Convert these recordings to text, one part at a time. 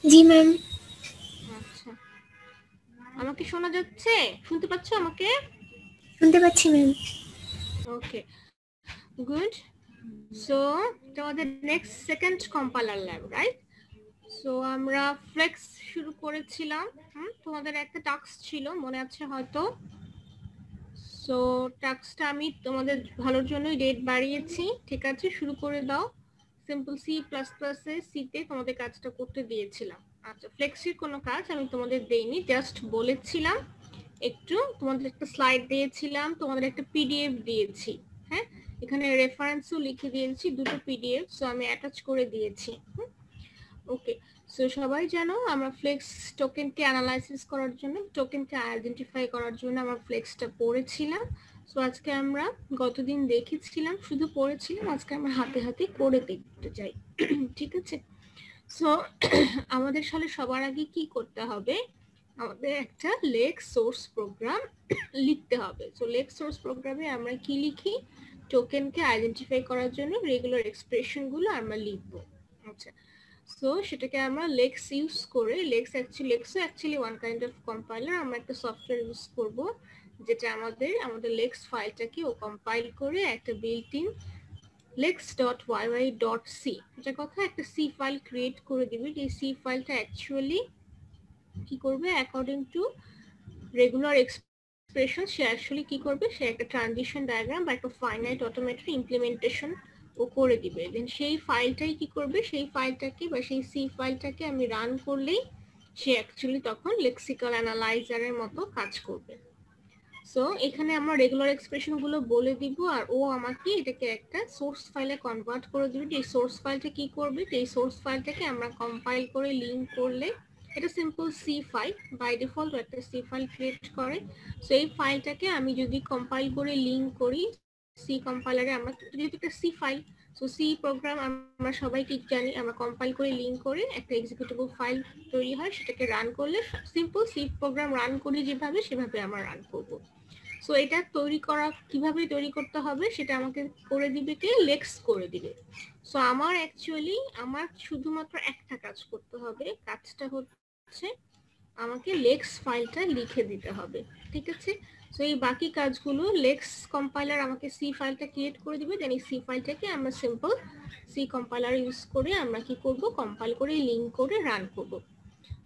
জি ma'am. আচ্ছা, আমাকে শোনা যাচ্ছে? শুনতে পাচ্ছ আমাকে? শুনতে পাচ্ছি ম্যাম। ওকে, গুড। সো তোমাদের next second compiler lab, right? So আমরা ফ্লেক্স শুরু করেছিলাম। তোমাদের একটা টাস্ক ছিল, মনে আছে হয়তো। সো টাস্কটা আমি তোমাদের ভালোর জন্যই ডেট বাড়িয়েছি। ঠিক আছে, শুরু করে দাও। সিম্পল সি প্লাস প্লাসে সিতে তোমাদের কাজটা করতে দিয়েছিলাম। আচ্ছা, ফ্লেক্সির কোনো কাজ আমি তোমাদের দেইনি, জাস্ট বলেছিলাম একটু, তোমাদের একটা স্লাইড দিয়েছিলাম, তোমাদের একটা পিডিএফ দিয়েছি। হ্যাঁ, এখানে রেফারেন্সও লিখে দিয়েছি, দুটো পিডিএফ, সো আমি অ্যাটাচ করে দিয়েছি। ওকে, সো সবাই জানো আমরা ফ্লেক্স টোকেনকে অ্যানালাইসিস করার জন্য, টোকেনকে আইডেন্টিফাই করার জন্য আমরা ফ্লেক্সটা পড়েছিলাম। সো আজকে আমরা গতদিন দেখেছিলাম, শুধু পড়েছিলাম, আজকে আমরা হাতে হাতে করে দেখতে চাই। ঠিক আছে, সো আমাদের সালে সবার আগে কি করতে হবে, আমাদের একটা লেক সোর্স প্রোগ্রাম লিখতে হবে। সো লেক সোর্স প্রোগ্রামে আমরা কি লিখি, টোকেনকে আইডেন্টিফাই করার জন্য রেগুলার এক্সপ্রেশনগুলো আমরা লিখবো। আচ্ছা, সো সেটাকে আমরা লেক্স ইউজ করে, লেক্সও actually one kind of compiler, আমরা একটা সফটওয়্যার ইউজ করব যেটা আমাদের লেক্স ফাইলটাকে ও কম্পাইল করে একটা বিল্ট ইন lex.yy.c এটা কথা একটা সি ফাইল ক্রিয়েট করে দিবে। এই সি ফাইলটা অ্যাকচুয়ালি কি করবে, according to regular expression say actually কি করবে, সে একটা ট্রানজিশন ডায়াগ্রাম বা একটা ফাইনাইট অটোমেটেড ইমপ্লিমেন্টেশন ও করে দিবে। দেন সেই ফাইলটাই কি করবে, সেই ফাইলটাকে বা সেই সি ফাইলটাকে আমি রান করলেই সে অ্যাকচুয়ালি তখন লেক্সিক্যাল অ্যানালাইজারের মতো কাজ করবে। সো এখানে আমরা রেগুলার এক্সপ্রেশন গুলো বলে দিব, আর ও আমাকে এটাকে একটা সোর্স ফাইলে কনভার্ট করে দিবে। এই সোর্স ফাইলটা কি করবে, এই সোর্স ফাইলটাকে আমরা কম্পাইল করে লিঙ্ক করলে, এটা simple C file, by default একটা সি ফাইল ক্রিয়েট করে। সো এই ফাইলটাকে আমি যদি কম্পাইল করে লিঙ্ক করি সি কম্পাইলারে, আমরা যেহেতু একটা C file, so C program আমরা সবাই কি জানি, আমরা কম্পাইল করে লিঙ্ক করে একটা এক্সিকিউটেবল ফাইল তৈরি হয়, সেটাকে রান করলে সিম্পল সি প্রোগ্রাম রান করি যেভাবে, সেভাবে আমরা রান করব। সো এটা তৈরি করা, কিভাবে তৈরি করতে হবে সেটা আমাকে করে দিবে কে, লেক্স করে দিবে। সো আমার শুধুমাত্র একটা কাজ করতে হবে, কাজটা হচ্ছে আমাকে লেক্স ফাইলটা লিখে দিতে হবে। ঠিক আছে, সো এই বাকি কাজগুলো লেক্স কম্পাইলার আমাকে সি ফাইলটা ক্রিয়েট করে দিবে। দেন এই সি ফাইলটাকে আমরা সিম্পল সি কম্পাইলার ইউজ করে আমরা কি করব, কম্পাইল করে লিঙ্ক করে রান করব।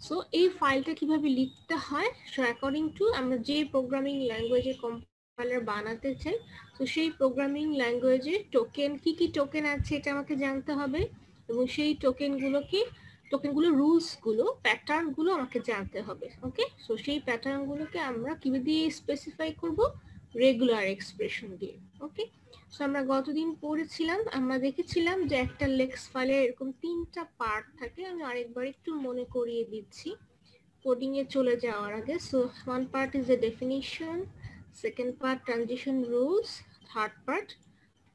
সো এই ফাইলটা কিভাবে লিখতে হয়, সো অ্যাকর্ডিং টু আমরা যে প্রোগ্রামিং ল্যাঙ্গুয়েজে কম্পাইলার বানাতে চাই, তো সেই প্রোগ্রামিং ল্যাঙ্গুয়েজে টোকেন কি কি টোকেন আছে এটা আমাকে জানতে হবে, এবং সেই টোকেনগুলো রুলসগুলো প্যাটার্নগুলো আমাকে জানতে হবে। ওকে, সো সেই প্যাটার্নগুলোকে আমরা কি দিয়ে স্পেসিফাই করব, রেগুলার এক্সপ্রেশন দিয়ে। ওকে, সো আমরা গতদিন পড়েছিলাম, আমরা দেখেছিলাম যে একটা লেক্স ফাইলে এরকম 3টা পার্ট থাকে। আমি আরেকবার একটু মনে করিয়ে দিচ্ছি কোডিং এ চলে যাওয়ার আগে। So one part is a definition, second part transition rules, third part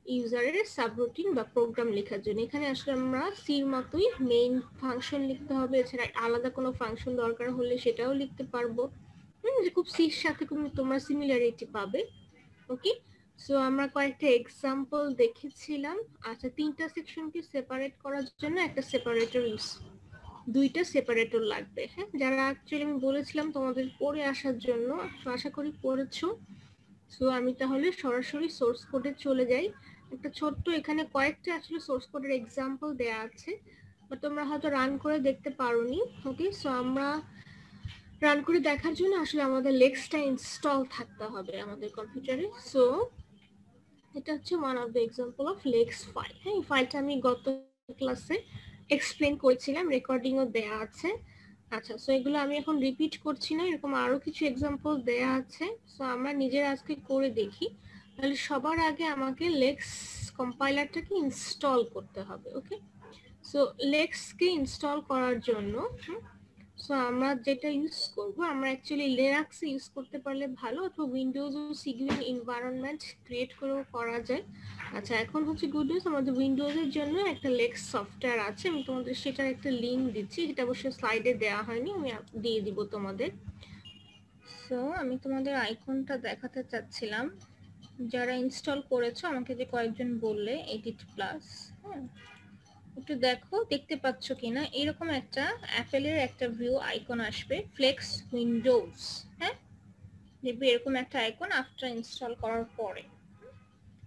ইউজারের সাবরুটিন বা প্রোগ্রাম লেখার জন্য। এখানে আসলে আমরা সির মতোই মেইন ফাংশন লিখতে হবে, এছাড়া আলাদা কোনো ফাংশন দরকার হলে সেটাও লিখতে পারবো। খুব সির সাথে তোমরা সিমিলারিটি পাবে। ওকে, সো আমরা কয়েকটা এক্সাম্পল দেখেছিলাম। আচ্ছা, 3টা সেকশনকে সেপারেট করার জন্য একটা সেপারেটর দুইটা সেপারেটর লাগবে। হ্যাঁ, যারা অ্যাকচুয়ালি আমি বলেছিলাম তোমাদের পড়ে আসার জন্য, আশা করি পড়েছো। সো আমি তাহলে সরাসরি সোর্স কোডে চলে যাই। একটা ছোট্ট এখানে কয়েকটা আসলে সোর্স কোডের এক্সাম্পল দেয়া আছে, বাট তোমরা হয়তো রান করে দেখতে পারোনি। ওকে, সো আমরা রান করে দেখার জন্য আসলে আমাদের লেক্সটা ইনস্টল থাকতে হবে আমাদের কম্পিউটারে। সো এটা হচ্ছে one of the example of Lex file. হ্যাঁ, এই ফাইলটা আমি গত ক্লাসে এক্সপ্লেন করেছিলাম, রেকর্ডিংও দেয়া আছে। আচ্ছা, সো এগুলো আমি এখন রিপিট করছি না, এরকম আরো কিছু এক্সাম্পল দেয়া আছে। সো আমরা নিজের আজকে করে দেখি। তাহলে সবার আগে আমাকে লেক্স কম্পাইলারটাকে ইনস্টল করতে হবে। ওকে, সো লেক্সকে ইনস্টল করার জন্য সো আমরা যেটা ইউজ করব, আমরা অ্যাকচুয়ালি লিনাক্সে ইউজ করতে পারলে ভালো, অথবা উইন্ডোজ ও সিগুইন এনভায়রনমেন্ট ক্রিয়েট করেও করা যায়। আচ্ছা, এখন হচ্ছে গুড নিউজ, আমাদের উইন্ডোজের জন্য একটা লেক্স সফটওয়্যার আছে, আমি তোমাদের সেটার একটা লিঙ্ক দিচ্ছি, যেটা অবশ্যই স্লাইডে দেওয়া হয়নি, আমি দিয়ে দিব তোমাদের। সো আমি তোমাদের আইকনটা দেখাতে চাচ্ছিলাম, যারা ইনস্টল করেছো আমাকে যে কয়েকজন বললে 88+, হ্যাঁ, একটু দেখো, দেখতে পাচ্ছ কিনা, এরকম একটা অ্যাপেলের একটা ভিউ আইকন আসবে, ফ্লেক্স উইন্ডোজ। হ্যাঁ, দেখবে এরকম একটা আইকন আফটার ইনস্টল করার পরে।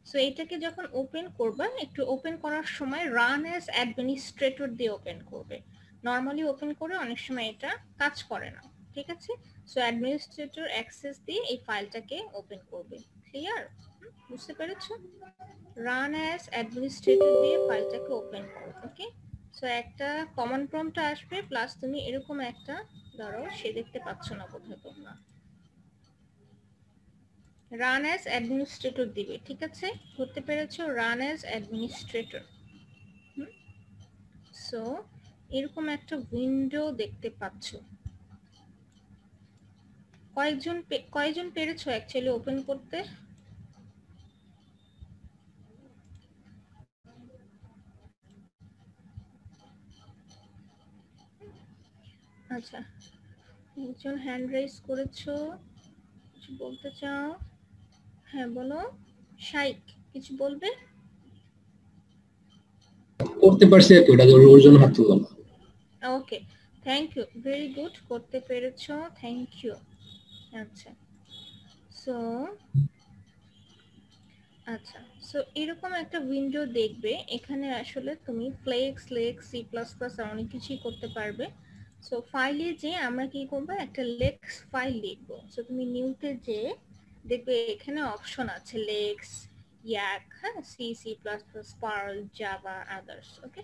সো এটাকে যখন ওপেন করবা, একটু ওপেন করার সময় রান অ্যাজ অ্যাডমিনিস্ট্রেটর দিয়ে ওপেন করবে। নর্মালি ওপেন করে অনেক সময় এটা কাজ করে না, ঠিক আছে? সো অ্যাডমিনিস্ট্রেটর অ্যাক্সেস দিয়ে এই ফাইলটাকে ওপেন করবে। ক্লিয়ার? বুঝতে পেরেছো? রান অ্যাজ অ্যাডমিনিস্ট্রেটর দিয়ে ফাইলটাকে ওপেন করো। ওকে, সো একটা কমন প্রম্পট আসবে, প্লাস তুমি এরকম একটা, ধরো সে দেখতে পাচ্ছ না বোধহয় তোমরা, রান অ্যাজ অ্যাডমিনিস্ট্রেটর দিবে, ঠিক আছে? করতে পেরেছো? Run as administrator. সো এরকম একটা উইন্ডো দেখতে পাচ্ছ। কয়েকজন পেরেছো অ্যাকচুয়ালি ওপেন করতে? আচ্ছা, একজন হ্যান্ড রেজ করেছো, কিছু বলতে চাও? হ্যাঁ বলো শাইক, কিছু বলবে? করতে পারছি আর কি, ওটা ওর জন্য হাত তুললাম। ওকে, থ্যাংক ইউ, ভেরি গুড, করতে পেরেছো, থ্যাংক ইউ। আচ্ছা, সো আচ্ছা, সো এরকম একটা উইন্ডো দেখবে। এখানে আসলে তুমি ফ্লেক্স, লেক্স, সি প্লাস প্লাস অনেক কিছুই করতে পারবে। সো ফাইলে যে আমরা কি করবো, একটা লেক্স ফাইল লিখবো। সো তুমি নিউতে যে দেখবে এখানে অপশন আছে লেক্স, ইয়াক, হ্যাঁ, C, C plus plus, Perl, Java, others. Okay,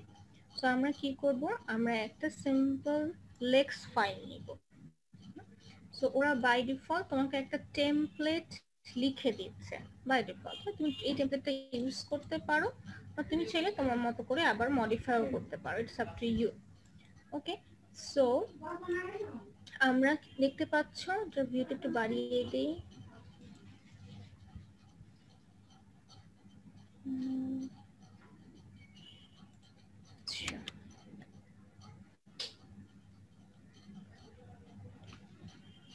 so আমরা কি করব, আমরা একটা সিম্পল লেক্স ফাইল নিব। সো ওরা বাই ডিফল্ট তোমাকে একটা টেমপ্লেট লিখে দিচ্ছে বাই ডিফল্ট। তুমি এই টেমপ্লেটটা ইউজ করতে পারো, বা তুমি চাইলে তোমার মতো করে আবার মডিফাইও করতে পারো, it's up to you. Okay, so আমরা দেখতে পাচ্ছ, এটা ভিউটা একটু বাড়িয়ে দিই। আচ্ছা,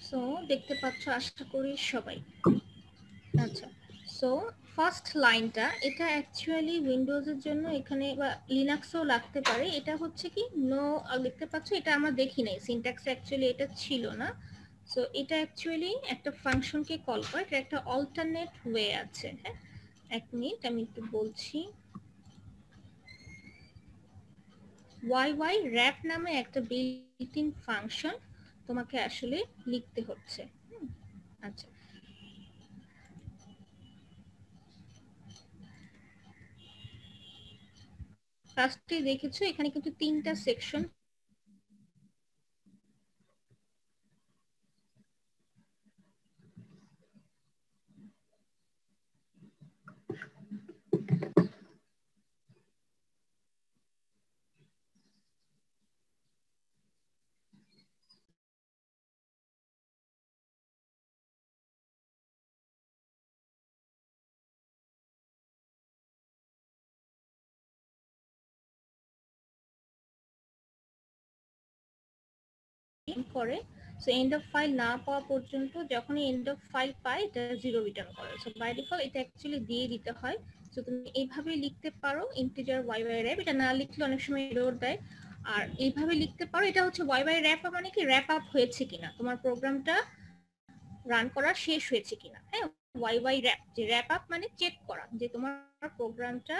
সো দেখতে পাচ্ছ আশা করি সবাই। আচ্ছা, সো ফার্স্ট লাইনটা, এটা অ্যাকচুয়ালি উইন্ডোজের জন্য এখানে, বা লিনাক্সও লাগতে পারে। এটা হচ্ছে কি নো, দেখতে পাচ্ছ এটা আমরা দেখি নাই, সিনট্যাক্স অ্যাকচুয়ালি এটা ছিল না। সো এটা অ্যাকচুয়ালি একটা ফাংশনকে কল করে, এটা একটা অল্টারনেট ওয়ে আছে। হ্যাঁ, এক মিনিট আমি একটু বলছি। ওয়াই র্যাপ নামে একটা বিল্ট ইন ফাংশন তোমাকে আসলে লিখতে হচ্ছে। আচ্ছা, ফার্স্টে দেখেছো এখানে কিন্তু 3টা সেকশন করে। সো এন্ড অফ ফাইল না পাওয়া পর্যন্ত, যখনই এন্ড অফ ফাইল পায় এটা 0 রিটার্ন করে। সো বাই ডিফল্ট এটা অ্যাকচুয়ালি দিয়ে দিতে হয়। সো তুমি এইভাবে লিখতে পারো ইন্টিজার ওয়াই বাই র্যাপ, এটা না লিখলে অনেক সময় এরর দেয়। আর এইভাবে লিখতে পারো, এটা হচ্ছে ওয়াই বাই র্যাপ মানে কি, র্যাপ আপ হয়েছে কিনা, তোমার প্রোগ্রামটা রান করা শেষ হয়েছে কিনা। হ্যাঁ, ওয়াই বাই র্যাপ, যে র্যাপ আপ মানে চেক করা যে তোমার প্রোগ্রামটা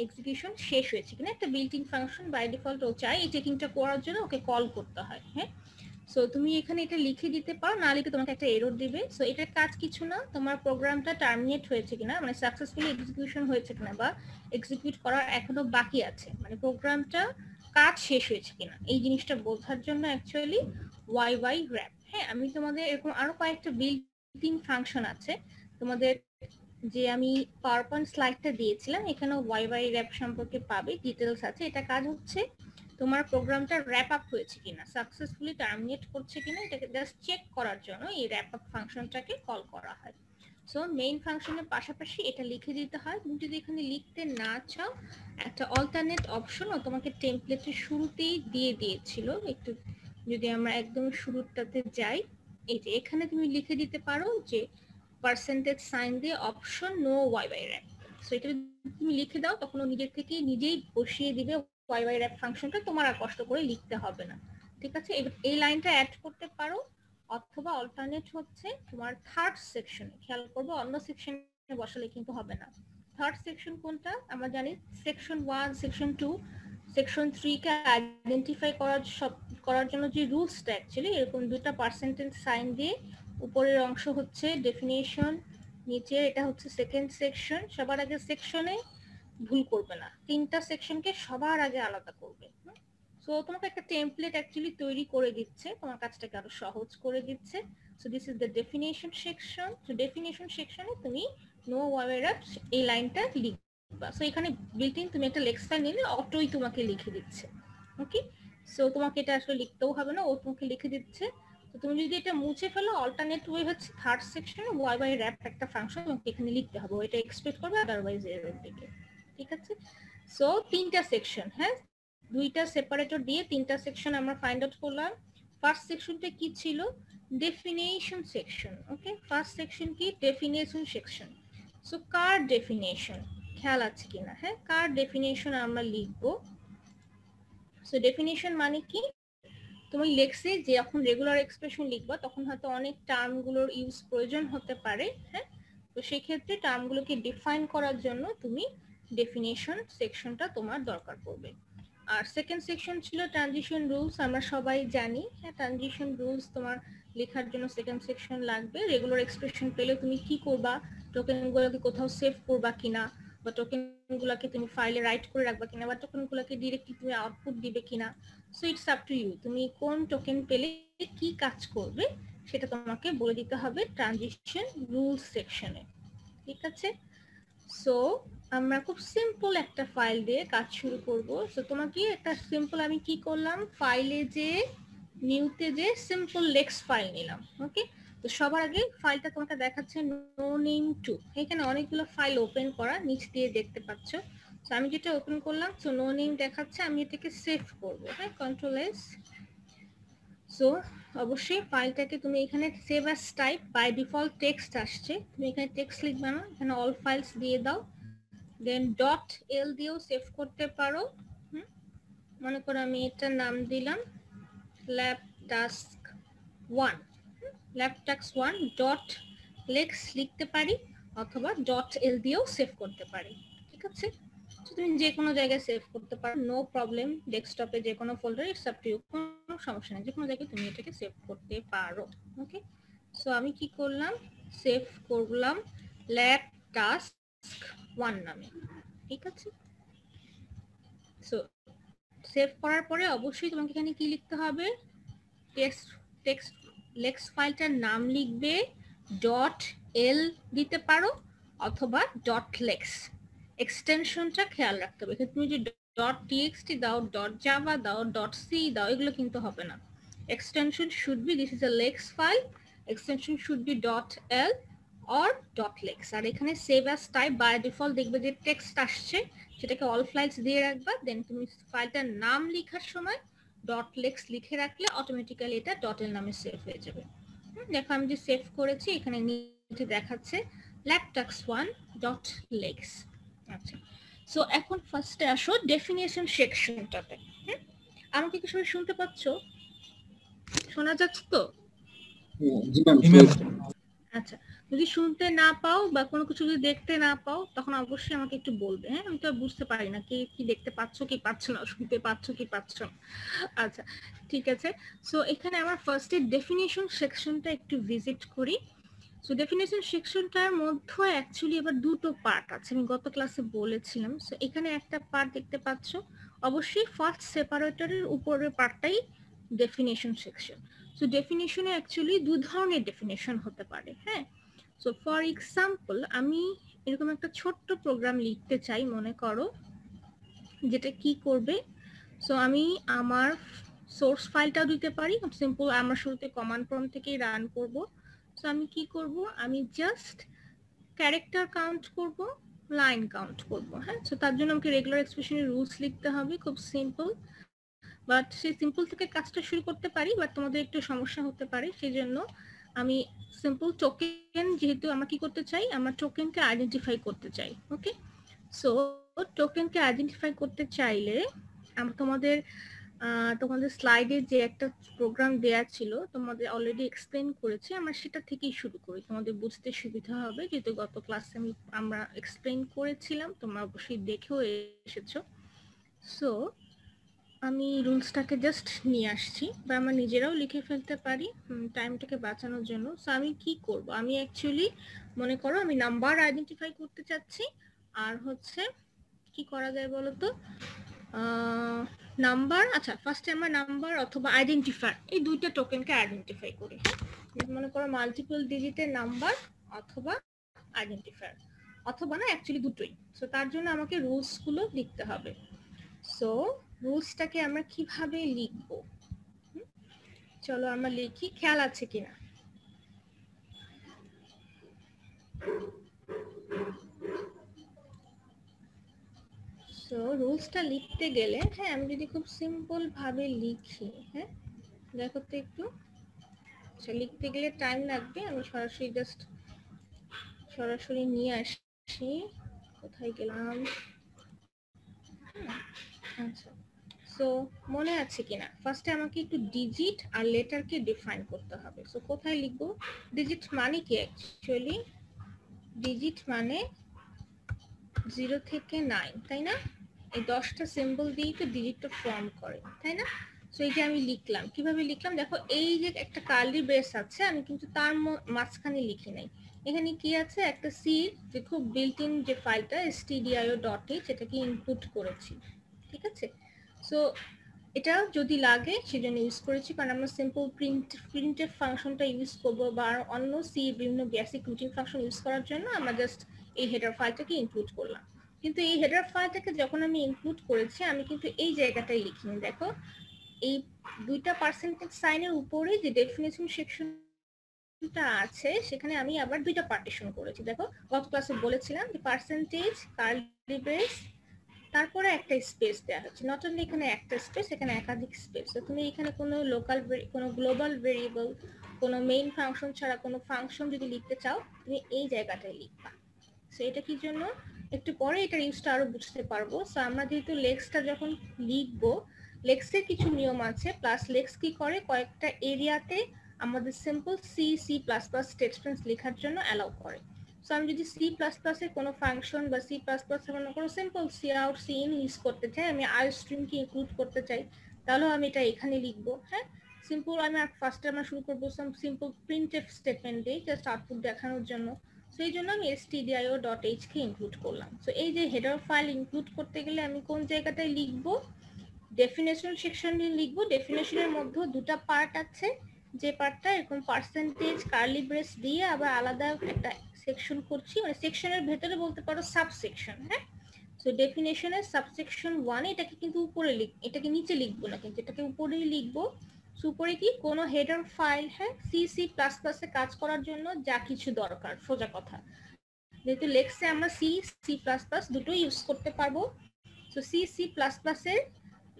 এক্সিকিউশন শেষ হয়েছে কিনা। একটা built in function by default ও চাই এই চেকিংটা করার জন্য, ওকে কল করতে হয়। হ্যাঁ, সো তুমি এখানে এটা লিখে দিতে পারো, না লিখে তোমাকে একটা এরর দিবে। সো এটার কাজ কিছু না, তোমার প্রোগ্রামটা টার্মিনেট হয়েছে কিনা, মানে সাকসেসফুলি এক্সিকিউশন হয়েছে কিনা, বা এক্সিকিউট করা এখনো বাকি আছে, মানে প্রোগ্রামটা কাজ শেষ হয়েছে কিনা, এই জিনিসটা বোঝার জন্য অ্যাকচুয়ালি ওয়াই বাই র্যাপ। হ্যাঁ, আমি তোমাদের এরকম আরো কয়েকটা বিল্ট ইন ফাংশন আছে তোমাদের, যে আমি পাওয়ার পয়েন্ট স্লাইডটা দিয়েছিলাম, এখানে ওয়াই বাই র্যাপ সম্পর্কে পাবে, ডিটেলস আছে। এটা কাজ হচ্ছে তোমার প্রোগ্রামটা র্যাপ আপ হয়েছে কিনা, সাকসেসফুলি টার্মিনেট করছে কিনা, এটাকে জাস্ট চেক করার জন্য এই র্যাপ আপ ফাংশনটাকে কল করা হয়। সো মেইন ফাংশনের পাশাপাশি এটা লিখে দিতে হয়। তুমি যদি এখানে লিখতে না চাও, একটা অল্টারনেট অপশনও তোমাকে টেমপ্লেটের শুরুতেই দিয়ে দিয়েছিল। একটু যদি আমরা একদম শুরুটাতে যাই, এই যে এখানে তুমি লিখে দিতে পারো যে পার্সেন্টেজ সাইন দিয়ে option no Y by wrap. So এটা তুমি লিখে দাও, তখন ও নিজের থেকেই নিজেই বসিয়ে দিবে ওয়াই র্যাপ ফাংশনটা তোমার আর কষ্ট করে লিখতে হবে না। ঠিক আছে, এই লাইনটা অ্যাড করতে পারো, অথবা অল্টারনেট হচ্ছে তোমার থার্ড সেকশন, খেয়াল করবো অন্য সেকশনে বসালে কিন্তু হবে না। থার্ড সেকশন কোনটা আমরা জানি, সেকশন 1, সেকশন 2, সেকশন 3 কে আইডেন্টিফাই করার জন্য যে রুলসটা অ্যাকচুয়ালি এরকম দুটো পার্সেন্টেজ সাইন দিয়ে, উপরের অংশ হচ্ছে ডেফিনেশন, নিচে এটা হচ্ছে সেকেন্ড সেকশন। সবার আগে সেকশনে ভুল করবে না, তিনটা সেকশনকে সবার আগে আলাদা করবে। সো তোমাকে একটা টেমপ্লেট অ্যাকচুয়ালি তৈরি করে দিচ্ছে, তোমার কাজটাকে আরো সহজ করে দিচ্ছে। So this is the definition section. So definition সেকশনে তুমি নো ওয়াই র্যাপ এই লাইনটা লিখবা। সো এখানে বিল্ট ইন তুমি একটা লেক্স ফাইল নিলে অটোই তোমাকে লিখে দিচ্ছে। ওকে, সো তোমাকে এটা আসলে লিখতেও হবে না, ও তোমাকে লিখে দিচ্ছে। তো তুমি যদি এটা মুছে ফেলো, অল্টারনেট ওয়ে হচ্ছে থার্ড সেকশনে ওয়াই র্যাপ একটা ফাংশন তোমাকে এখানে লিখতে হবে, এটা এক্সপেক্ট করবে, আদারওয়াইজ এরর দিকে। ঠিক আছে, সো তিনটা সেকশন, হ্যাঁ দুইটা সেপারেটর দিয়ে তিনটা সেকশন আমরা ফাইন্ড আউট করলাম। ফার্স্ট সেকশনটা কি ছিল, ডেফিনেশন সেকশন। ওকে, ফার্স্ট সেকশন কি, ডেফিনেশন সেকশন। সো কার ডেফিনেশন খেয়াল আছে কিনা, হ্যাঁ কার ডেফিনেশন আমরা লিখবো। সো ডেফিনেশন মানে কি, তুমি লেক্সে যে যখন রেগুলার এক্সপ্রেশন লিখবা তখন হয়তো অনেক টার্মগুলোর ইউজ প্রয়োজন হতে পারে, হ্যাঁ তো সেই ক্ষেত্রে টার্মগুলোকে ডিফাইন করার জন্য তুমি ডেফিনেশন সেকশনটা তোমার দরকার পড়বে। আর সেকেন্ড সেকশন ছিল ট্রানজিশন রুলস, আমরা সবাই জানি, হ্যাঁ ট্রানজিশন রুলস তোমার লেখার জন্য সেকেন্ড সেকশন লাগবে। রেগুলার এক্সপ্রেশন পেলে তুমি কি করবা, টোকেনগুলোকে কোথাও সেভ করবা কিনা, বা টোকেনগুলোকে তুমি ফাইলে রাইট করে রাখবা কিনা, বা টোকেনগুলোকে ডিরেক্টলি তুমি আউটপুট দিবে কিনা। So it's up to you, তুমি কোন টোকেন পেলে কি কাজ করবে সেটা তোমাকে বলে দিতে হবে ট্রানজিশন রুলস সেকশনে। ঠিক আছে, সো আমরা খুব সিম্পল একটা ফাইল দিয়ে কাজ শুরু করব। সো তোমাকে একটা সিম্পল, আমি কি করলাম, ফাইলে যে নিউতে যে সিম্পল লেক্স ফাইল নিলাম। ওকে, তো সবার আগে ফাইলটা তোমাকে দেখাচ্ছে নো নেম 2, এখানে অনেকগুলো ফাইল ওপেন করা নিচ দিয়ে দেখতে পাচ্ছ। সো আমি যেটা ওপেন করলাম, সো নো নেম দেখাচ্ছে, আমি এটাকে সেভ করব, হ্যাঁ কন্ট্রোল এস। সো অবশ্যই ফাইলটাকে তুমি এখানে save as type, by default text আসছে, তুমি এখানে টেক্সট লিখবে না, এখানে অল ফাইলস দিয়ে দাও। দেন ডট এল দিয়েও সেভ করতে পারো। মনে করো আমি এটার নাম দিলাম lab task 1, lab task 1 dot Lex লিখতে পারি, অথবা ডট এল দিয়েও সেভ করতে পারি। ঠিক আছে, তুমি যে কোনো জায়গায় সেভ করতে পারো, নো প্রবলেম, ডেস্কটপে যে কোনো ফোল্ডারে, ইটস আপ টু ইউ, কোনো সমস্যা নেই, যে কোনো জায়গায় তুমি এটাকে সেভ করতে পারো। ওকে, সো আমি কি করলাম, সেভ করলাম ল্যাব টাস্ক 1 নামে। ঠিক আছে, সো সেভ করার পরে অবশ্যই তোমাকে এখানে কি লিখতে হবে, টেক্সট লেক্স ফাইলটার নাম লিখবে, ডট এল দিতে পারো অথবা ডট লেক্স, এক্সটেনশনটা খেয়াল রাখতে হবে। তুমি যে ডট টিএক্সটি দাও, ডট জাভা দাও, ডট সি দাও, এগুলো কিন্তু হবে না। Extension should be, this is a Lex file, extension should be dot L or dot Lex. আর এখানে save as type by default দেখবে যে টেক্সট আসছে, সেটাকে অল ফাইলস দিয়ে রাখবা। দেন তুমি ফাইলটার নাম লেখার সময় ডট লেক্স লিখে রাখলে অটোমেটিক্যালি এটা ডট এল নামে সেভ হয়ে যাবে। দেখো আমি যে সেভ করেছি এখানে নিচে দেখাচ্ছে labtax1 ডট লেক্স। আচ্ছা, সো এখন ফার্স্টে আসো ডেফিনেশন সেকশনটাতে। আমাকে কি সবাই শুনতে পাচ্ছ, শোনা যাচ্ছে তো? জি ম্যাম। আচ্ছা, যদি শুনতে না পাও বা কোনো কিছু যদি দেখতে না পাও তখন অবশ্যই আমাকে একটু বলবে, হ্যাঁ আমি তো বুঝতে পারি না কে কি দেখতে পাচ্ছ কি পাচ্ছ না, শুনতে পাচ্ছ কি পাচ্ছ না। আচ্ছা ঠিক আছে, সো এখানে আমার ফার্স্টে ডেফিনেশন সেকশনটা একটু ভিজিট করি। সো ডেফিনেশন সেকশনটার মধ্যে অ্যাকচুয়ালি এবার দুটো পার্ট আছে, আমি গত ক্লাসে বলেছিলাম। সো এখানে একটা পার্ট দেখতে পাচ্ছ, অবশ্যই ফার্স্ট সেপারেটরের উপরের পার্টটাই ডেফিনেশন সেকশন। সো ডেফিনেশনে অ্যাকচুয়ালি দু ধরনের ডেফিনেশন হতে পারে, হ্যাঁ। সো ফর এক্সাম্পল আমি এরকম একটা ছোট্ট প্রোগ্রাম লিখতে চাই, মনে করো, যেটা কি করবে, সো আমি আমার সোর্স ফাইলটাও দিতে পারি, সিম্পল আমরা শুরুতে কমান্ড প্রম্পট থেকেই রান করব। সো আমি কি করব, আমি জাস্ট ক্যারেক্টার কাউন্ট করব, লাইন কাউন্ট করব, হ্যাঁ। সো তার জন্য আমাকে রেগুলার এক্সপ্রেশনের রুলস লিখতে হবে, খুব সিম্পল। বাট সেই সিম্পল থেকে কাজটা শুরু করতে পারি, বাট তোমাদের একটু সমস্যা হতে পারে, সেই জন্য আমি সিম্পল টোকেন, যেহেতু আমরা কি করতে চাই, আমরা টোকেনকে আইডেন্টিফাই করতে চাই। ওকে, সো টোকেনকে আইডেন্টিফাই করতে চাইলে তোমাদের তোমাদের স্লাইডে যে একটা প্রোগ্রাম দেয়া ছিল তোমাদের অলরেডি এক্সপ্লেন করেছি, আমরা সেটা থেকেই শুরু করি, তোমাদের বুঝতে সুবিধা হবে, যেহেতু গত ক্লাসে আমরা এক্সপ্লেন করেছিলাম, তোমরা অবশ্যই দেখেও এসেছো। সো আমি রুলসটাকে জাস্ট নিয়ে আসছি, বা আমরা নিজেরাও লিখে ফেলতে পারি টাইমটাকে বাঁচানোর জন্য। সো আমি কি করব, আমি অ্যাকচুয়ালি মনে করো আমি নাম্বার আইডেন্টিফাই করতে চাচ্ছি, আর হচ্ছে কি করা যায় বলো তো, নাম্বার, আচ্ছা ফার্স্টে আমরা নাম্বার অথবা আইডেন্টিফায়ার এই দুইটা টোকেনকে আইডেন্টিফাই করি। মনে করো মাল্টিপল ডিজিটের নাম্বার অথবা আইডেন্টিফায়ার, অথবা না অ্যাকচুয়ালি দুটোই। সো তার জন্য আমাকে রুলসগুলো লিখতে হবে। সো রুলসটাকে আমরা কিভাবে লিখব, চলো আমরা লিখি, খেয়াল আছে কিনা। সো রুলসটা লিখতে গেলে, হ্যাঁ আমি যদি খুব সিম্পল ভাবে লিখি, হ্যাঁ দেখো তো একটু, আচ্ছা লিখতে গেলে টাইম লাগবে, আমি সরাসরি নিয়ে আসি, কোথায় গেলাম, আচ্ছা। সো মনে আছে কিনা, ফার্স্টে আমাকে একটু ডিজিট আর লেটারকে ডিফাইন করতে হবে। সো কোথায় লিখবো, ডিজিট মানে কি, অ্যাকচুয়ালি ডিজিট মানে 0 থেকে 9, তাই না? এই 10টা সিম্বল দিয়েই তো ডিজিটটা ফর্ম করে, তাই না? সো এই যে আমি লিখলাম, কিভাবে লিখলাম দেখো, এই যে একটা কার্লি ব্রেস আছে, আমি কিন্তু তার মাঝখানে লিখি নাই, এখানে কি আছে, একটা সি যে খুব বিল্ট ইন যে ফাইলটা stdio.h এটাকে ইনপুট করেছি, ঠিক আছে? সো এটা যদি লাগে সেজন্য ইউজ করেছি, কারণ আমরা সিম্পল প্রিন্টএফ ফাংশনটা ইউজ করব, বা অন্য সি বিভিন্ন বেসিক রুটিন ফাংশন ইউজ করার জন্য আমরা জাস্ট এই হেডার ফাইলটাকে ইনক্লুড করলাম। কিন্তু এই হেডার ফাইলটাকে যখন আমি ইনক্লুড করেছি, আমি কিন্তু এই জায়গাটাই লিখিনি, দেখো এই দুইটা পার্সেন্টেজ সাইনের উপরে যে ডেফিনেশন সেকশনটা আছে, সেখানে আমি আবার দুইটা পার্টিশন করেছি। দেখো গত ক্লাসে বলেছিলাম যে পার্সেন্টেজ কার্লি ব্রেস, তারপরে একটা স্পেস দেওয়া হচ্ছে, নট অনলি এখানে একটা স্পেস, এখানে একাধিক স্পেস। তো তুমি এখানে কোনো লোকাল, কোনো গ্লোবাল ভেরিয়েবল, কোনো মেইন ফাংশন ছাড়া কোনো ফাংশন যদি লিখতে চাও, তুমি এই জায়গাটায় লিখবা। সো এটা কি জন্য, একটু পরে এটার ইউজটা আরো বুঝতে পারবো। সো আমরা যেহেতু লেক্সটা যখন লিখবো, লেক্সের কিছু নিয়ম আছে, প্লাস লেক্স কি করে, কয়েকটা এরিয়াতে আমাদের simple C plus plus statements লেখার জন্য অ্যালাউ করে। সো আমি যদি সি প্লাস প্লাসের কোনো ফাংশন বা সি প্লাস প্লাসের কোনো simple cout cin use করতে চাই, আমি আর স্ট্রিমকে ইনক্লুড করতে চাই, তাহলে আমি এটা এখানে লিখবো। হ্যাঁ সিম্পল, আমি ফার্স্টে আমরা শুরু করবো সিম্পল প্রিন্টএফ স্টেটমেন্ট দিয়ে, জাস্ট আউটপুট দেখানোর জন্য। সো এই জন্য আমি stdio.h কে ইনক্লুড করলাম। সো এই যে হেডার ফাইল ইনক্লুড করতে গেলে আমি কোন জায়গাটায় লিখবো, ডেফিনেশন সেকশনে লিখবো। ডেফিনেশনের মধ্যে দুটো পার্ট আছে, যে পার্টটা এরকম পার্সেন্টেজ কার্লি ব্রেস দিয়ে আবার আলাদা একটা সেকশন করছি, মানে সেকশনের ভেতরে বলতে পারো সাবসেকশন। হ্যাঁ সো ডেফিনেশনের সাবসেকশন 1, এটাকে কিন্তু উপরে এটাকে নিচে লিখবো না, কিন্তু এটাকে উপরেই লিখবো। উপরে কি কোনো হেডার ফাইল, হ্যাঁ সি প্লাস প্লাসে কাজ করার জন্য যা কিছু দরকার, সোজা কথা, যেহেতু লেক্সে আমরা সি প্লাস প্লাস দুটোই ইউজ করতে পারবো। সো সি প্লাস প্লাসের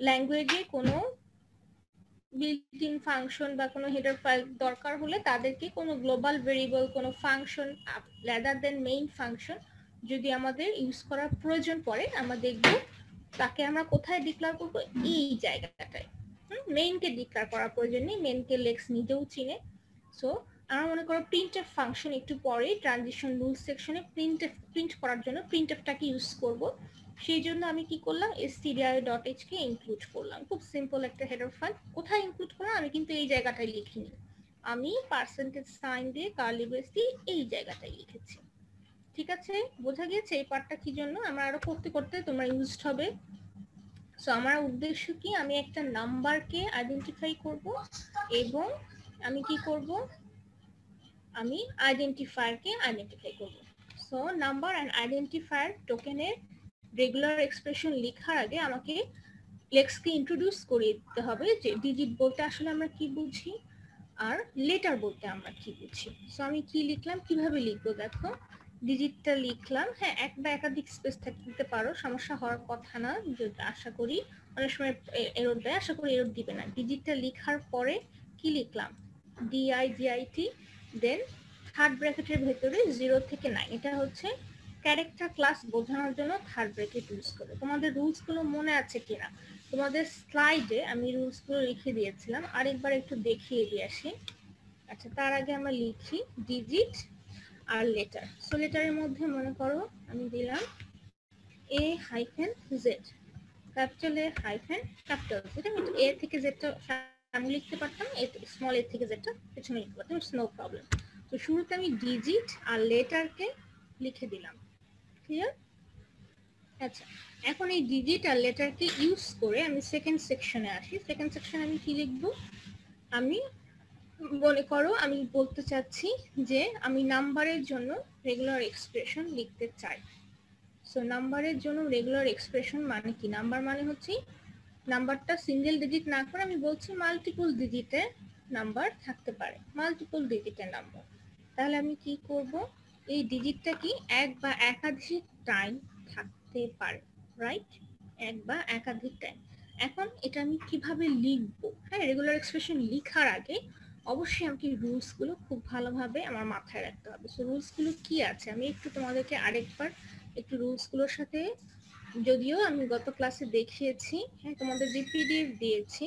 ল্যাঙ্গুয়েজে কোনো বিল্ট ইন ফাংশন বা কোনো হেডার ফাইল দরকার হলে তাদেরকে কোনো গ্লোবাল ভেরিয়েবল, কোনো function rather than main function যদি আমাদের ইউজ করার প্রয়োজন পড়ে, আমরা দেখব তাকে আমরা কোথায় ডিক্লেয়ার করবো, এই জায়গাটায়। মেইনকে ডিক্লেয়ার করার প্রয়োজন নেই, মেইনকে লেক্স নিজেও চিনে। সো আমরা মনে করো প্রিন্টএফ ফাংশন একটু পরে ট্রানজিশন রুল সেকশনে প্রিন্ট করার জন্য প্রিন্টএফটাকে ইউজ করব, সেই জন্য আমি কি করলাম, stdio.h কে ইনক্লুড করলাম। খুব সিম্পল একটা হেডার ফাইল। কোথায় ইনক্লুড করলাম, আমি কিন্তু এই জায়গাটায় লিখিনি, আমি পার্সেন্টেজ সাইন দিয়ে কার্লি ব্রেস দিয়ে এই জায়গাটায় লিখেছি। ঠিক আছে, বোঝা গিয়েছে এই পার্টটা কি জন্য, আমরা আরো করতে করতে তোমরা ইউজড হবে। সো আমার উদ্দেশ্য কি, আমি একটা নাম্বারকে আইডেন্টিফাই করব এবং আমি কি করব, আমি আইডেন্টিফায়ারকে আইডেন্টিফাই করব। সো নাম্বার অ্যান্ড আইডেন্টিফায়ার টোকেনের রেগুলার এক্সপ্রেশন লেখার আগে আমাকে লেক্সকে ইন্ট্রোডিউস করে দিতে হবে যে ডিজিট বলতে আসলে আমরা কি বুঝি আর লেটার বলতে আমরা কি বুঝি। সো আমি কি লিখলাম, কিভাবে লিখবো, দেখো ডিজিটটা লিখলাম, হ্যাঁ এক বা একাধিক স্পেস থাকতে পারো, সমস্যা হওয়ার কথা না, আশা করি অনেক সময় এরর দেয়, আশা করি এরর দিবে না। ডিজিটটা লেখার পরে কি লিখলাম, DIGIT, দেন থার্ড ব্র্যাকেটের ভেতরে 0 থেকে 9, এটা হচ্ছে ক্যারেক্টার ক্লাস বোঝানোর জন্য থার্ড ব্র্যাকেট ইউজ করে। তোমাদের রুলস গুলো মনে আছে কিনা, তোমাদের স্লাইডে আমি রুলস গুলো লিখে দিয়েছিলাম, আরেকবার একটু দেখিয়ে দিয়ে আসি। আচ্ছা, তার আগে আমরা লিখি ডিজিট আর লেটার। সো লেটারের মধ্যে মনে করো আমি দিলাম A hyphen Z, capital A hyphen capital Z. আমি তো এ থেকে জেডটা আমি লিখতে পারতাম, স্মল এ থেকে জেডটা পেছনে লিখতে পারতাম, ইটস নো প্রবলেম। তো শুরুতে আমি ডিজিট আর লেটারকে লিখে দিলাম। ক্লিয়ার? আচ্ছা, এখন এই ডিজিট আর লেটারকে ইউজ করে আমি সেকেন্ড সেকশনে আসি। সেকেন্ড সেকশনে আমি কি লিখব? আমি মনে করো আমি বলতে চাচ্ছি যে আমি নাম্বারের জন্য রেগুলার এক্সপ্রেশন লিখতে চাই। সো নাম্বারের জন্য রেগুলার এক্সপ্রেশন মানে কি? নাম্বার মানে হচ্ছে নাম্বারটা সিঙ্গেল ডিজিট না করে আমি বলছি মাল্টিপল ডিজিটে নাম্বার থাকতে পারে, মাল্টিপল ডিজিটের নাম্বার। তাহলে আমি কি করব? এই ডিজিটটা কি এক বা একাধিক টাইম থাকতে পারে, রাইট? এক বা একাধিক টাইম। এখন এটা আমি কিভাবে লিখবো? হ্যাঁ, রেগুলার এক্সপ্রেশন লেখার আগে অবশ্যই আমাকে রুলসগুলো খুব ভালোভাবে আমার মাথায় রাখতে হবে। সো রুলসগুলো কি আছে আমি একটু তোমাদেরকে আরেকবার একটু রুলসগুলোর সাথে, যদিও আমি গত ক্লাসে দেখিয়েছি, হ্যাঁ, তোমাদের যে পিডিএফ দিয়েছি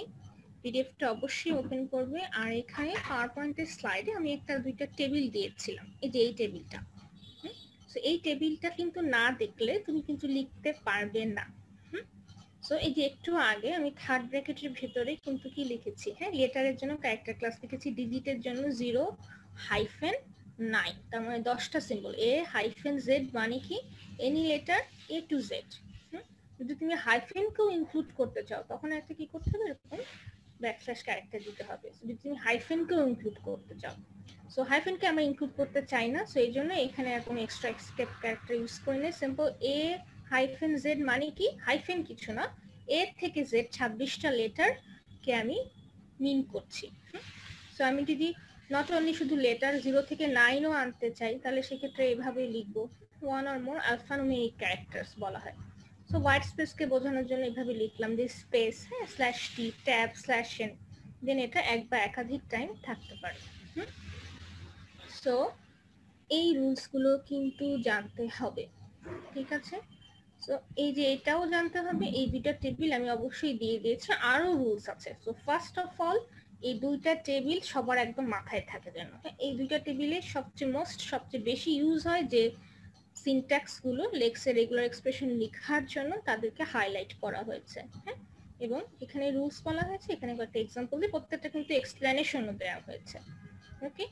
পিডিএফটা অবশ্যই ওপেন করবে। আর এখানে পাওয়ার পয়েন্টের স্লাইডে আমি একটা দুইটা টেবিল দিয়েছিলাম, এই যে এই টেবিলটা। সো এই টেবিলটা কিন্তু না দেখলে তুমি কিন্তু লিখতে পারবে না। সো এই যে একটু আগে আমি থার্ড ব্র্যাকেটের ভেতরে কিন্তু কি লিখেছি, হ্যাঁ, লেটারের জন্য ক্যারেক্টার ক্লাস লিখেছি, ডিজিটের জন্য 0-9, তার মানে 10টা সিম্বল। এ হাইফেন জেড মানে কি any letter A to Z. যদি তুমি হাইফেনকেও ইনক্লুড করতে চাও তখন একটা কি করতে হবে, এরকম ব্যাকস্ল্যাশ ক্যারেক্টার দিতে হবে। যদি তুমি হাইফেনকেও ইনক্লুড করতে চাও, সো হাইফেনকে আমরা ইনক্লুড করতে চাই না, সো এই জন্য এখানে আর কোনো এক্সট্রা এসকেপ ক্যারেক্টার ইউজ করি না। সিম্পল এ হাইফেন জেড মানে কি হাইফেন কিছু না, এ থেকে জেড 26টা লেটারকে আমি মিন করছি। সো আমি যদি নট অনলি শুধু লেটার 0 থেকে 9ও আনতে চাই তাহলে সেক্ষেত্রে এইভাবে লিখবো, ওয়ান অর মোর আলফানুমেরিক ক্যারেক্টার্স বলা হয়। সো হোয়াইট স্পেসকে বোঝানোর জন্য এভাবে লিখলাম যে স্পেস, হ্যাঁ, slash T tab slash N, then এটা এক বা একাধিক টাইম থাকতে পারে। সো এই রুলসগুলো কিন্তু জানতে হবে, ঠিক আছে? সো এই যে এটাও জানতে হবে, এই দুইটা টেবিল আমি অবশ্যই দিয়ে দিয়েছি, আরো রুলস আছে। সো ফার্স্ট অফ অল এই দুইটা টেবিল সবার একদম মাথায় থাকে যেন। এই দুইটা টেবিলে সবচেয়ে বেশি ইউজ হয় যে সিনট্যাক্স গুলো লেক্সে রেগুলার এক্সপ্রেশন লেখার জন্য তাদেরকে হাইলাইট করা হয়েছে, হ্যাঁ। এবং এখানে রুলস বলা হয়েছে, এখানে কয়েকটা এক্সাম্পল দিয়ে প্রত্যেকটা কিন্তু এক্সপ্লেনেশনও দেওয়া হয়েছে। ওকে,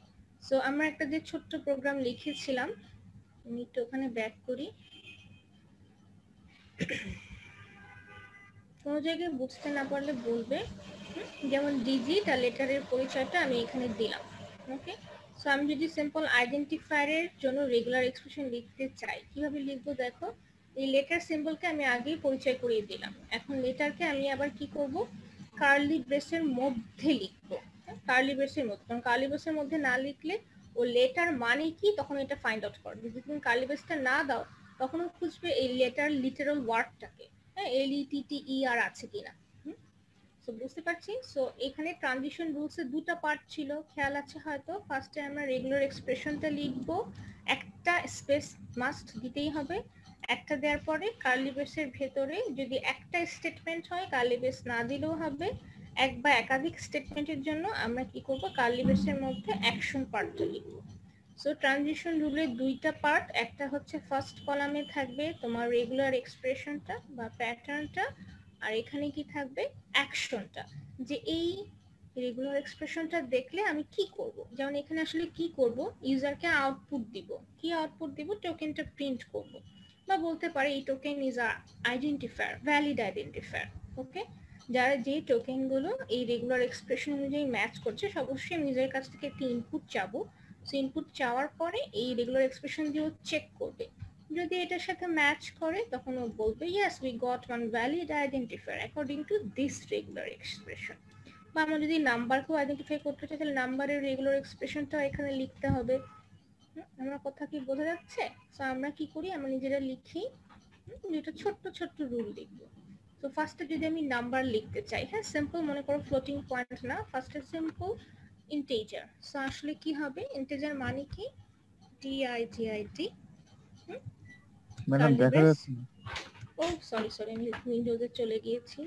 সো আমরা একটা যে ছোট্ট প্রোগ্রাম লিখেছিলাম, আমি একটু ওখানে ব্যাক করি। কোনো জায়গায় বুঝতে না পারলে বলবে, যেমন ডিজিট আর লেটারের পরিচয়টা আমি এখানে দিলাম। ওকে, সো আমি যদি সিম্পল আইডেন্টিফায়ারের জন্য রেগুলার এক্সপ্রেশন লিখতে চাই কিভাবে লিখবো দেখো, এই লেটার সিম্বলকে আমি আগেই পরিচয় করিয়ে দিলাম। এখন লেটারকে আমি আবার কি করব, কার্লি ব্রেসের মধ্যে লিখবো, কার্লি ব্রেসের মধ্যে, কারণ কার্লি ব্রেসের মধ্যে না লিখলে ও লেটার মানে কি তখন এটা ফাইন্ড আউট করবে। যদি তুমি কার্লি ব্রেসটা না দাও তখন ও খুঁজবে এই লেটার লিটারাল ওয়ার্ডটাকে, হ্যাঁ, LETTER আছে কিনা। সো বুঝতে পারছি। সো এখানে ট্রানজিশন রুলসের দুটো পার্ট ছিল, খেয়াল আছে হয়তো। ফার্স্টে আমরা রেগুলার এক্সপ্রেশনটা লিখবো, একটা স্পেস মাস্ট দিতেই হবে, একটা দেওয়ার পরে কার্লি ব্রেসের ভেতরে যদি একটা স্টেটমেন্ট হয় কার্লি ব্রেস না দিলেও হবে, এক বা একাধিক স্টেটমেন্টের জন্য আমরা কি করব, কার্লি ব্রেসের মধ্যে অ্যাকশন পার্টটা লিখবো। সো ট্রানজিশন রুলের দুইটা পার্ট, একটা হচ্ছে ফার্স্ট কলামে থাকবে তোমার রেগুলার এক্সপ্রেশনটা বা প্যাটার্নটা, আর এখানে কি থাকবে অ্যাকশনটা, যে এই রেগুলার এক্সপ্রেশনটা দেখলে আমি কি করব। যেমন এখানে আসলে কি করব, ইউজারকে আউটপুট দিব। কি আউটপুট দিব, টোকেনটা প্রিন্ট করব, বা বলতে পারে এই token is a identifier, valid identifier. Okay, যারা যে টোকেনগুলো এই রেগুলার এক্সপ্রেশন অনুযায়ী ম্যাচ করছে অবশ্যই আমি ইউজারের কাছ থেকে একটা ইনপুট চাবো। সো ইনপুট চাওয়ার পরে এই রেগুলার এক্সপ্রেশন দিয়ে ও চেক করবে, যদি এটার সাথে ম্যাচ করে তখন ও বলবে yes we got one valid identifier according to this regular expression. বা আমরা যদি নাম্বারকেও আইডেন্টিফাই করতে চাই তাহলে নাম্বারের রেগুলার এক্সপ্রেশনটাও এখানে লিখতে হবে। আমার কথা কি বোঝা যাচ্ছে? সো আমরা কি করি, আমরা নিজেরা লিখি, যেটা ছোট্ট ছোট্ট রুল লিখবো। তো ফার্স্টে যদি আমি নাম্বার লিখতে চাই, হ্যাঁ, সিম্পল মনে করো ফ্লোটিং পয়েন্ট না, ফার্স্টে সিম্পল ইন্টিজার। সো আসলে কি হবে, ইন্টিজার মানে কি DIGIT, ম্যাডাম দেখা যাচ্ছে না। ও সরি আমি উইন্ডোজে চলে গিয়েছি।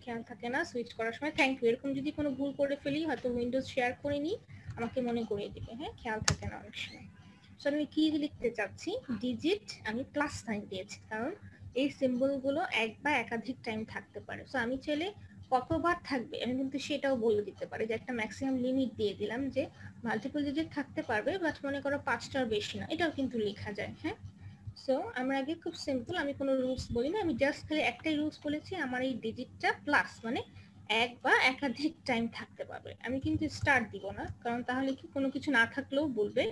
খেয়াল থাকে না সুইচ করার সময়। Thank you. এরকম যদি কোনো ভুল করে ফেলি, হয়তো উইন্ডোজ শেয়ার করে নিই, আমাকে মনে করিয়ে দিবে। হ্যাঁ, খেয়াল থাকে না অনেক সময়। সো আমি কি লিখতে চাচ্ছি, ডিজিট আমি প্লাস সাইন দিয়েছি, কারণ এই সিম্বলগুলো এক বা একাধিক টাইম থাকতে পারে। সো আমি চাইলে কতবার থাকবে আমি কিন্তু সেটাও বলে দিতে পারি, যে একটা ম্যাক্সিমাম লিমিট দিয়ে দিলাম যে মাল্টিপল ডিজিট থাকতে পারবে, বাট মনে করো 5টার বেশি না, এটাও কিন্তু লেখা যায়। হ্যাঁ, সো আমরা আগে খুব সিম্পল, আমি কোনো রুলস বলি না, আমি জাস্ট খালি একটাই রুলস বলেছি, আমার এই ডিজিটটা প্লাস মানে এক বা একাধিক টাইম থাকতে পারবে। আমি কিন্তু স্টার্ট দিব না, কারণ তাহলে কি কোনো কিছু না থাকলেও বলবে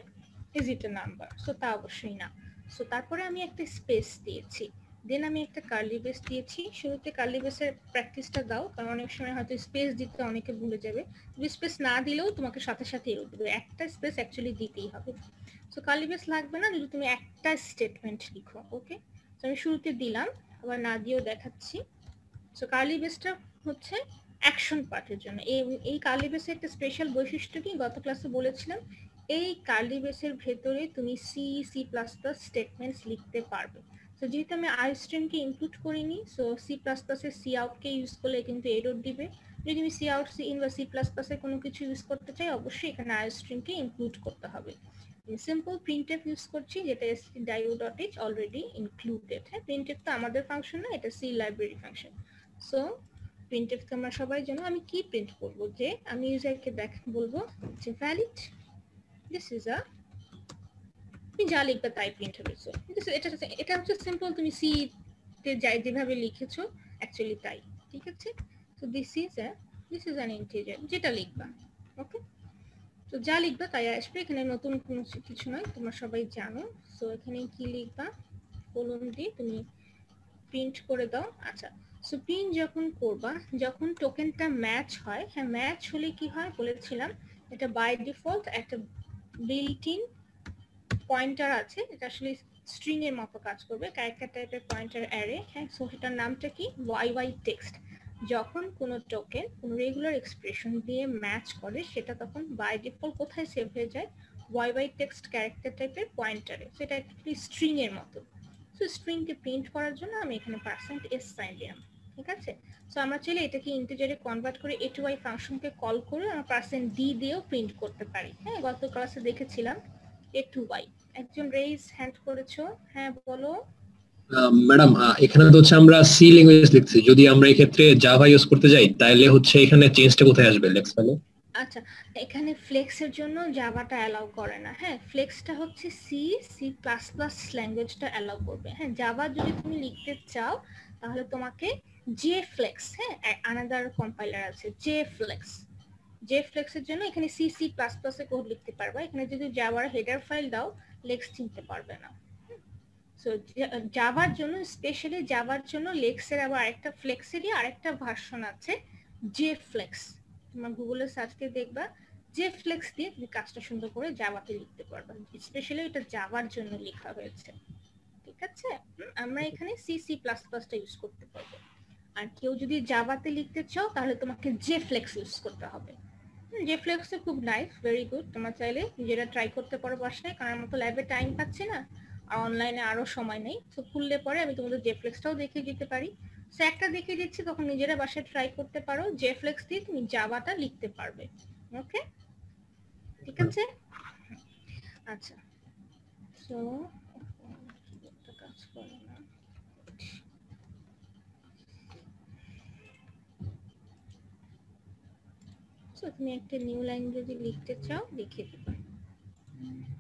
is it A number, so তা অবশ্যই না। সো তারপরে আমি একটা স্পেস দিয়েছি, দেন আমি একটা কার্লি বেস দিয়েছি। শুরুতে কার্লি বেসের প্র্যাকটিসটা দাও, কারণ অনেক সময় হয়তো স্পেস দিতে অনেকে ভুলে যাবে। তুমি স্পেস না দিলেও তোমাকে সাথে সাথে এরর দেবে, একটা স্পেস অ্যাকচুয়ালি দিতেই হবে। সো কার্লি বেস লাগবে না যদি তুমি একটা স্টেটমেন্ট লিখো। ওকে, তো আমি শুরুতে দিলাম, আবার না দিয়েও দেখাচ্ছি। সো কার্লি বেসটা হচ্ছে অ্যাকশন পার্টের জন্য। এই কার্লি বেসের একটা স্পেশাল বৈশিষ্ট্য কি গত ক্লাসে বলেছিলাম, এই কার্লি বেসের ভেতরে তুমি C C plus plus statements লিখতে পারবে। সো যেহেতু আমি আই স্ট্রিমকে ইনক্লুড করিনি, সো সি প্লাস প্লাসের সি আউটকে ইউজ করলে কিন্তু এরর দিবে। যদি আমি সি আউট সি ইন বা সি প্লাস প্লাসের কোনো কিছু ইউজ করতে চাই, অবশ্যই এখানে আই স্ট্রিমকে ইনক্লুড করতে হবে। সিম্পল প্রিন্টএফ ইউজ করছি, যেটা stdio.h অলরেডি ইনক্লুডেড। হ্যাঁ, প্রিন্টএফ তো আমাদের ফাংশন না, এটা C library function. So printf কে আমরা সবাই জানো। আমি কি প্রিন্ট করব, যে আমি ইউজারকে বলবো যে ভ্যালিড দিস ইজ আ, তুমি যা লিখবে তাই প্রিন্ট হবে। সো এটা হচ্ছে সিম্পল, তুমি সি তে যাই যেভাবে লিখেছো অ্যাকচুয়ালি তাই, ঠিক আছে। So this is an integer, যেটা লিখবা। ওকে, তো যা লিখবা তাই আসবে, এখানে নতুন কোনো কিছু নয়, তোমরা সবাই জানো। সো এখানে কি লিখবা, কোলন দিয়ে তুমি প্রিন্ট করে দাও। আচ্ছা, সো প্রিন্ট যখন করবা, যখন টোকেনটা ম্যাচ হয়, হ্যাঁ ম্যাচ হলে কি হয় বলেছিলাম, এটা বাই ডিফল্ট একটা বিল্ট ইন পয়েন্টার আছে, এটা আসলে স্ট্রিং এর মতো কাজ করবে, ক্যারেক্টার টাইপের পয়েন্টার অ্যারে। হ্যাঁ, সো এটার নামটা কি, ওয়াই টেক্সট। যখন কোনো টোকেন কোনো রেগুলার এক্সপ্রেশন দিয়ে ম্যাচ করে, সেটা তখন বাই ডিফল্ট কোথায় সেভ হয়ে যায়, ওয়াই টেক্সট ক্যারেক্টার টাইপের পয়েন্টারে। সেটা একটি স্ট্রিং এর মতো। সো স্ট্রিংকে প্রিন্ট করার জন্য আমি এখানে %s সাইন দিলাম, ঠিক আছে। সো আমরা চাইলে এটাকে ইন্টিজারে কনভার্ট করে a2y ফাংশনকে কল করে আমরা %d দিয়েও প্রিন্ট করতে পারি। হ্যাঁ, গত ক্লাসে দেখেছিলাম a2y। একজন রেইজ হ্যান্ড করেছো, হ্যাঁ বলো। ম্যাডাম, এখানে তো হচ্ছে আমরা সি ল্যাঙ্গুয়েজ লিখছি, যদি আমরা এই ক্ষেত্রে জাভা ইউজ করতে যাই তাহলে হচ্ছে এখানে চেঞ্জটা কোথায় আসবে লেক্স ফাইলে? আচ্ছা, এখানে ফ্লেক্সের জন্য জাভাটা অ্যালাউ করে না। হ্যাঁ, ফ্লেক্সটা হচ্ছে সি সি প্লাস প্লাস ল্যাঙ্গুয়েজটা অ্যালাউ করবে। হ্যাঁ, জাভা যদি তুমি লিখতে চাও তাহলে তোমাকে জে ফ্লেক্স, হ্যাঁ আনাদার কম্পাইলার আছে জে ফ্লেক্স। জে ফ্লেক্সের জন্য এখানে সি সি প্লাস প্লাসে কোড লিখতে পারবে। এখানে যদি জাভার হেডার ফাইল দাও, লেক্স চিনতে পারবে না। সো জাভার জন্য, স্পেশালি জাভার জন্য লেক্সের আবার আরেকটা ফ্লেক্সেরই আরেকটা ভার্সন আছে, জে ফ্লেক্স। তোমরা গুগলে সার্চ করে দেখবা, জে ফ্লেক্স দিয়ে তুমি কাজটা সুন্দর করে জাভাতে লিখতে পারবে। স্পেশালি এটা জাভার জন্য লেখা হয়েছে, ঠিক আছে। আমরা এখানে সি সি প্লাস প্লাসটা ইউজ করতে পারবো। আর কেউ যদি জাভাতে লিখতে চাও তাহলে তোমাকে জে ফ্লেক্স ইউজ করতে হবে। জে ফ্লেক্স খুব নাইস, ভেরি গুড। তোমরা চাইলে নিজেরা ট্রাই করতে পারো বাসায়, কারণ আমার মতো ল্যাবে টাইম পাচ্ছি না আর অনলাইনে আরো সময় নেই। তো খুললে পরে আমি তোমাদের জে ফ্লেক্সটাও দেখিয়ে দিতে পারি। সো একটা দেখিয়ে দিচ্ছি, তখন নিজেরা বাসায় ট্রাই করতে পারো, জে ফ্লেক্স দিয়ে তুমি জাভাটা লিখতে পারবে। ওকে, ঠিক আছে। আচ্ছা, সো কাজ করে না, সো তুমি একটা নিউ লাইন যদি লিখতে চাও লিখে দিবে।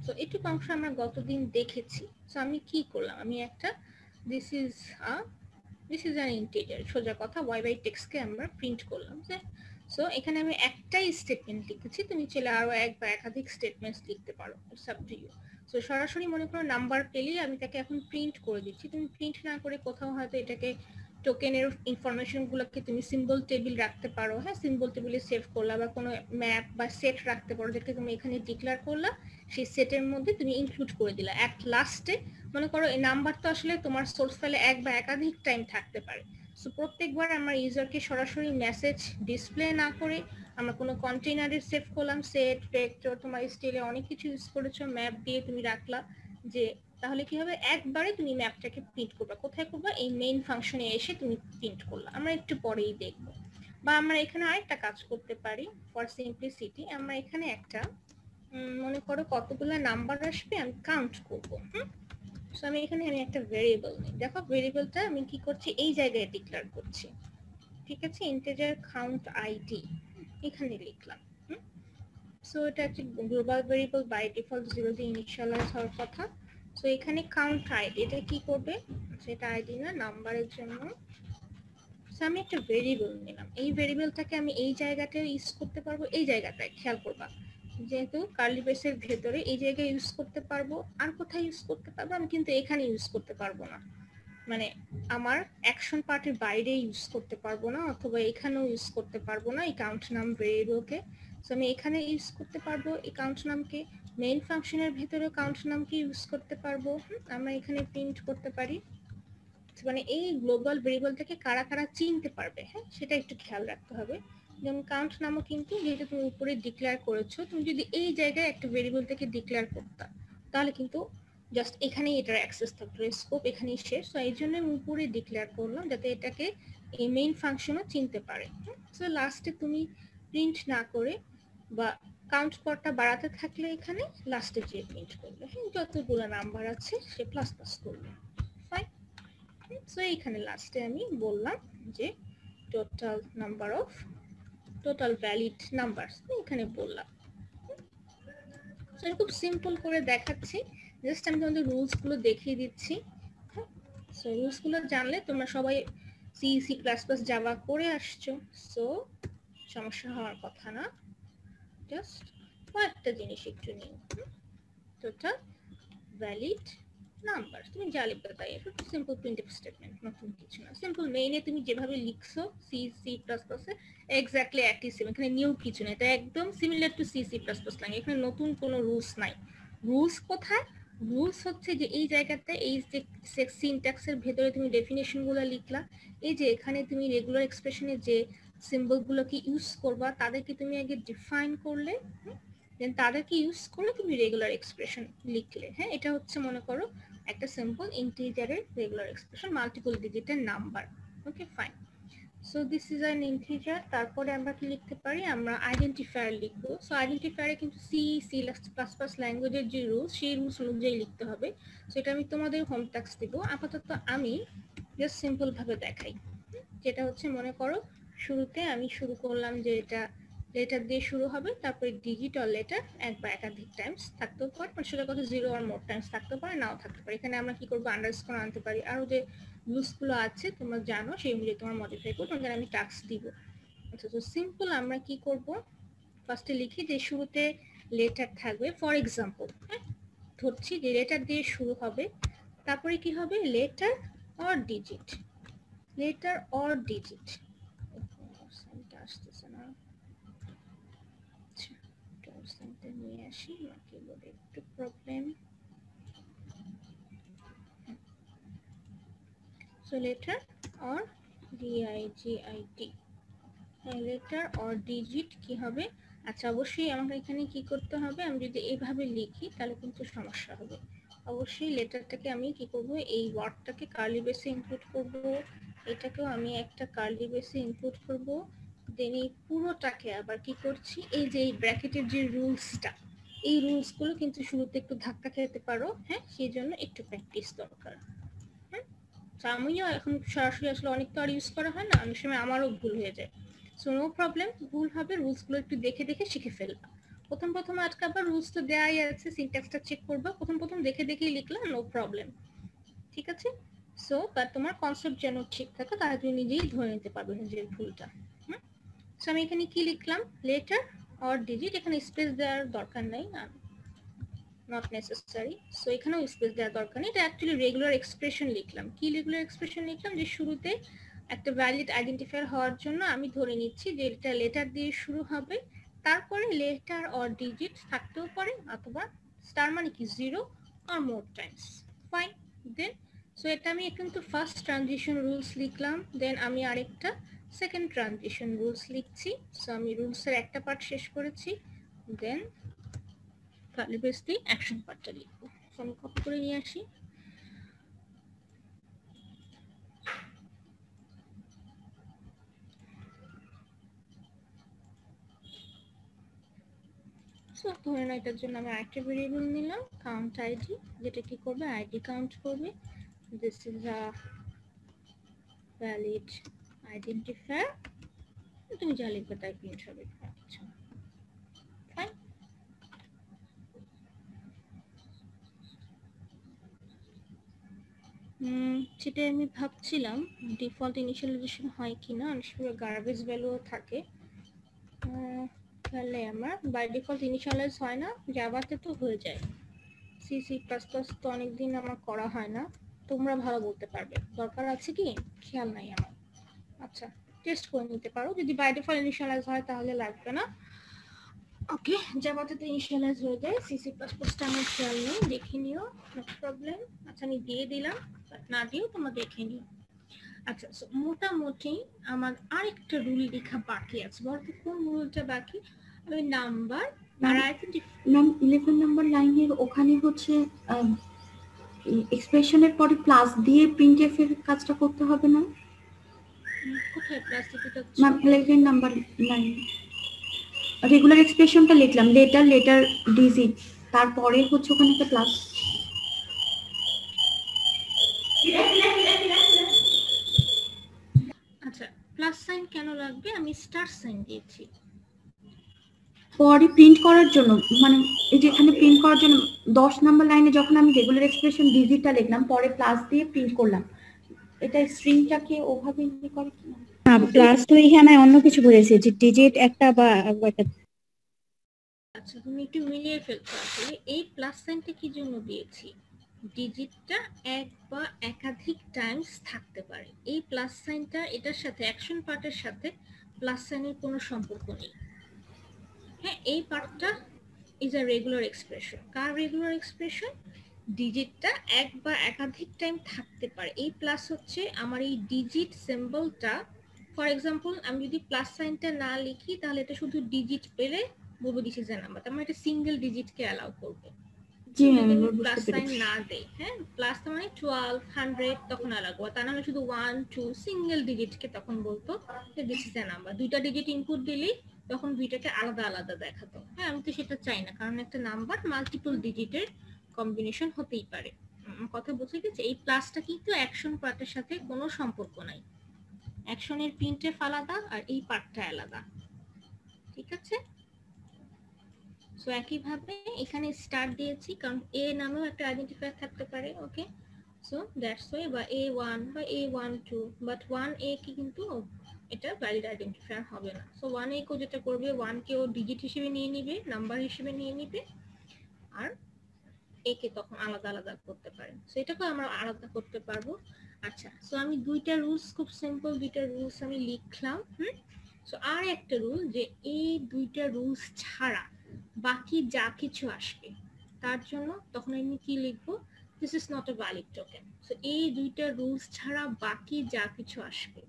সো এটুকু অংশ আমরা গতদিন দেখেছি। সো আমি কি করলাম, আমি একটা দিস ইজ অ্যান ইন্টিজার, সোজা কথা y/text কে আমরা প্রিন্ট করলাম। সো এখানে আমি একটাই স্টেটমেন্ট লিখেছি, তুমি চাইলে আরো এক বা একাধিক স্টেটমেন্টস লিখতে পারো, it's up to you. So সরাসরি মনে করো নাম্বার পেলেই আমি তাকে এখন প্রিন্ট করে দিচ্ছি। তুমি প্রিন্ট না করে কোথাও হয়তো এটাকে টোকেনের ইনফরমেশন গুলোকে তুমি সিম্বল টেবিল রাখতে পারো। হ্যাঁ, সিম্বল টেবিলে সেভ করলা, বা কোনো ম্যাপ বা সেট রাখতে পারো, যেটা তুমি এখানে ডিক্লেয়ার করলা, সেই সেটের মধ্যে তুমি ইনক্লুড করে দিলা অ্যাট লাস্টে। মনে করো এই নাম্বার তো আসলে তোমার সোর্স ফাইলে এক বা একাধিক টাইম থাকতে পারে। সো প্রত্যেকবার আমরা ইউজারকে সরাসরি মেসেজ ডিসপ্লে না করে আমরা কোনো কন্টেইনারে সেভ করলাম, সেট ভেক্টর, তোমার স্টাইলে অনেক কিছু ইউজ করেছো, ম্যাপ দিয়ে তুমি রাখলা, যে তাহলে কি হবে, একবারে তুমি ম্যাপটাকে প্রিন্ট করবা। কোথায় করবা, এই মেইন ফাংশনে এসে তুমি প্রিন্ট করলা। আমরা একটু পরেই দেখবো। বা আমরা এখানে আরেকটা কাজ করতে পারি ফর সিম্পলিসিটি, আমরা এখানে একটা মনে করো কতগুলো নাম্বার আসবে আমি কাউন্ট করব। সো আমি এখানে একটা ভেরিয়েবল নিই, দেখো ভেরিয়েবলটা আমি কি করছি এই জায়গায় ডিক্লেয়ার করছি, ঠিক আছে, ইন্টিজার কাউন্ট আইডি এখানে লিখলাম। সো এটা একটা গ্লোবাল ভেরিয়েবল, বাই ডিফল্ট 0 দিয়ে ইনিশিয়ালাইজ হওয়ার কথা। সো এখানে কাউন্ট আইডি এটা কি করবে, সেটা আইডি না নাম্বারের জন্য। সো আমি একটা ভেরিয়েবল নিলাম, এই ভেরিয়েবলটাকে আমি এই জায়গাতে ইউজ করতে পারবো, এই জায়গাটায় খেয়াল করবা, যেহেতু কার্লি ব্রেসের ভেতরে এই জায়গায় ইউজ করতে পারবো, আর কোথায় ইউজ করতে পারবো আমি কিন্তু এখানে ইউজ করতে পারবো না, মানে আমার অ্যাকশন পার্টের বাইরে ইউজ করতে পারবো না, অথবা এখানেও ইউজ করতে পারবো না এই কাউন্ট নাম ভেরিয়েবলকে। সো আমি এখানে ইউজ করতে পারবো এই কাউন্ট নামকে, মেইন ফাংশনের ভেতরে কাউন্ট নামকে ইউজ করতে পারবো, আমরা এখানে প্রিন্ট করতে পারি। মানে এই গ্লোবাল ভেরিয়েবলটাকে কারা কারা চিনতে পারবে, হ্যাঁ সেটা একটু খেয়াল রাখতে হবে। যেমন কাউন্ট নামও কিন্তু যেহেতু তুমি উপরে ডিক্লেয়ার করেছো, তুমি যদি এই জায়গায় একটা ভেরিয়েবলটাকে ডিক্লেয়ার করতা তাহলে কিন্তু জাস্ট এখানেই এটার অ্যাক্সেস থাকতো, স্কোপ এখানেই শেষ। সো এই জন্য আমি উপরে ডিক্লেয়ার করলাম যাতে এটাকে এই মেইন ফাংশনও চিনতে পারে। সো লাস্টে তুমি প্রিন্ট না করে বা কাউন্ট করটা বাড়াতে থাকলে এখানে লাস্টে যে প্রিন্ট করবে, হ্যাঁ যতগুলো নাম্বার আছে সে প্লাস প্লাস করবে, ফাইন। সো এইখানে লাস্টে আমি বললাম যে total number of total valid number এখানে বললাম। সো খুব সিম্পল করে দেখাচ্ছি, জাস্ট আমি তোমাদের রুলস গুলো দেখিয়ে দিচ্ছি। সো রুলস গুলো জানলে তোমরা সবাই C C plus plus Java করে আসছো, সো সমস্যা হওয়ার কথা না। জাস্ট কয়েকটা জিনিস একটু নিই, টোটাল ভ্যালিড নাম্বার তুমি যা লিখবে তাই, এটা সিম্পল প্রিন্টফ স্টেটমেন্ট, নতুন কিছু না। সিম্পল মেইনে তুমি যেভাবে লিখছো সি সি প্লাস প্লাসে এক্স্যাক্টলি একই সেম, এখানে নিউ কিছু নেই, এটা একদম similar to C C plus plus লাগে, এখানে নতুন কোনো রুলস নাই। রুলস কোথায়, রুলস হচ্ছে যে এই জায়গাতে এই যে সিনট্যাক্সের ভেতরে তুমি ডেফিনেশন গুলো লিখলা, এই যে এখানে তুমি রেগুলার এক্সপ্রেশনে যে সিম্বল গুলোকে ইউজ করবা তাদেরকে তুমি আগে ডিফাইন করলে, দেন তাদেরকে ইউজ করলে তুমি রেগুলার এক্সপ্রেশন লিখলে, হ্যাঁ এটা হচ্ছে মনে করো একটা সিম্পল ইন্টিজারের রেগুলার এক্সপ্রেশন মাল্টিপল ডিজিটের number. Okay fine. So this is an integer. তারপরে আমরা কি লিখতে পারি, আমরা আইডেন্টিফায়ার লিখবো। সো আইডেন্টিফায়ারে কিন্তু সি সি প্লাস প্লাস ল্যাঙ্গুয়েজের যে রুলস সেই রুলস অনুযায়ী লিখতে হবে। সো এটা আমি তোমাদের হোম টাস্ক দিব, আপাতত আমি জাস্ট সিম্পল ভাবে দেখাই। যেটা হচ্ছে মনে করো শুরুতে আমি শুরু করলাম যে এটা লেটার দিয়ে শুরু হবে, তারপরে ডিজিট অর লেটার এক বা একাধিক টাইমস থাকতেও পারে, সেটা কথা 0 আর মোর টাইমস থাকতে পারে, নাও থাকতে পারে। এখানে আমরা কি করবো আন্ডারস্কোর আনতে পারি, আরো যে রুলস গুলো আছে তোমরা জানো সেই অনুযায়ী তোমার মডিফাই করবো, তোমাদের আমি টাস্ক দিব। আচ্ছা তো সিম্পল আমরা কি করব, ফার্স্টে লিখি যে শুরুতে লেটার থাকবে, ফর এক্সাম্পল হ্যাঁ ধরছি যে লেটার দিয়ে শুরু হবে, তারপরে কি হবে letter or digit, letter or digit আসতেছে না, নিয়ে আসি কিবোর্ডে একটু problem. So letter or D I G I T, letter or digit কি হবে, আচ্ছা অবশ্যই আমাকে এখানে কি করতে হবে, আমি যদি এইভাবে লিখি তাহলে কিন্তু সমস্যা হবে। অবশ্যই লেটারটাকে আমি কি করব, এই ওয়ার্ডটাকে কার্লি ব্রেসে ইনক্লুড করব, এটাকেও আমি একটা কার্লি ব্রেসে ইনক্লুড করব, দেন এই পুরোটাকে আবার কি করছি, এই যে এই ব্র্যাকেটের যে রুলসটা, এই রুলস গুলো কিন্তু শুরুতে একটু ধাক্কা খেতে পারো, হ্যাঁ সেই জন্য একটু প্র্যাকটিস দরকার। হ্যাঁ আমিও এখন সরাসরি আসলে অনেক তো আর ইউজ করা হয় না, অনেক সময় আমারও ভুল হয়ে যায়। সো নো প্রবলেম, ভুল হবে, রুলস গুলো একটু দেখে দেখে শিখে ফেলবা। প্রথম প্রথম আজকে আবার রুলস তো দেয়াই আছে, সিনট্যাক্সটা চেক করবা, প্রথম প্রথম দেখে দেখেই লিখলা, নো প্রবলেম, ঠিক আছে। সো বাট তোমার কনসেপ্ট যেন ঠিক থাকে, তাহলে তুমি নিজেই ধরে নিতে পারবে নিজের ভুলটা। সো আমি এখানে কি লিখলাম, লেটার অর ডিজিট, এখানে স্পেস দেওয়ার দরকার নাই, নট নেসেসারি। সো এখানেও স্পেস দেওয়ার দরকার নেই, এটা অ্যাকচুয়ালি রেগুলার এক্সপ্রেশন লিখলাম। কি রেগুলার এক্সপ্রেশন লিখলাম, যে শুরুতে একটা ভ্যালিড আইডেন্টিফায়ার হওয়ার জন্য আমি ধরে নিচ্ছি যে এটা লেটার দিয়ে শুরু হবে, তারপরে লেটার অর ডিজিট থাকতেও পারে, অথবা স্টার মানে কি 0 or more times, fine. Then so এটা আমি কিন্তু ফার্স্ট ট্রানজিশন রুলস লিখলাম, দেন আমি আরেকটা সেকেন্ড ট্রানজিশন রুলস লিখছি। সো আমি রুলসের একটা পার্ট শেষ করেছি, দেন কার্লি ব্রেস দিয়ে অ্যাকশন পার্টটা লিখবো। আমি কপি করে নিয়ে আসি, সো ধরে নাও এটার জন্য আমি আরেকটা ভেরিয়েবল নিলাম কাউন্ট আইডি, যেটা কি করবে আইডি কাউন্ট করবে। This is a valid identifier, তুমি যা লিখবে তাই প্রিন্ট হবে। আচ্ছা ফাইন। সেটা আমি ভাবছিলাম ডিফল্ট ইনিশিয়ালাইজেশন হয় কিনা, অনেক সময় গার্বেজ ভ্যালুও থাকে। তাহলে আমার বাই ডিফল্ট ইনিশিয়ালাইজ হয় না, জাভাতে তো হয়ে যায়, সি সি প্লাস প্লাস তো অনেকদিন আমার করা হয় না, তোমরা ভালো বলতে পারবে, দরকার আছে কি খেয়াল নাই আমার। আচ্ছা টেস্ট করে নিতে পারো, যদি বাই ডিফল্ট ইনিশিয়ালাইজ হয় তাহলে লাগবে না। ওকে, জাভাতে তো ইনিশিয়ালাইজ হয়ে যায়, সি সি প্লাস প্লাসটা আমার খেয়াল নেই, দেখে নিও, নো প্রবলেম। আচ্ছা আমি দিয়ে দিলাম, না দিও তোমরা দেখে নিও। আচ্ছা মোটামুটি আমার আরেকটা রুল লেখা বাকি আছে, বলতে কোন রুলটা বাকি? ওই নাম্বার আর ম্যাম 11 নম্বর লাইনের ওখানে হচ্ছে এক্সপ্রেশনের পরে প্লাস দিয়ে প্রিন্টএফ এর কাজটা করতে হবে না কোথায় প্লাস দিতে ম্যাম? 11 নাম্বার লাইন রেগুলার এক্সপ্রেশনটা লিখলাম, লেটার ডিজিট, তারপরে হচ্ছে ওখানে একটা প্লাস। আচ্ছা প্লাস সাইন কেন লাগবে? আমি স্টার সাইন দিয়েছি পরে প্রিন্ট করার জন্য, মানে এই যে এখানে প্রিন্ট করার জন্য 10 নাম্বার লাইনে যখন আমি রেগুলার এক্সপ্রেশন ডিজিটটা লিখলাম পরে প্লাস দিয়ে প্রিন্ট করলাম, এটা স্ট্রিংটাকে ওভাবে ইয়ে করে কি না? প্লাস তো এখানে অন্য কিছু বলেছে যে ডিজিট একটা বা একটা। আচ্ছা তুমি একটু মিলিয়ে ফেলছো, আসলে এই প্লাস সাইনটা কি জন্য দিয়েছি, ডিজিটটা এক বা একাধিক টাইমস থাকতে পারে। এই প্লাস সাইনটা এটার সাথে অ্যাকশন পার্টের সাথে প্লাস সাইনের কোনো সম্পর্ক নেই। হ্যাঁ এই পার্টটা ইজ আ রেগুলার এক্সপ্রেশন। কার রেগুলার এক্সপ্রেশন? ডিজিটটা এক বা একাধিক টাইম থাকতে পারে। এই প্লাস হচ্ছে আমার এই ডিজিট সিম্বলটা, ফর এক্সাম্পল আমি যদি প্লাস সাইনটা না লিখি তাহলে এটা শুধু ডিজিট পেলে বলবো দিস ইজ এ নাম্বার, তার মানে এটা সিঙ্গেল ডিজিটকে অ্যালাউ করবে। প্লাস সাইন না দেই, হ্যাঁ প্লাস মানে 12 100 তখন আলাদা, তা না হলে শুধু 1 2 সিঙ্গেল ডিজিটকে তখন বলতো যে দিস ইজ এ নাম্বার। দুইটা ডিজিট ইনপুট দিলেই তখন দুইটাকে আলাদা আলাদা দেখাতো। হ্যাঁ আমি তো সেটা চাই না, কারণ একটা নাম্বার মাল্টিপল ডিজিটের কম্বিনেশন হতেই পারে। কথা বুঝে গেছে? এই প্লাসটা কিন্তু অ্যাকশন পার্টের সাথে কোনো সম্পর্ক নাই, অ্যাকশনের প্রিন্টএফ আলাদা আর এই পার্টটা আলাদা, ঠিক আছে? সো একইভাবে এখানে স্টার দিয়েছি কারণ এ নামেও একটা আইডেন্টিফায়ার থাকতে পারে। ওকে সো দ্যাটস ওয়ে, বা A1 বা A12, বাট 1A কি কিন্তু এটা ভ্যালিড আইডেন্টিফায়ার হবে না। সো 1A কেও যেটা করবে 1 কেও ডিজিট হিসেবে নিয়ে নিবে, নাম্বার হিসেবে নিয়ে নিবে, আর A কে তখন আলাদা আলাদা করতে পারে। সো এটাকে আমরা আলাদা করতে পারবো। আচ্ছা সো আমি দুইটা রুলস, খুব সিম্পল দুইটা রুলস আমি লিখলাম। সো আর একটা রুল, যে এই দুইটা রুলস ছাড়া বাকি যা কিছু আসবে তার জন্য তখন আমি কি লিখবো, this is not a valid token. So এই দুইটা রুলস ছাড়া বাকি যা কিছু আসবে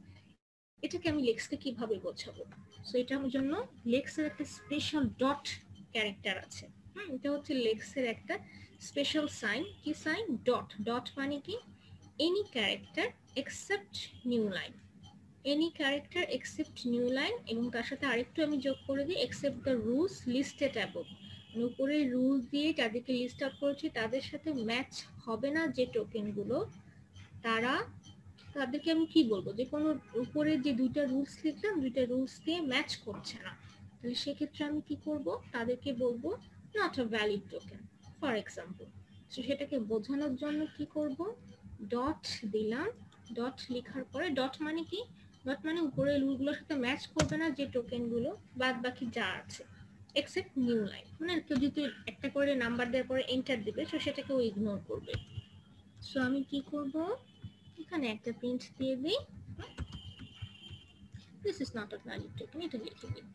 এটাকে আমি লেক্সকে কিভাবে বোঝাবো? সো এটার জন্য লেক্সের একটা স্পেশাল ডট ক্যারেক্টার আছে। এটা হচ্ছে লেক্সের একটা স্পেশাল সাইন। কি সাইন? ডট। ডট মানে কি? Any character except new line, any character except new line, এবং তার সাথে আরেকটু আমি যোগ করে দিই except the rules listed above. উপরে রুলস দিয়ে যাদেরকে লিস্ট আউট করেছি তাদের সাথে ম্যাচ হবে না যে টোকেনগুলো, তাদেরকে আমি কি বলবো, যে কোনো উপরে যে দুইটা রুলস লিখলাম দুইটা রুলস দিয়ে ম্যাচ করছে না, তাহলে সেক্ষেত্রে আমি কি করব, তাদেরকে বলবো not a valid token for example. তো সেটাকে বোঝানোর জন্য কি করব, ডট দিলাম। ডট লেখার পরে ডট মানে কি, ডট মানে উপরে রুলগুলোর সাথে ম্যাচ করবে না যে টোকেনগুলো, বাদ বাকি যা আছে এক্সেপ্ট নিউ লাইন, মানে কেউ যদি একটা করে নাম্বার দেওয়ার পরে এন্টার দিবে তো সেটাকে ও ইগনোর করবে। সো আমি কি করব, এখানে একটা প্রিন্ট দিয়ে দিই this is not a valid token, এটা লিখে দিই।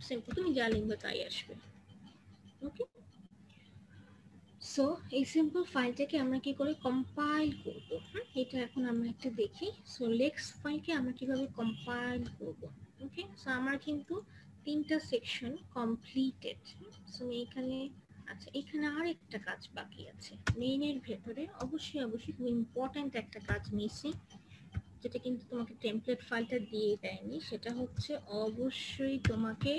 সিম্পল, তুমি যা লিখবে তাই আসবে। ওকে সো এই সিম্পল ফাইলটাকে আমরা কি করে কম্পাইল করব, এটা এখন আমরা একটা দেখি। সো লেক্স ফাইলকে আমরা কিভাবে কম্পাইল করব। ওকে সো আমার কিন্তু তিনটা সেকশন কমপ্লিটেড। সো এখানে আচ্ছা, এখানে আরেকটা কাজ বাকি আছে মেইনের ভেতরে। অবশ্যই খুব ইম্পর্ট্যান্ট একটা কাজ মিসিং, যেটা কিন্তু তোমাকে টেমপ্লেট ফাইলটা দিয়ে দেয়নি। সেটা হচ্ছে অবশ্যই তোমাকে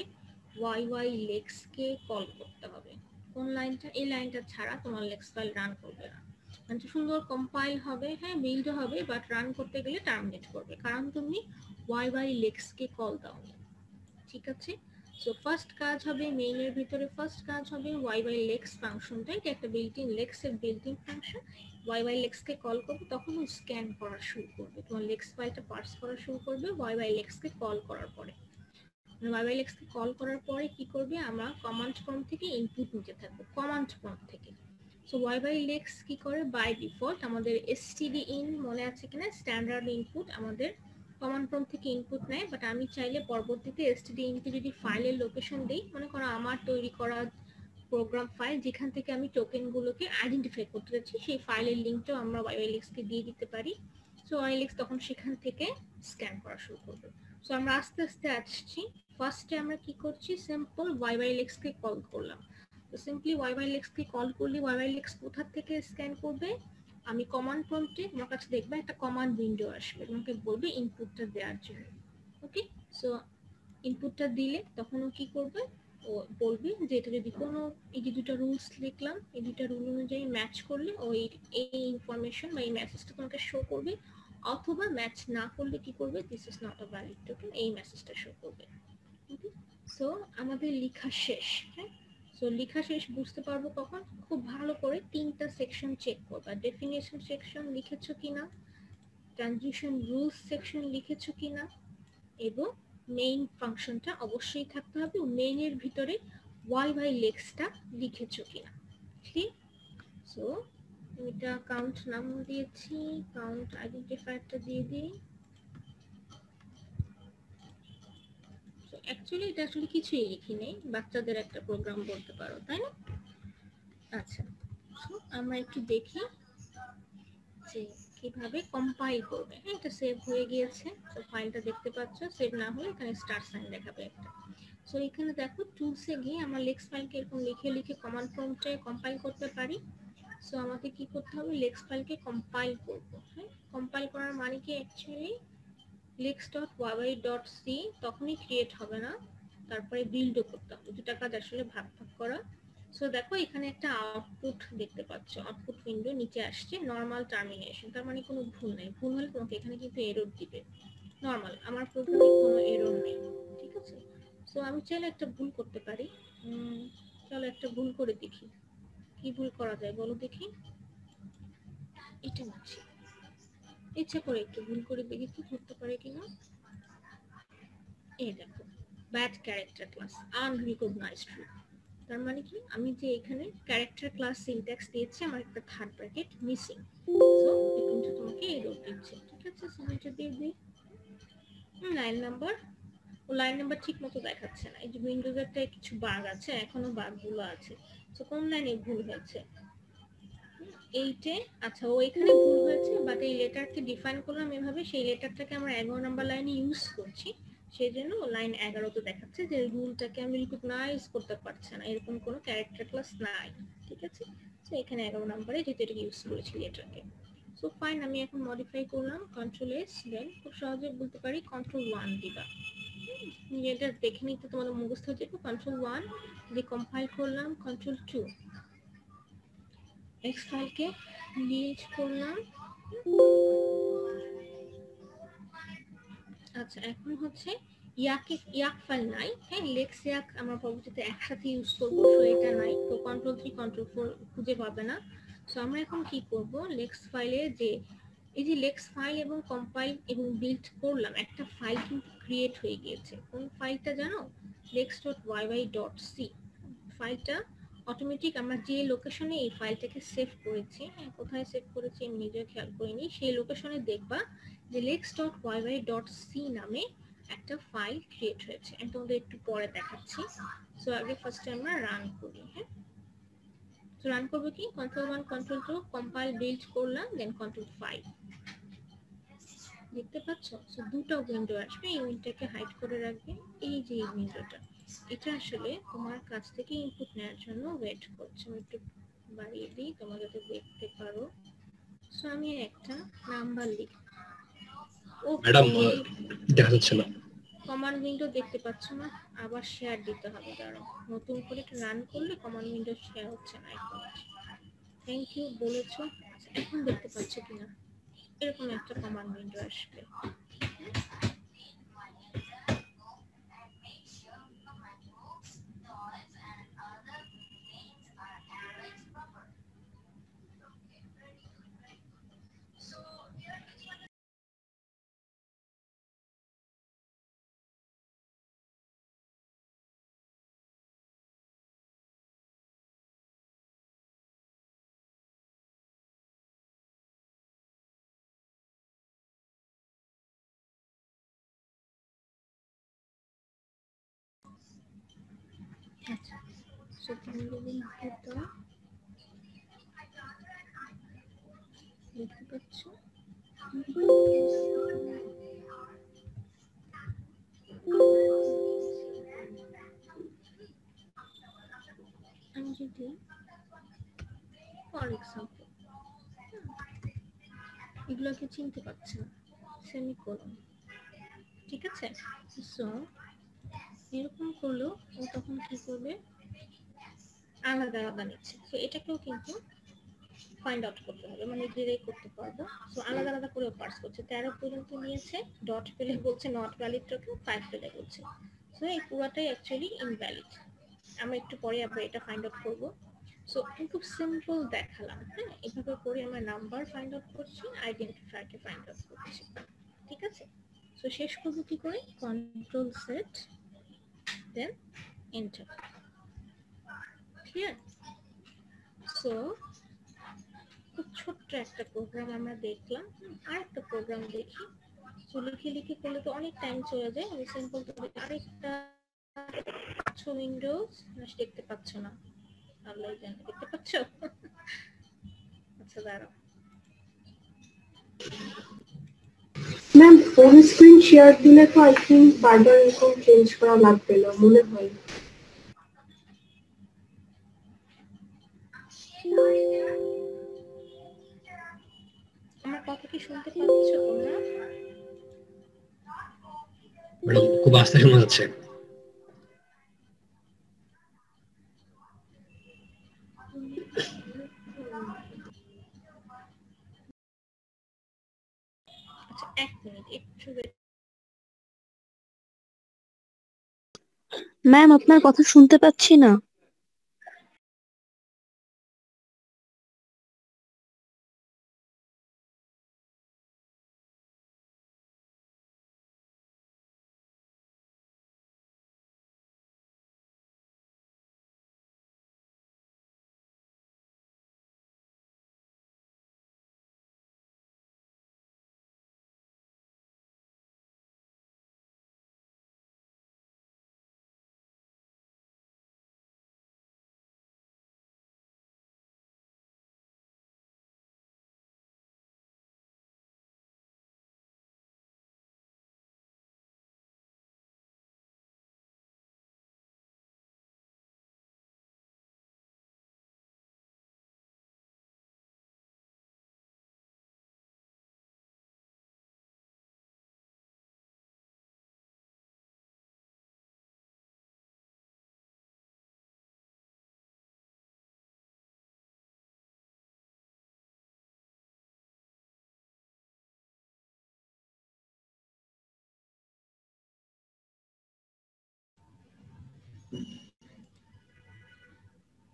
ওয়াই লেক্স কে কল করতে হবে। কোন লাইনটা? এই লাইনটা ছাড়া তোমার লেক্স ফাইল রান করবে না। মানে সুন্দর কম্পাইল হবে, হ্যাঁ বিল্ড হবে, বাট রান করতে গেলে টার্মিনেট করবে, কারণ তুমি ওয়াই লেক্স কে কল দাওনি। ঠিক আছে? সো ফার্স্ট কাজ হবে মেইনের ভিতরে, ফার্স্ট কাজ হবে y/lex ফাংশনটা। এটা একটা বিল্ট-ইন lex এর বিল্ট-ইন ফাংশন। y/lex কে কল করবে, তখন ও স্ক্যান করা শুরু করবে, তোমার lex ফাইলটা পার্স করা শুরু করবে y/lex কে কল করার পরে। y/lex কে কল করার পরে কি করবে, আমরা কমান্ড প্রম্পট থেকে ইনপুট নিতে থাকবো, কমান্ড প্রম্পট থেকে। সো y/lex কি করে, বাই ডিফল্ট আমাদের stdin মনে আছে কিনা, স্ট্যান্ডার্ড ইনপুট আমাদের কমান্ড প্রম্পট থেকে ইনপুট নেয়। বাট আমি চাইলে পরবর্তীতে stdin কে যদি ফাইলের লোকেশন দেই, মনে করো আমার তৈরি করা প্রোগ্রাম ফাইল যেখান থেকে আমি টোকেন গুলোকে আইডেন্টিফাই করতে যাচ্ছি, সেই ফাইলের লিংকটাও আমরা y/lex কে দিয়ে দিতে পারি। সো y/lex তখন সেখান থেকে স্ক্যান করা শুরু করবে। সো আমরা আস্তে আস্তে আসছি। ফার্স্টে আমরা কি করছি, সিম্পল y/lex কে কল করলাম। তো সিম্পলি y/lex কে কল করলে y/lex কোথা থেকে স্ক্যান করবে, আমি কমান্ড প্রম্পটে তোমার কাছে দেখবে একটা কমান্ড উইন্ডো আসবে, তোমাকে বলবে ইনপুটটা দেওয়ার জন্য। ওকে, সো ইনপুটটা দিলে তখন ও কি করবে, ও বলবে যে এটা যদি কোনো, এই যে দুটো রুলস লিখলাম, এই দুটো রুল অনুযায়ী ম্যাচ করলে ও এই ইনফরমেশন বা এই মেসেজটা তোমাকে শো করবে, অথবা ম্যাচ না করলে কি করবে, this is not a valid token, এই মেসেজটা শো করবে। ওকে, সো আমাদের লেখা শেষ। হ্যাঁ, সো লেখা শেষ বুঝতে পারবো কখন, খুব ভালো করে তিনটা সেকশন চেক করবা, ডেফিনিশন সেকশন লিখেছো কিনা, ট্রানজিশন রুলস সেকশন লিখেছো কিনা, এবং মেইন ফাংশনটা অবশ্যই থাকতে হবে, মেইনের ভিতরে y/lex-টা লিখেছো কিনা। ঠিক, সো এটা কাউন্ট নাম দিয়েছি, কাউন্ট আইডেন্টিফায়ারটা দিয়ে দিই। অ্যাকচুয়ালি এটা আসলে কিছুই লিখি নেই, বাচ্চাদের একটা প্রোগ্রাম বলতে পারো, তাই না? আচ্ছা, আমরা একটু দেখি যে কিভাবে কম্পাইল করবে। হ্যাঁ, এটা সেভ হয়ে গিয়েছে, তো ফাইলটা দেখতে পাচ্ছ। সেভ না হলে এখানে স্টার সাইন দেখাবে একটা। সো এখানে দেখো টুলসে গিয়ে আমরা লেক্স ফাইলকে এরকম লিখে কমান্ড প্রম্পটে কম্পাইল করতে পারি। সো আমাকে কি করতে হবে, লেক্স ফাইলকে কম্পাইল করব। হ্যাঁ, কম্পাইল করার মানে কি, অ্যাকচুয়ালি lex.yy.c তখনই ক্রিয়েট হবে না, তারপরে বিল্ডও করতে হবে, দুটা কাজ আসলে ভাগ করা। সো দেখো এখানে একটা আউটপুট দেখতে পাচ্ছ, আউটপুট উইন্ডো নিচে আসছে, নরমাল টার্মিনেশন, তার মানে কোনো ভুল নাই। ভুল হলে তোমাকে এখানে কিন্তু এরর দিবে। নরমাল, আমার প্রোগ্রামে কোনো এরর নেই। ঠিক আছে, সো আমি চাইলে একটা ভুল করতে পারি। চলো একটা ভুল করে দেখি, কি ভুল করা যায় বলো দেখি। এটা হচ্ছে ইচ্ছা করে একটু ভুল করে দেখি কি করতে পারে কিনা। এই দেখো, bad character class unrecognised rule. তার মানে কি, আমি যে এখানে ক্যারেক্টার ক্লাস সিনট্যাক্স দিয়েছি, আমার একটা থার্ড ব্র্যাকেট মিসিং। সো এটা তোমাকে এরর দিচ্ছে। ঠিক আছে, সো এটা দিয়ে দিই লাইন নাম্বার। ও লাইন নাম্বার ঠিক মতো দেখাচ্ছে না, এই যে উইন্ডোজেরটা কিছু বাগ আছে, এখনো বাগগুলো আছে। সো কোন লাইনে ভুল হয়েছে, এইটে। আচ্ছা, ও এখানে ভুল হয়েছে, বাট এই লেটারকে ডিফাইন করলাম এভাবে, সেই লেটারটাকে আমরা 11 নাম্বার লাইনে ইউজ করছি, সেই জন্য লাইন 11 তে দেখাচ্ছে যে রুলটাকে আমি রিকগনাইজ করতে পারছে না, এরকম কোনো ক্যারেক্টার ক্লাস নাই। ঠিক আছে, তো এখানে 11 নাম্বারে যেহেতু এটা ইউজ করেছি লেটারকে। সো ফাইন, আমি এখন মডিফাই করলাম, কন্ট্রোল-S, দেন খুব সহজে বলতে পারি কন্ট্রোল-1 দিবা। এটা দেখে নিতে তোমাদের মুখস্থ হয়ে যাবে। কন্ট্রোল-1 দিয়ে কম্পাইল করলাম, কন্ট্রোল-2 লেক্স ফাইলকে ডিলিট করলাম। আচ্ছা, এখন হচ্ছে ইয়াক ফাইল নাই। হ্যাঁ, লেক্স ইয়াক আমরা পরবর্তীতে একসাথে ইউজ করবো, সো এটা নাই, তো কন্ট্রোল-3 কন্ট্রোল-4 খুঁজে পাবে না। সো আমরা এখন কি করব, লেক্স ফাইলে যে এই যে লেক্স ফাইল এবং কম্পাইল এবং বিল্ড করলাম, একটা ফাইল কিন্তু ক্রিয়েট হয়ে গিয়েছে। কোন ফাইলটা জানো, lex.yy.c ফাইলটা অটোমেটিক আমরা যে লোকেশনে এই ফাইলটাকে সেভ করেছি, কোথায় সেভ করেছি আমি নিজে খেয়াল করিনি, সেই লোকেশনে দেখবা যে lex.yy.c নামে একটা ফাইল ক্রিয়েট হয়েছে। আমি তোমাদের একটু পরে দেখাচ্ছি। সো আগে ফার্স্টে আমরা রান করি। হ্যাঁ, তো রান করবো কি, কন্ট্রোল-1 কন্ট্রোল-2 কম্পাইল বিল্ড করলাম, দেন কন্ট্রোল-5 দেখতে পাচ্ছ। সো দুটো উইন্ডো আসবে, এই উইন্ডোটাকে হাইড করে রাখবে, এই যে এই উইন্ডোটা। এটা আসলে তোমার কাছ থেকে ইনপুট নেওয়ার জন্য ওয়েট করছে। আমি একটু বাড়িয়ে দিই তোমরা যাতে দেখতে পারো। সো আমি একটা নাম্বার লিখি। ম্যাডাম দেখা যাচ্ছে না। কমান্ড উইন্ডো দেখতে পাচ্ছ না? আবার শেয়ার দিতে হবে। দাঁড়াও, নতুন করে একটু রান করলে কমান্ড উইন্ডো শেয়ার হচ্ছে না। এখন থ্যাংক ইউ বলেছো, আচ্ছা, এখন দেখতে পাচ্ছ কিনা? এরকম একটা কমান্ড উইন্ডো আসবে। আচ্ছা, সো তুমি যদি ইনপুটটা দেখতে পাচ্ছ, আমি যদি ফর এক্সাম্পল এগুলোকে চিনতে পারছি না, সেমিকোলন, ঠিক আছে? সো এরকম করলেও ও তখন কি করবে, আলাদা আলাদা নিচ্ছে। তো এটাকেও কিন্তু ফাইন্ড আউট করতে হবে, মানে নিজেরাই করতে পারবো। সো আলাদা আলাদা করে পার্স করছে। 13 পর্যন্ত নিয়েছে, ডট পেলে বলছে নট ভ্যালিড টোকেন, 5 পেলে বলছে। সো এই পুরোটাই অ্যাকচুয়ালি ইনভ্যালিড। আমরা একটু পরে আবার এটা ফাইন্ড আউট করবো। সো খুব সিম্পল দেখালাম, হ্যাঁ? এভাবে করে আমরা নাম্বার ফাইন্ড আউট করছি, আইডেন্টিফায়ারকে ফাইন্ড আউট করছি, ঠিক আছে? সো শেষ করবো কি করে, control set then enter, clear? So খুব ছোট্ট একটা প্রোগ্রাম আমরা দেখলাম। আর একটা প্রোগ্রাম দেখি। সো লিখে লিখে করলে তো অনেক টাইম চলে যায়। আমি সিম্পল করে আরেকটা উইন্ডোজ দেখতে পাচ্ছ না, আল্লাহ জানে, দেখতে পাচ্ছ? আচ্ছা দাঁড়াও, ম্যাম ফুল স্ক্রিন শেয়ার দিলে তো আই থিঙ্ক বারবার এরকম চেঞ্জ করা লাগবে না মনে হয়। আমার কথা কি শুনতে পাচ্ছ তোমরা? ম্যাডাম খুব আস্তে শোনা যাচ্ছে। আচ্ছা, 1 মিনিট একটু wait। ম্যাম আপনার কথা শুনতে পাচ্ছি না।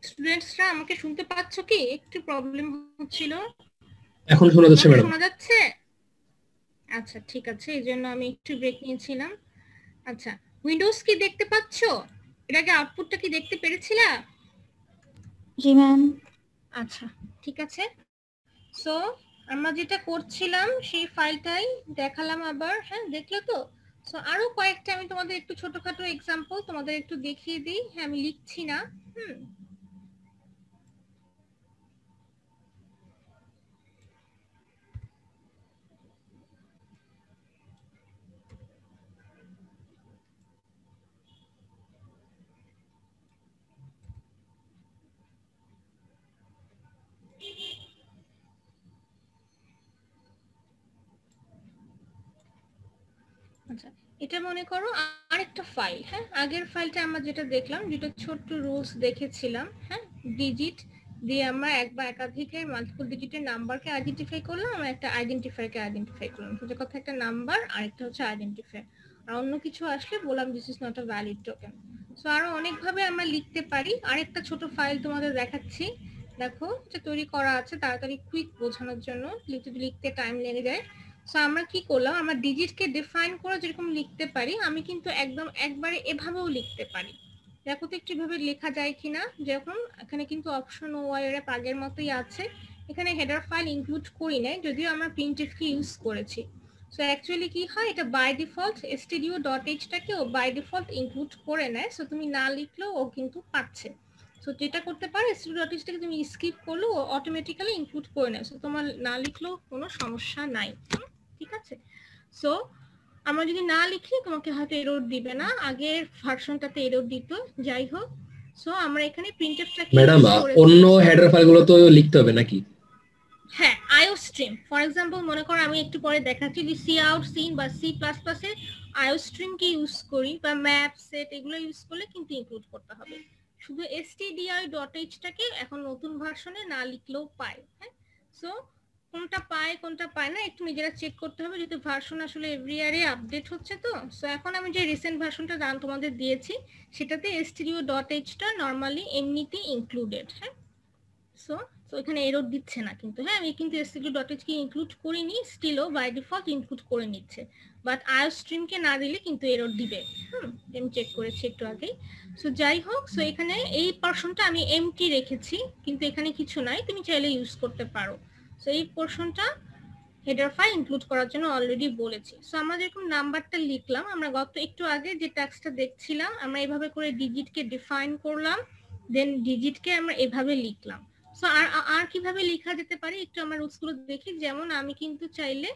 স্টুডেন্টসরা আমাকে শুনতে পাচ্ছ কি? একটু প্রবলেম হচ্ছিল। এখন শোনা যাচ্ছে ম্যাডাম। শোনা যাচ্ছে? আচ্ছা ঠিক আছে, এই জন্য আমি একটু ব্রেক নিয়েছিলাম। আচ্ছা, উইন্ডোজ কি দেখতে পাচ্ছ? এটাকে আউটপুটটা কি দেখতে পেরেছিলা? জি ম্যাম। আচ্ছা ঠিক আছে। সো আমরা যেটা করছিলাম সেই ফাইলটাই দেখালাম আবার, হ্যাঁ দেখলে তো? সো আরো কয়েকটা আমি তোমাদের একটু ছোটখাটো এক্সাম্পল তোমাদের একটু দেখিয়ে দিই। হ্যাঁ আমি লিখছি না, আচ্ছা, এটা মনে করো আরেকটা ফাইল। হ্যাঁ, আগের ফাইলটা আমরা যেটা দেখলাম, যেটা ছোট্ট রুলস দেখেছিলাম, হ্যাঁ, ডিজিট দিয়ে আমরা এক বা একাধিকের মাল্টিপল ডিজিটের নাম্বারকে আইডেন্টিফাই করলাম, আমরা একটা আইডেন্টিফায়ারকে আইডেন্টিফাই করলাম। সোজা কথা একটা নাম্বার আর একটা হচ্ছে আইডেন্টিফায়ার। আর অন্য কিছু আসলে বললাম this is not a valid token. So আরো অনেকভাবে আমরা লিখতে পারি। আরেকটা ছোট ফাইল তোমাদের দেখাচ্ছি, দেখো এটা তৈরি করা আছে তাড়াতাড়ি কুইক বোঝানোর জন্য, লিখতে টাইম লেগে যায়। সো আমরা কি করলাম, আমরা ডিজিটকে ডিফাইন করে যেরকম লিখতে পারি, আমি কিন্তু একদম একবারে এভাবেও লিখতে পারি। দেখো তো একটু ভাবে লেখা যায় কিনা। যখন এখানে কিন্তু অপশন ও এর আগের মতোই আছে, এখানে হেডার ফাইল ইনক্লুড করি নাই, যদিও আমরা printf কে ইউজ করেছি। সো অ্যাকচুয়ালি কি হয়, এটা বাই ডিফল্ট stdio.h টাকে ও বাই ডিফল্ট ইনক্লুড করে নেয়। সো তুমি না লিখলেও ও কিন্তু পাচ্ছে। সো যেটা করতে পারে, stdio.h টাকে তুমি স্কিপ করলেও ও অটোমেটিক্যালি ইনক্লুড করে নেয়। সো তোমার না লিখলেও কোনো সমস্যা নাই, ঠিক আছে। সো আমরা যদি না লিখি তোমাকে হয়তো এরর দিবে না, আগের ভার্সনটাতে এরর দিত। যাই হোক, সো আমরা এখানে printf-টাকে ম্যাডাম অন্য হেডার ফাইলগুলো তো লিখতে হবে নাকি? হ্যাঁ, iostream ফর এক্সাম্পল মনে করো আমি একটু পরে দেখাচ্ছি যে cout scene বা C++ এ iostream কে ইউজ করি বা ম্যাপ সেট এগুলো ইউজ করলে কিন্তু ইনক্লুড করতে হবে। শুধু stdio.h টাকে এখন নতুন ভার্সনে না লিখলেও পায়। হ্যাঁ, সো কোনটা পায় কোনটা পায় না একটু নিজেরা চেক করতে হবে, যেহেতু ভার্সন আসলে এভরি ইয়ারে আপডেট হচ্ছে। তো সো এখন আমি যে রিসেন্ট ভার্সনটা তোমাদের দিয়েছি সেটাতে stdio.h টা নরমালি এমনিতেই ইনক্লুডেড। হ্যাঁ, সো এখানে এরর দিচ্ছে না কিন্তু। হ্যাঁ, আমি কিন্তু stdio.h কে ইনক্লুড করিনি, স্টিলও বাই ডিফল্ট ইনক্লুড করে নিচ্ছে। বাট iostream কে না দিলে কিন্তু এরর দিবে। আমি চেক করেছি একটু আগেই। সো যাই হোক, সো এখানে এই পোরশনটা আমি এমটি রেখেছি, কিন্তু এখানে কিছু নাই, তুমি চাইলে ইউজ করতে পারো। সো এই পোরশনটা হেডার ফাইল ইনক্লুড করার জন্য অলরেডি বলেছি। সো আমরা যেরকম নাম্বারটা লিখলাম, আমরা গত একটু আগে যে টাস্কটা দেখছিলাম, আমরা এভাবে করে ডিজিটকে ডিফাইন করলাম, দেন ডিজিটকে আমরা এভাবে লিখলাম। সো আর কিভাবে লেখা যেতে পারে একটু আমরা রুলসগুলো দেখি। যেমন আমি কিন্তু চাইলে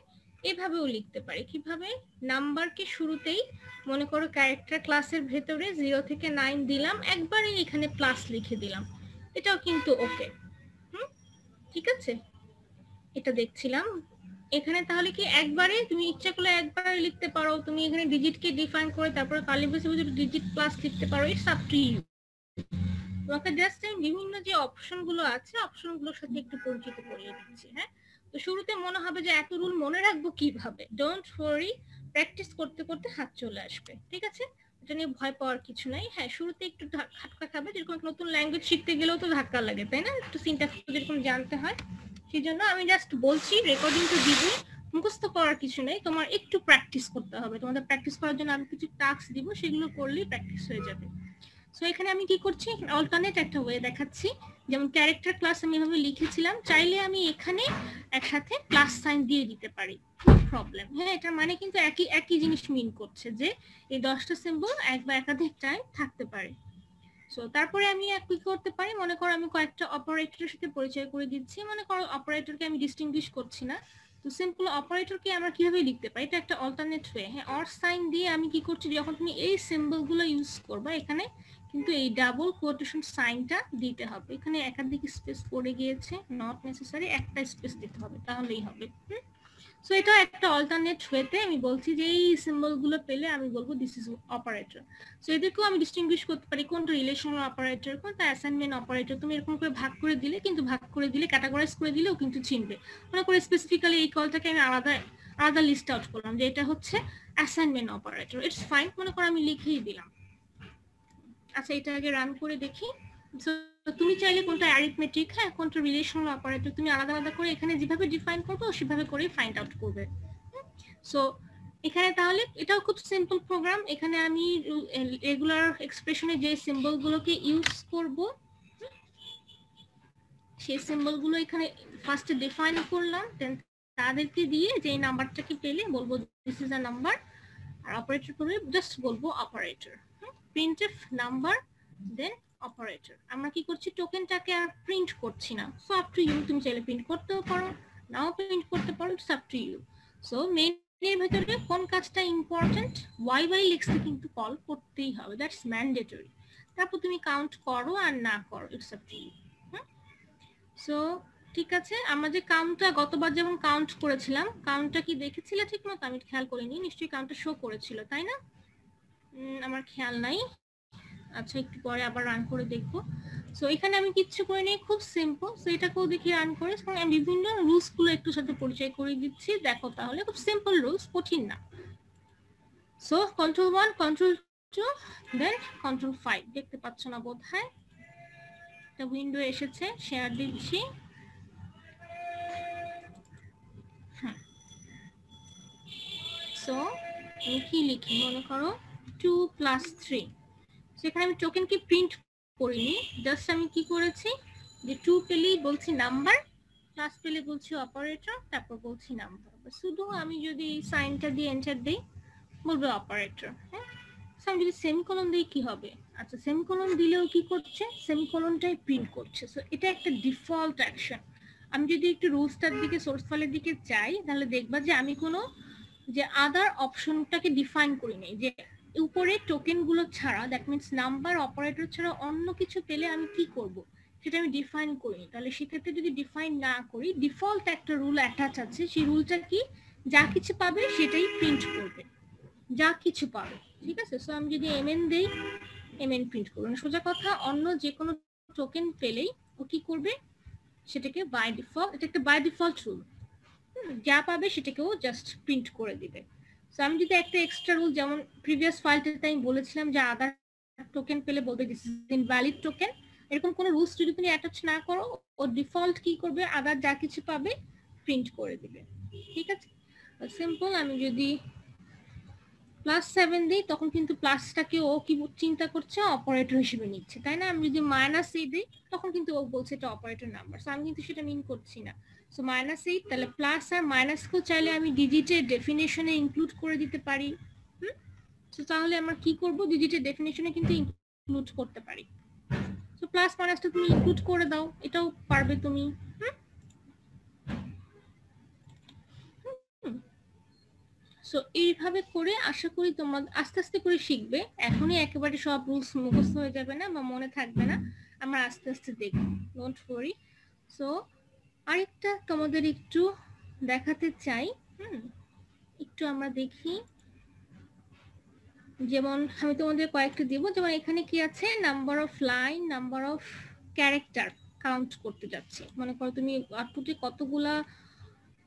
এভাবেও লিখতে পারি। কিভাবে, নাম্বারকে শুরুতেই মনে করো ক্যারেক্টার ক্লাসের ভেতরে 0 থেকে 9 দিলাম, একবারে এখানে প্লাস লিখে দিলাম, এটাও কিন্তু ওকে। ঠিক আছে, এটা দেখছিলাম এখানে। তাহলে কি একবারে তুমি ইচ্ছা করলে একবারে লিখতে পারো, তুমি এখানে ডিজিটকে ডিফাইন করে তারপরে কার্লি ব্রেসের ভিতরে ডিজিট প্লাস লিখতে পারো, ইটস আপ টু ইউ। তোমাকে জাস্ট আমি বিভিন্ন যে অপশনগুলো আছে অপশনগুলোর সাথে একটু পরিচিত করিয়ে দিচ্ছি। হ্যাঁ, তো শুরুতে মনে হবে যে এত রুল মনে রাখবো কিভাবে, ডোন্ট ওয়ারি, প্র্যাকটিস করতে করতে হাত চলে আসবে। ঠিক আছে, এটা নিয়ে ভয় পাওয়ার কিছু নাই। হ্যাঁ, শুরুতে একটু ধাক্কা খাবে, যেরকম নতুন ল্যাঙ্গুয়েজ শিখতে গেলেও তো ধাক্কা লাগে, তাই না? একটু সিনট্যাক্স যেরকম জানতে হয়। সেই জন্য আমি জাস্ট বলছি, রেকর্ডিং তো দিবই, মুখস্থ করার কিছু নেই, তোমার একটু প্র্যাকটিস করতে হবে। তোমাদের প্র্যাকটিস করার জন্য আমি কিছু টাস্ক দিব, সেগুলো করলেই প্র্যাকটিস হয়ে যাবে। সো এখানে আমি কি করছি, অল্টারনেট একটা ওয়ে দেখাচ্ছি। যেমন ক্যারেক্টার ক্লাস আমি এভাবে লিখেছিলাম, চাইলে আমি এখানে একসাথে প্লাস সাইন দিয়ে দিতে পারি, প্রবলেম। হ্যাঁ, এটা মানে কিন্তু একই জিনিস মিন করছে যে এই 10টা সিম্বল এক বা একাধিক টাইম থাকতে পারে। সো তারপরে আমি কি করতে পারি, মনে করো আমি কয়েকটা অপারেটরের সাথে পরিচয় করে দিচ্ছি। মনে করো অপারেটরকে আমি ডিস্টিংগুইশ করছি না, তো সিম্পল অপারেটরকে আমরা কিভাবে লিখতে পারি, এটা একটা অল্টারনেট ওয়ে। হ্যাঁ, অর সাইন দিয়ে আমি কি করছি, যখন তুমি এই সিম্বলগুলো ইউজ করবা এখানে কিন্তু এই ডাবল কোটেশন সাইনটা দিতে হবে। এখানে একাধিক স্পেস পড়ে গিয়েছে, নট নেসেসারি, একটা স্পেস দিতে হবে, তাহলেই হবে। সো এটা একটা অল্টারনেট ওয়েতে আমি বলছি যে এই সিম্বলগুলো পেলে আমি বলবো দিস ইজ অপারেটর। সো এদেরকেও আমি ডিস্টিংগুইশ করতে পারি কোনটা রিলেশনাল অপারেটর, কোনটা অ্যাসাইনমেন্ট অপারেটর। তুমি এরকম করে ভাগ করে দিলে ক্যাটাগরাইজ করে দিলেও কিন্তু চিনবে। মনে করে স্পেসিফিক্যালি এই কলটাকে আমি আলাদা লিস্ট আউট করলাম যে এটা হচ্ছে অ্যাসাইনমেন্ট অপারেটর, ইটস ফাইন। মনে করো আমি লিখেই দিলাম। আচ্ছা, এটা আগে রান করে দেখি। সো তুমি চাইলে কোনটা অ্যারিথমেটিক, হ্যাঁ, কোনটা রিলেশনাল অপারেটর, তুমি আলাদা আলাদা করে এখানে যেভাবে ডিফাইন করবে সেভাবে করে ফাইন্ড আউট করবে। সো এখানে তাহলে এটাও খুব সিম্পল প্রোগ্রাম। এখানে আমি রেগুলার এক্সপ্রেশনে যে সিম্বলগুলোকে ইউজ করব সেই সিম্বলগুলো এখানে ফার্স্টে ডিফাইন করলাম, দেন তাদেরকে দিয়ে যে নাম্বারটাকে পেলে বলবো দিস ইজ আ নাম্বার, আর অপারেটর করে জাস্ট বলবো operator. printf number then operator. আমরা কি করছি, টোকেনটাকে আর প্রিন্ট করছি না। সো আপ টু ইউ, তুমি চাইলে প্রিন্ট করতেও পারো, নাও প্রিন্ট করতে পারো, it's up to you. So মেইনের ভিতরে কোন কাজটা ইম্পর্টেন্ট, ওয়াই লিখতে কিন্তু কল করতেই হবে, দ্যাটস ম্যান্ডেটরি। তারপর তুমি কাউন্ট করো আর না করো, it's up to you. So ঠিক আছে, আমরা যে কাউন্টটা গতবার যেমন কাউন্ট করেছিলাম, কাউন্টটা কি দেখেছিলে ঠিক মতো? আমি খেয়াল করিনি, নিশ্চয়ই কাউন্টটা শো করেছিল তাই না? আমার খেয়াল নাই। আচ্ছা, একটু পরে আবার রান করে দেখবো। সো এখানে আমি কিচ্ছু করে নেই, খুব সিম্পল। সো এটাকেও দেখি রান করে, আমি বিভিন্ন রুলস গুলো একটু সাথে পরিচয় করে দিচ্ছি, দেখো তাহলে। খুব সিম্পল রুলস, কঠিন না। সো কন্ট্রোল 1, কন্ট্রোল 2, দেন কন্ট্রোল 5 দেখতে পাচ্ছ না বোধহয়? একটা উইন্ডো এসেছে, শেয়ার দিচ্ছি। সো আমি কি লিখি, মনে করো 2 + 3। সেখানে আমি টোকেন কি প্রিন্ট করিনি, জাস্ট আমি কি করেছি যে 2 পেলেই বলছি নাম্বার, প্লাস পেলে বলছি অপারেটর, তারপর বলছি নাম্বার। শুধু আমি যদি সাইনটা দিয়ে এন্টার দেই বলবে অপারেটর। হ্যাঁ, আমি যদি সেমিকোলন দিই কি হবে? আচ্ছা, সেমিকোলন দিলেও কি করছে, সেমিকোলনটাই প্রিন্ট করছে। সো এটা একটা ডিফল্ট অ্যাকশন। আমি যদি একটু রুলসটার দিকে, সোর্স ফাইলের দিকে যাই, তাহলে দেখবা যে আমি কোনো যে আদার অপশনটাকে ডিফাইন করি নাই, যে উপরে টোকেন গুলো ছাড়া, দ্যাট মিন্স নাম্বার, অপারেটর ছাড়া অন্য কিছু পেলে আমি কি করব সেটা আমি ডিফাইন করিনি। তাহলে সেক্ষেত্রে যদি ডিফাইন না করি, ডিফল্ট একটা রুল অ্যাটাচ আছে, সেই রুলটা কি, যা কিছু পাবে সেটাই প্রিন্ট করবে, যা কিছু পাবে। ঠিক আছে, সো আমি যদি mn দেই, mn প্রিন্ট করবে। সোজা কথা, অন্য যে কোনো টোকেন পেলেই ও কি করবে, সেটাকে বাই ডিফল্ট, এটা একটা বাই ডিফল্ট রুল, যা পাবে সেটাকেও জাস্ট প্রিন্ট করে দিবে। সো আমি যদি একটা এক্সট্রা রুল, যেমন প্রিভিয়াস ফাইলটাতে আমি বলেছিলাম যে আদার টোকেন পেলে বলবে দিস ইজ ইনভ্যালিড টোকেন, এরকম কোনো রুলস যদি তুমি অ্যাটাচ না করো, ও ডিফল্ট কি করবে, আদার যা কিছু পাবে প্রিন্ট করে দিবে। ঠিক আছে, সিম্পল। আমি যদি +7 দিই, তখন কিন্তু প্লাসটাকে ও কি চিন্তা করছে, অপারেটর হিসেবে নিচ্ছে, তাই না? আমি যদি -8 দিই, তখন কিন্তু ও বলছে এটা অপারেটর নাম্বার। সো আমি কিন্তু সেটা মিন করছি না। সো -8, তাহলে প্লাস আর মাইনাসকেও চাইলে আমি ডিজিটের ডেফিনেশনে ইনক্লুড করে দিতে পারি। তো তাহলে আমরা কি করব, ডিজিটের ডেফিনেশনে কিন্তু ইনক্লুড করতে পারি। সো প্লাস মাইনাসটা তুমি ইনক্লুড করে দাও, এটাও পারবে তুমি। সো এইভাবে করে আশা করি তোমরা আস্তে আস্তে করে শিখবে। এখনই একেবারে সব রুলস মুখস্থ হয়ে যাবে না বা মনে থাকবে না, আমরা আস্তে আস্তে দেখব, ডোন্ট ওয়ারি। সো আরেকটা তোমাদের একটু দেখাতে চাই, একটু আমরা দেখি। যেমন আমি তোমাদের কয়েকটা দিব, যেমন এখানে কি আছে, number of line, number of character count করতে যাচ্ছে। মনে করো তুমি আউটপুটে কতগুলা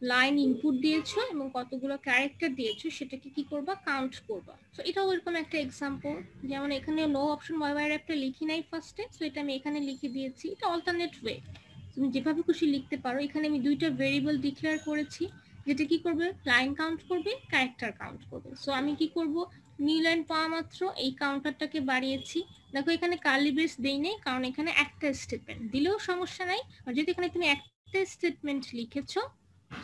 লাইন ইনপুট দিয়েছো এবং কতগুলো ক্যারেক্টার দিয়েছো, সেটাকে কি করবা, কাউন্ট করবা। সো এটাও এরকম একটা এক্সাম্পল। যেমন এখানে নো অপশন ওয়াই একটা লিখি নাই ফার্স্টে, সো এটা আমি এখানে লিখে দিয়েছি। এটা অল্টারনেট ওয়ে, তুমি যেভাবে খুশি লিখতে পারো। এখানে আমি দুইটা ভেরিয়েবল ডিক্লেয়ার করেছি, যেটা কি করবে, লাইন কাউন্ট করবে, ক্যারেক্টার কাউন্ট করবে। সো আমি কি করব, নিউ লাইন পাওয়া মাত্র এই কাউন্টারটাকে বাড়িয়েছি। দেখো এখানে কার্লি ব্রেস দেই নেই, কারণ এখানে একটা স্টেটমেন্ট দিলেও সমস্যা নাই, আর যদি এখানে তুমি একটা স্টেটমেন্ট লিখেছো,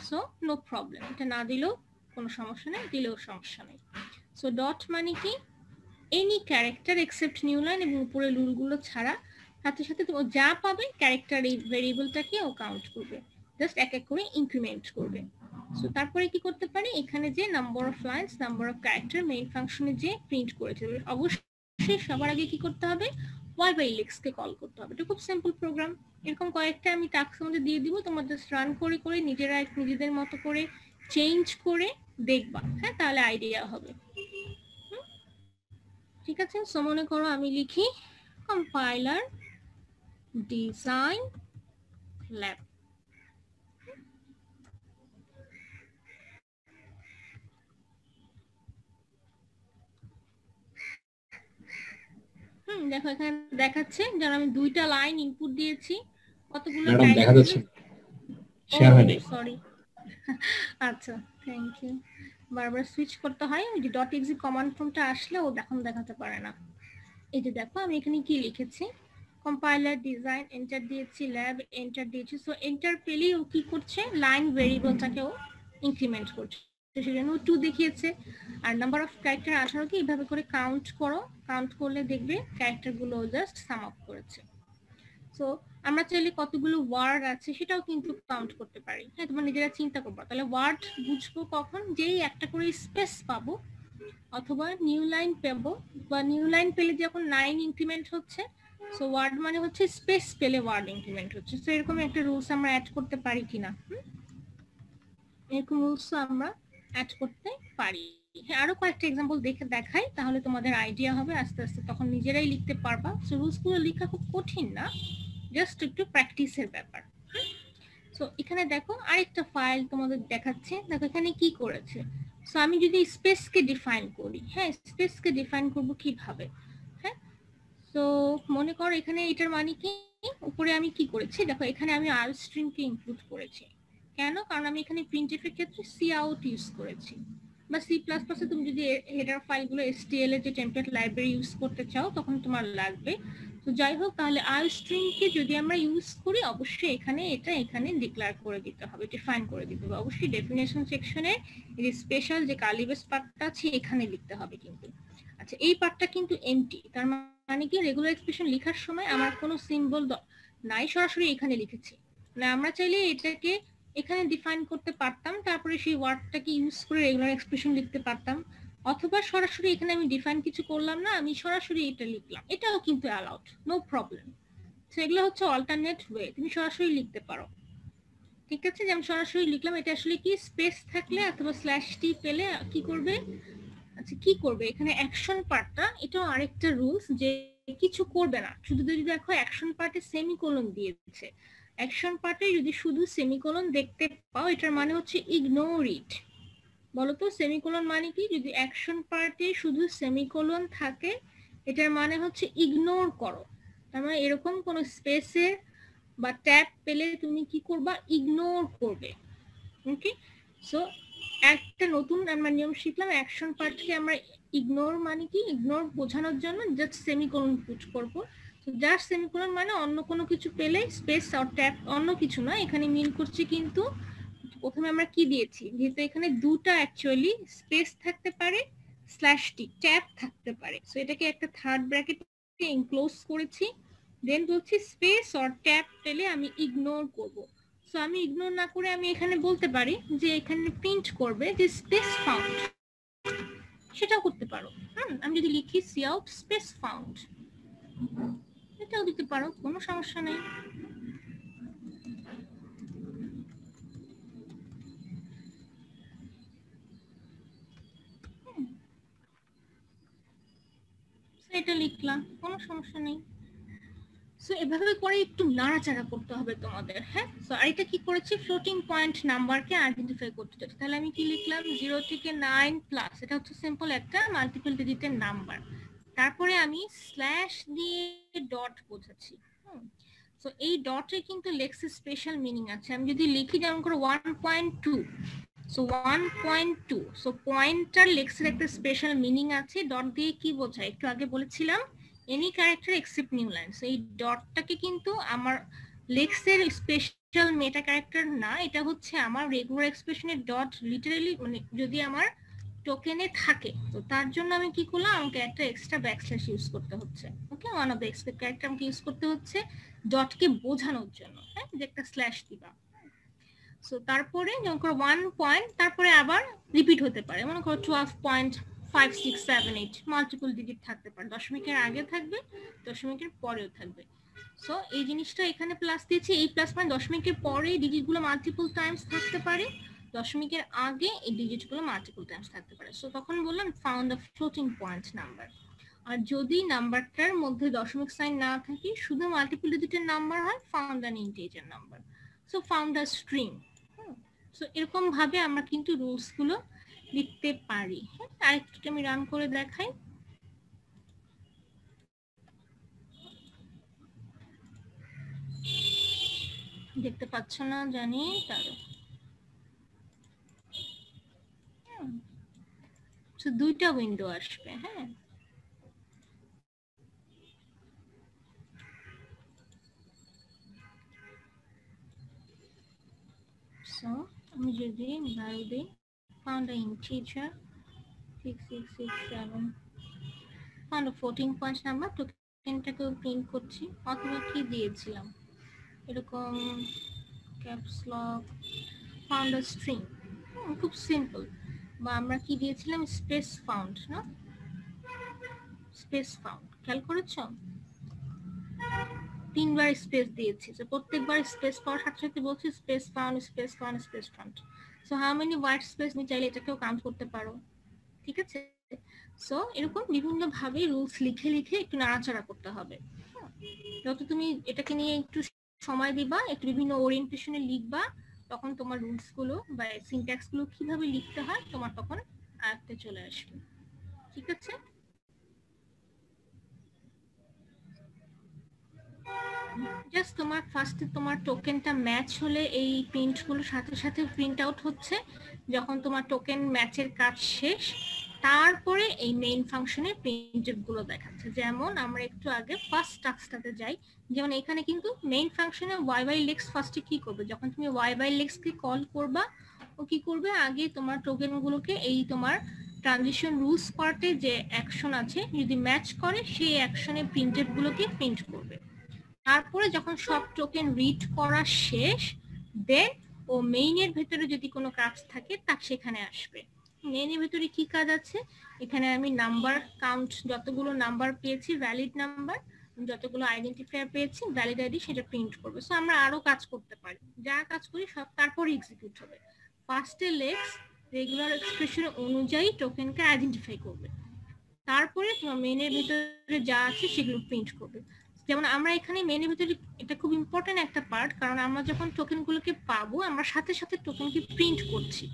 সো নো প্রবলেম, এটা না দিলেও কোনো সমস্যা নেই, দিলেও সমস্যা নেই। সো ডট মানে কি, any character except new line, এবং উপরে রুলগুলো ছাড়া, সাথে সাথে তুমি যা পাবে ক্যারেক্টার এই ভেরিয়েবলটাকে ও কাউন্ট করবে, জাস্ট এক এক করে ইনক্রিমেন্ট করবে। সো তারপরে কি করতে পারি, এখানে যে number of lines, number of character main ফাংশনে যে প্রিন্ট করেছে, অবশ্যই সবার আগে কি করতে হবে, y/elix কে কল করতে হবে। এটা খুব সিম্পল প্রোগ্রাম। এরকম কয়েকটা আমি টাস্ক মধ্যে দিয়ে দিব, তোমরা জাস্ট রান করে করে নিজেরা নিজেদের মতো করে চেঞ্জ করে দেখবা, হ্যাঁ, তাহলে আইডিয়া হবে। ঠিক আছে, সো মনে করো আমি লিখি কম্পাইলার ডিজাইন ল্যাব। দেখো এখানে দেখাচ্ছে, যেন আমি দুইটা লাইন ইনপুট দিয়েছি, কতগুলো ম্যাডাম দেখা যাচ্ছে, শেয়ার হয়নি, সরি। আচ্ছা, থ্যাংক ইউ। বারবার সুইচ করতে হয়, ওই যে .exe কমান্ড প্রম্পটটা আসলে ও এখন দেখাতে পারে না। এই যে দেখো আমি এখানে কি লিখেছি, কম্পাইলার ডিজাইন, এন্টার দিয়েছি, ল্যাব এন্টার দিয়েছি। সো এন্টার পেলেই ও কি করছে, লাইন ভেরিয়েবলটাকে ও ইনক্রিমেন্ট করছে, সেজন্য 2 দেখিয়েছে। আর নাম্বার অফ ক্যারেক্টার 18 কে এইভাবে করে কাউন্ট করো, কাউন্ট করলে দেখবে ক্যারেক্টার গুলো জাস্ট সাম আপ করেছে। সো আমরা চাইলে কতগুলো ওয়ার্ড আছে সেটাও কিন্তু কাউন্ট করতে পারি। হ্যাঁ, তোমরা নিজেরা চিন্তা করবা। তাহলে ওয়ার্ড বুঝবো কখন, যেই একটা করে স্পেস পাবো অথবা নিউ লাইন পাবো, বা নিউ লাইন পেলে যখন 9 ইনক্রিমেন্ট হচ্ছে, সো ওয়ার্ড মানে হচ্ছে স্পেস পেলে ওয়ার্ড ইনক্রিমেন্ট হচ্ছে। সো এরকম একটা রুলস আমরা অ্যাড করতে পারি কিনা, এরকম রুলস আমরা অ্যাড করতে পারি। হ্যাঁ, আরো কয়েকটা এক্সাম্পল দেখাই, তাহলে তোমাদের আইডিয়া হবে আস্তে আস্তে, তখন নিজেরাই লিখতে পারবা। সো রুলস গুলো লেখা খুব কঠিন না, জাস্ট একটু প্র্যাকটিসের ব্যাপার। সো এখানে দেখো আরেকটা ফাইল তোমাদের দেখাচ্ছে, দেখো এখানে কি করেছে। সো আমি যদি স্পেসকে ডিফাইন করি, হ্যাঁ স্পেসকে ডিফাইন করব কিভাবে, হ্যাঁ সো মনে করো এখানে এটার মানে কি, উপরে আমি কি করেছি দেখো, এখানে আমি আর স্ট্রিংকে ইনক্লুড করেছি। কেন? কারণ আমি এখানে প্রিন্টএফ এর ক্ষেত্রে সি আউট ইউজ করেছি, বা সি প্লাস প্লাসে তুমি যদি হেডার ফাইলগুলো এসটিএল এর যে টেমপ্লেট লাইব্রেরি ইউজ করতে চাও তখন তোমার লাগবে। তো যাই হোক, তাহলে আর স্ট্রিংকে যদি আমরা ইউজ করি অবশ্যই এখানে এখানে ডিক্লেয়ার করে দিতে হবে, ডিফাইন করে দিতে হবে। অবশ্যই ডেফিনেশন সেকশনে এই যে স্পেশাল যে কালিবেস পার্টটা আছে এখানে লিখতে হবে কিন্তু। আচ্ছা, এই পার্টটা কিন্তু এমটি, তার মানে কি রেগুলার এক্সপ্রেশন লেখার সময় আমার কোনো সিম্বল নাই, সরাসরি এখানে লিখেছি। না আমরা চাইলে এটাকে এখানে ডিফাইন করতে পারতাম, তারপরে সেই ওয়ার্ডটাকে ইউজ করে রেগুলার এক্সপ্রেশন লিখতে পারতাম, অথবা সরাসরি এখানে আমি ডিফাইন কিছু করলাম না, আমি সরাসরি এটা লিখলাম, এটাও কিন্তু অ্যালাউড, নো প্রবলেম। তো এগুলো হচ্ছে অল্টারনেট ওয়ে, তুমি সরাসরি লিখতে পারো, ঠিক আছে। যেমন সরাসরি লিখলাম, এটা আসলে কি স্পেস থাকলে অথবা স্ল্যাশ টি পেলে কি করবে, আচ্ছা কি করবে এখানে অ্যাকশন পার্টটা, এটাও আরেকটা রুলস যে কিছু করবে না, শুধু যদি দেখো অ্যাকশন পার্টে সেমিকোলন দিয়েছে, অ্যাকশন পার্টে যদি শুধু সেমিকোলন দেখতে পাও এটার মানে হচ্ছে ইগনোর ইট। বলো তো সেমিকোলন মানে কি? যদি অ্যাকশন পার্টে শুধু সেমিকোলন থাকে এটার মানে হচ্ছে ইগনোর করো, তার মানে এরকম কোন স্পেসে বা ট্যাব পেলে তুমি কি করবা, ইগনোর করবে। ওকে, সো একটা নতুন আমরা নিয়ম শিখলাম, অ্যাকশন পার্টকে আমরা ইগনোর মানে কি, ইগনোর বোঝানোর জন্য জাস্ট সেমিকোলন পুট করব। তো জাস্ট সেমিকোলন মানে অন্য কোনো কিছু পেলে স্পেস আর ট্যাব, অন্য কিছু না, এখানে মিন করছে কিন্তু প্রথমে আমরা কি দিয়েছি, যেহেতু এখানে দুটো অ্যাকচুয়ালি স্পেস থাকতে পারে স্ল্যাশ টি ট্যাব থাকতে পারে, সো এটাকে একটা থার্ড ব্র্যাকেটে এনক্লোজ করেছি, দেন বলছি স্পেস অর ট্যাব পেলে আমি ইগনোর করব। সো আমি ইগনোর না করে আমি এখানে বলতে পারি যে এখানে প্রিন্ট করবে যে স্পেস ফাউন্ড, সেটাও করতে পারো। আমি যদি লিখি সি আউট স্পেস ফাউন্ড, এটাও দিতে পারো, কোনো সমস্যা নেই। এটা লিখলাম, কোনো সমস্যা নেই। সো এভাবে করে একটু নাড়াচাড়া করতে হবে তোমাদের, হ্যাঁ। সো আর এটা কি করেছি, ফ্লোটিং পয়েন্ট নাম্বারকে আইডেন্টিফাই করতে চাচ্ছি, তাহলে আমি কি লিখলাম 0 থেকে 9 প্লাস, এটা হচ্ছে সিম্পল একটা মাল্টিপল ডিজিটের নাম্বার, তারপরে আমি স্ল্যাশ দিয়ে ডট বোঝাচ্ছি। সো এই ডটে কিন্তু লেক্সে স্পেশাল মিনিং আছে, আমি যদি লিখি যেমন করে 1.2, সো 1.2, সো পয়েন্টার লেক্সের একটা স্পেশাল মিনিং আছে, ডট দিয়ে কি বোঝায় একটু আগে বলেছিলাম, any character except new line. So এই ডটটাকে কিন্তু আমার লেক্সের স্পেশাল মেটা ক্যারেক্টার না, এটা হচ্ছে আমার রেগুলার এক্সপ্রেশনের ডট, লিটারালি মানে যদি আমার টোকেনে থাকে তো তার জন্য আমি কি করলাম, আমাকে একটা এক্সট্রা ব্যাকস্ল্যাশ ইউজ করতে হচ্ছে। Okay, one of the expect character আমাকে ইউজ করতে হচ্ছে ডটকে বোঝানোর জন্য, হ্যাঁ, যে একটা স্ল্যাশ দিবা। সো তারপরে যখন করে 1 পয়েন্ট, তারপরে আবার রিপিট হতে পারে, মনে করো 12.5678 মাল্টিপল ডিজিট থাকতে পারে, দশমিকের আগে থাকবে, দশমিকের পরেও থাকবে। সো এই জিনিসটা এখানে প্লাস দিয়েছি, এই প্লাস মানে দশমিকের পরে ডিজিটগুলো মাল্টিপল টাইমস থাকতে পারে, দশমিকের আগে এই ডিজিটগুলো মাল্টিপল টাইমস থাকতে পারে। সো তখন বললাম found the floating point number. আর যদি নাম্বারটার মধ্যে দশমিক সাইন না থাকে, শুধু মাল্টিপল ডিজিটের নাম্বার হয়, found an integer number, so found the string. So এরকম ভাবে আমরা কিন্তু রুলস গুলো লিখতে পারি। হ্যাঁ, আরেকটু আমি রান করে দেখাই। দেখতে পাচ্ছ না জানি, তাহলে দুইটা উইন্ডো আসবে। হ্যাঁ, সো আমি যদি ভ্যালু দিই found an integer 6667, found a floating point number, টোকেনটাকেও প্রিন্ট করছি, অথবা কি দিয়েছিলাম এরকম caps lock, found a string, খুব সিম্পল। বা আমরা কি দিয়েছিলাম স্পেস ফাউন্ড না, স্পেস ফাউন্ড খেয়াল করেছো, 3বার স্পেস দিয়েছি। তো প্রত্যেকবার স্পেস পাওয়ার সাথে সাথে বলছি space found space found space found. So how many white space তুমি চাইলে এটাকেও কাউন্ট করতে পারো, ঠিক আছে। সো এরকম বিভিন্ন ভাবে রুলস লিখে লিখে একটু নাড়াচাড়া করতে হবে। যত তুমি এটাকে নিয়ে একটু সময় দিবা, একটু বিভিন্ন ওরিয়েন্টেশনে লিখবা, তখন তোমার রুলস গুলো বা সিনট্যাক্স গুলো কিভাবে লিখতে হয় তোমার তখন আয়ত্তে চলে আসবে, ঠিক আছে। জাস্ট তোমার ফার্স্টে তোমার টোকেনটা ম্যাচ হলে এই প্রিন্টগুলো সাথে সাথে প্রিন্ট আউট হচ্ছে। যখন তোমার টোকেন ম্যাচের কাজ শেষ, তারপরে এই মেইন ফাংশনে প্রিন্টএফ গুলো দেখাচ্ছে। যেমন আমরা একটু আগে ফার্স্ট টাস্কটাতে যাই, যেমন এখানে কিন্তু মেইন ফাংশনে y/lex ফার্স্টে কি করবে, যখন তুমি y/lex কে কল করবা ও কি করবে, আগে তোমার টোকেন গুলোকে এই তোমার ট্রানজিশন রুলস পার্টে যে অ্যাকশন আছে যদি ম্যাচ করে সেই অ্যাকশনে প্রিন্টএফ গুলোকে প্রিন্ট করবে। তারপরে যখন সব টোকেন রিড করা শেষ, দেন ও মেইনের ভেতরে যদি কোনো কাজ থাকে তা সেখানে আসবে। মেইনের ভেতরে কি কাজ আছে, এখানে আমি নাম্বার কাউন্ট, যতগুলো নাম্বার পেয়েছি ভ্যালিড নাম্বার, যতগুলো আইডেন্টিফায়ার পেয়েছি ভ্যালিড আইডি, সেটা প্রিন্ট করবে। সো আমরা আরো কাজ করতে পারি, যা কাজ করি সব তারপরে এক্সিকিউট হবে। ফার্স্টে লেক্স রেগুলার এক্সপ্রেশন অনুযায়ী টোকেনকে আইডেন্টিফাই করবে, তারপরে তোমার মেইনের ভিতরে যা আছে সেগুলো প্রিন্ট করবে। যেমন আমরা এখানে মেইনের ভিতরে, এটা খুব ইম্পর্টেন্ট একটা পার্ট, কারণ আমরা যখন টোকেনগুলোকে পাবো আমরা সাথে সাথে টোকেনকে প্রিন্ট করছি।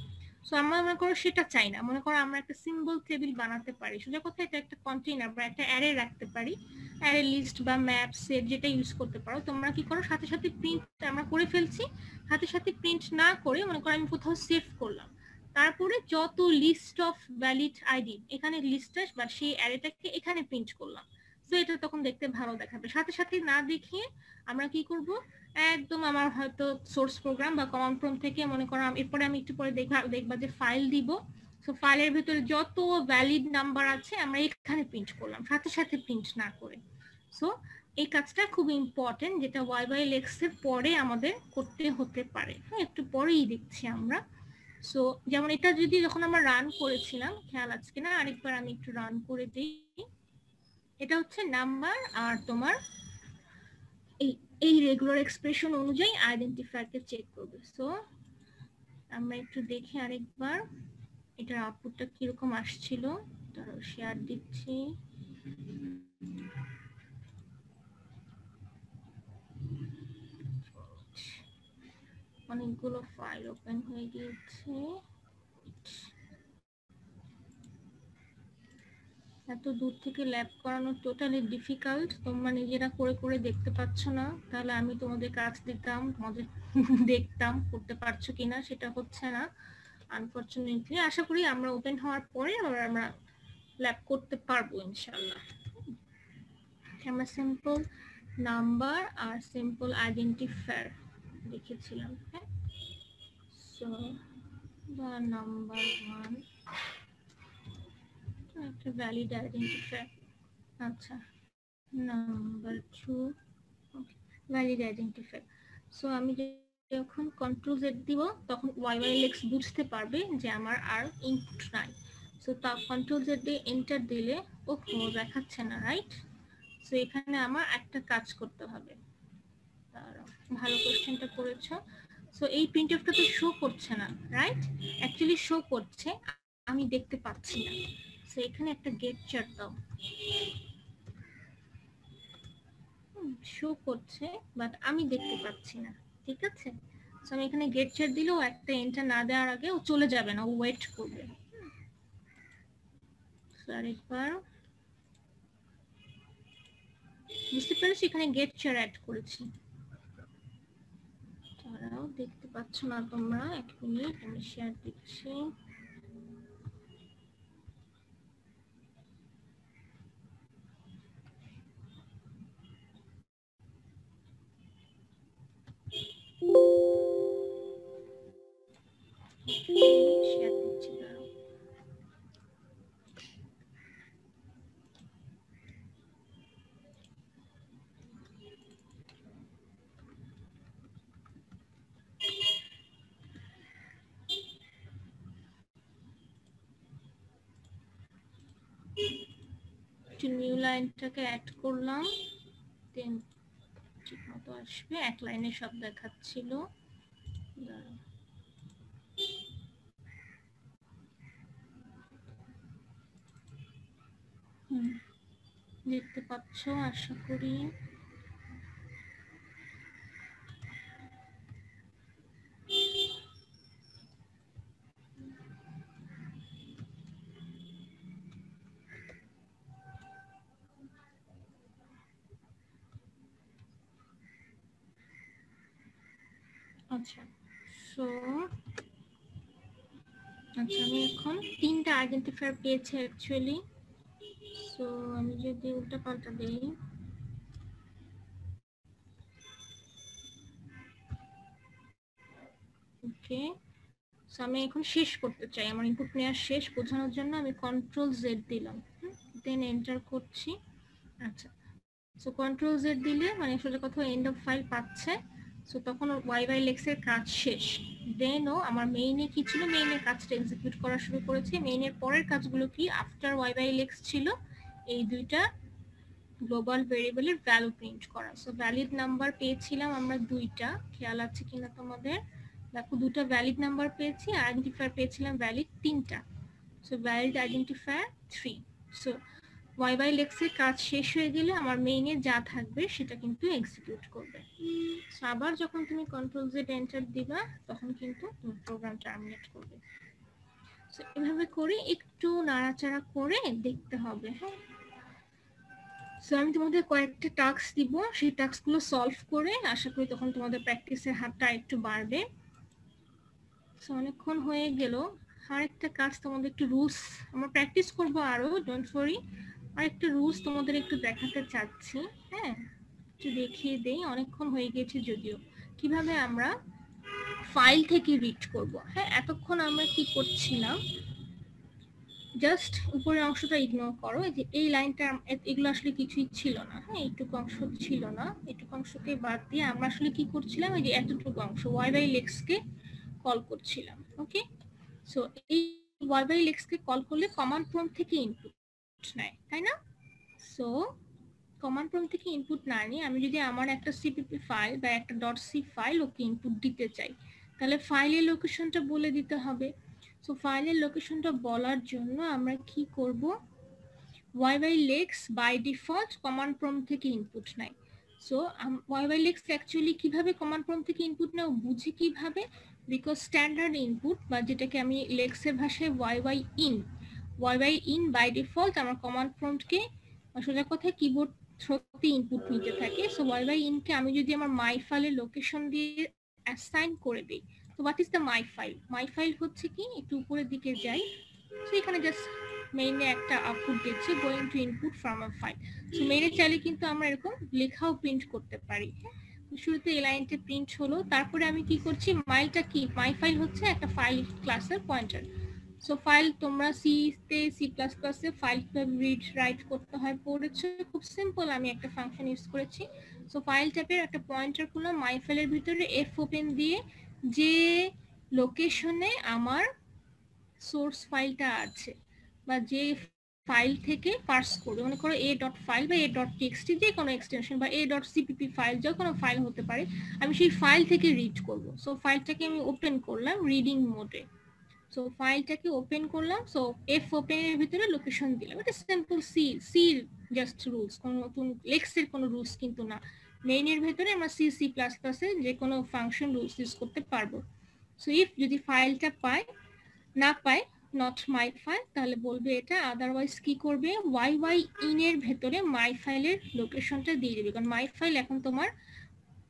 সো আমরা মনে করো সেটা চাই না, মনে করো আমরা একটা সিম্বল টেবিল বানাতে পারি, সোজা কথা এটা একটা কন্টেইনার বা একটা অ্যারে রাখতে পারি, অ্যারে লিস্ট বা ম্যাপ সেট যেটা ইউজ করতে পারো। তোমরা কি করো, সাথে সাথে প্রিন্ট আমরা করে ফেলছি, সাথে সাথে প্রিন্ট না করে মনে করো আমি কোথাও সেভ করলাম, তারপরে যত লিস্ট অফ ভ্যালিড আইডি এখানে লিস্টটা বা সেই অ্যারেটাকে এখানে প্রিন্ট করলাম। সো এটা তখন দেখতে ভালো দেখাবে। সাথে সাথে না দেখিয়ে আমরা কি করব, একদম আমার হয়তো সোর্স প্রোগ্রাম বা কমান্ড প্রম্পট থেকে মনে করো এরপরে আমি একটু পরে দেখবা যে ফাইল দিব। সো ফাইলের ভিতরে যত ভ্যালিড নাম্বার আছে আমরা এখানে প্রিন্ট করলাম, সাথে সাথে প্রিন্ট না করে। সো এই কাজটা খুব ইম্পর্টেন্ট, যেটা y/lex এর পরে আমাদের করতে হতে পারে। হ্যাঁ, একটু পরেই দেখছি আমরা। সো যেমন এটা যদি যখন আমরা রান করেছিলাম, খেয়াল আছে কিনা আরেকবার আমি একটু রান করে দিই। এটা হচ্ছে নাম্বার আর তোমার এই রেগুলার এক্সপ্রেশন অনুযায়ী আইডেন্টিফায়ারকে চেক করবে। সো আমরা একটু দেখি আরেকবার এটার আউটপুটটা কিরকম আসছিল, তার শেয়ার দিচ্ছি। অনেকগুলো ফাইল ওপেন হয়ে গিয়েছে, এত দূর থেকে ল্যাব করানো টোটালি ডিফিকাল্ট। তোমরা নিজেরা করে করে দেখতে পাচ্ছ না, তাহলে আমি তোমাদের কাজ দিতাম, তোমাদের দেখতাম করতে পারছো কিনা, সেটা হচ্ছে না আনফরচুনেটলি। আশা করি আমরা ওপেন হওয়ার পরে আমরা ল্যাব করতে পারবো ইনশাআল্লাহ। আমরা সিম্পল নাম্বার আর সিম্পল আইডেন্টিফায়ার লিখেছিলাম। হ্যাঁ, সো the number 1 একটা ভ্যালিড আইডেন্টিফায়ার, আচ্ছা নাম্বার 2 ভ্যালিড আইডেন্টিফায়ার। সো আমি যখন কন্ট্রোল জেড দিব তখন y/lex বুঝতে পারবে যে আমার আর ইনপুট নাই। সো তা কন্ট্রোল জেড দিয়ে এন্টার দিলে ওহো দেখাচ্ছে না, রাইট। সো এখানে আমার একটা কাজ করতে হবে। ভালো কোশ্চেনটা করেছো। সো এই প্রিন্টএফটা তো শো করছে না, রাইট, অ্যাকচুয়ালি শো করছে, আমি দেখতে পাচ্ছি না। সো এখানে একটা গেট চার্ট দাও, শো করছে বাট আমি দেখতে পাচ্ছি না, ঠিক আছে। সো আমি এখানে গেট চার্ট দিলেও একটা এন্টার না দেওয়ার আগে ও চলে যাবে না, ও ওয়েট করবে। আরেকবার বুঝতে পেরেছি, এখানে গেট চার্ট অ্যাড করেছি, তারাও দেখতে পাচ্ছ না তোমরা। এক মিনিট আমি শেয়ার দিচ্ছি। শেয়ার দিচ্ছি, দাঁড়াও। একটু নিউ লাইনটাকে অ্যাড করলাম, দেন ঠিক মতো আসবে। এক লাইনে সব দেখাচ্ছিল। দেখতে পাচ্ছ আশা করি। আচ্ছা, সো আচ্ছা আমি এখন 3টা আইডেন্টিফায়ার পেয়েছি অ্যাকচুয়ালি। সো আমি যদি উল্টা পাল্টা দেই, ওকে, সো আমি এখন শেষ করতে চাই, আমার ইনপুট নেওয়া শেষ বোঝানোর জন্য আমি কন্ট্রোল জেড দিলাম, দেন এন্টার করছি। আচ্ছা, সো কন্ট্রোল জেড দিলে মানে সোজা কথা এন্ড অফ ফাইল পাচ্ছে। সো তখন YYLX এর কাজ শেষ। দেন ও আমার মেইনে কি ছিল, মেইনের কাজটা এক্সিকিউট করা শুরু করেছে। মেইনের পরের কাজগুলো কি, আফটার YYLX ছিল এই দুইটা গ্লোবাল ভেরিয়েবলের ভ্যালু প্রিন্ট করা। সো ভ্যালিড নাম্বার পেয়েছিলাম আমরা দুইটা, খেয়াল আছে কিনা তোমাদের? দেখো দুটো ভ্যালিড নাম্বার পেয়েছি, আইডেন্টিফায়ার পেয়েছিলাম ভ্যালিড 3টা। So valid identifier 3। So YYLX এর কাজ শেষ হয়ে গেলে আমার মেইনে যা থাকবে সেটা কিন্তু এক্সিকিউট করবে। সো আবার যখন তুমি কন্ট্রোল জেড এন্টার দিবা তখন কিন্তু তোমার প্রোগ্রাম টার্মিনেট করবে। সো এভাবে করে একটু নাড়াচাড়া করে দেখতে হবে। হ্যাঁ, সো আমি তোমাদের কয়েকটা টাস্ক দিব, সেই টাস্কগুলো সলভ করে আশা করি তখন তোমাদের প্র্যাকটিসের হাতটা একটু বাড়বে। সো অনেকক্ষণ হয়ে গেল, আর একটা কাজ তোমাদের একটু রুলস, আমরা প্র্যাকটিস করবো আরো, ডোন্ট ওয়ারি। আর একটা রুলস তোমাদের একটু দেখাতে চাচ্ছি। হ্যাঁ, একটু দেখিয়ে দেই, অনেকক্ষণ হয়ে গেছে যদিও। কিভাবে আমরা ফাইল থেকে রিড করব। হ্যাঁ, এতক্ষণ আমরা কি করছিলাম, জাস্ট উপরের অংশটা ইগনোর করো, যে এই লাইনটা এগুলো আসলে কিছুই ছিল না। হ্যাঁ, এইটুকু অংশ ছিল না, এইটুকু অংশকে বাদ দিয়ে আমরা আসলে কি করছিলাম, এই যে এতটুকু অংশ YYLX কে কল করছিলাম। ওকে, সো এই YYLX কে কল করলে কমান্ড প্রম্পট থেকে ইনপুট নেয়, তাই না? সো কমান্ড প্রম্পট থেকে ইনপুট না নিয়ে আমি যদি আমার একটা সিপিপি ফাইল বা একটা .c ফাইল ওকে ইনপুট দিতে চাই, তাহলে ফাইলের লোকেশনটা বলে দিতে হবে। সো ফাইলের লোকেশনটা বলার জন্য আমরা কি করব, YYLX by default command prompt থেকে ইনপুট নেয়। সো YYLX অ্যাকচুয়ালি কিভাবে কমান্ড প্রম্পট থেকে ইনপুট নেয় বুঝি কিভাবে, বিকজ স্ট্যান্ডার্ড ইনপুট বা যেটাকে আমি লেক্সের ভাষায় YYIN বাই ডিফল্ট আমার কমান্ড প্রম্পটকে সোজা কথায় কিবোর্ড থ্রোতে ইনপুট নিতে থাকে। সো YYIN কে আমি যদি আমার মাই ফাইলের লোকেশন দিয়ে অ্যাসাইন করে দিই, তো what is the my file? My file হচ্ছে কি, একটু উপরের দিকে যাই, সো এখানে জাস্ট মেইনে একটা আউটপুট দিচ্ছে going to input from a file. So মেইনে চাইলে কিন্তু আমরা এরকম লেখাও প্রিন্ট করতে পারি। শুরুতে এই লাইনটা প্রিন্ট হলো, তারপরে আমি কি করছি, মাইলটা কি, মাই ফাইল হচ্ছে একটা ফাইল ক্লাসের পয়েন্টার। সো ফাইল তোমরা সি তে C++ এ ফাইল কিভাবে রিড রাইট করতে হয় পড়েছো, খুব সিম্পল, আমি একটা ফাংশন ইউজ করেছি। সো ফাইল টাইপের একটা পয়েন্টার করলাম, মাই ফাইলের ভিতরে f ওপেন দিয়ে যে লোকেশনে আমার সোর্স ফাইলটা আছে বা যে ফাইল থেকে পার্স করবে, মনে করো a.file বা a.txt যে কোনো এক্সটেনশন বা a.cpp ফাইল, যে কোনো ফাইল হতে পারে, আমি সেই ফাইল থেকে রিড করব। সো ফাইলটাকে আমি ওপেন করলাম রিডিং মোডে। সো ফাইলটাকে ওপেন করলাম, সো f ওপেন এর ভিতরে লোকেশন দিলাম। এটা সিম্পল সি জাস্ট রুলস, কোনো নতুন লেক্সের কোনো রুলস কিন্তু না। মেইনের ভিতরে আমরা C++ এ যে কোনো ফাংশন রুলস ইউজ করতে পারবো। সো ইফ যদি ফাইলটা না পায় নট মাই ফাইল, তাহলে বলবে এটা, আদারওয়াইজ কি করবে, YYIN এর ভেতরে মাই ফাইলের লোকেশনটা দিয়ে দেবে, কারণ মাই ফাইল এখন তোমার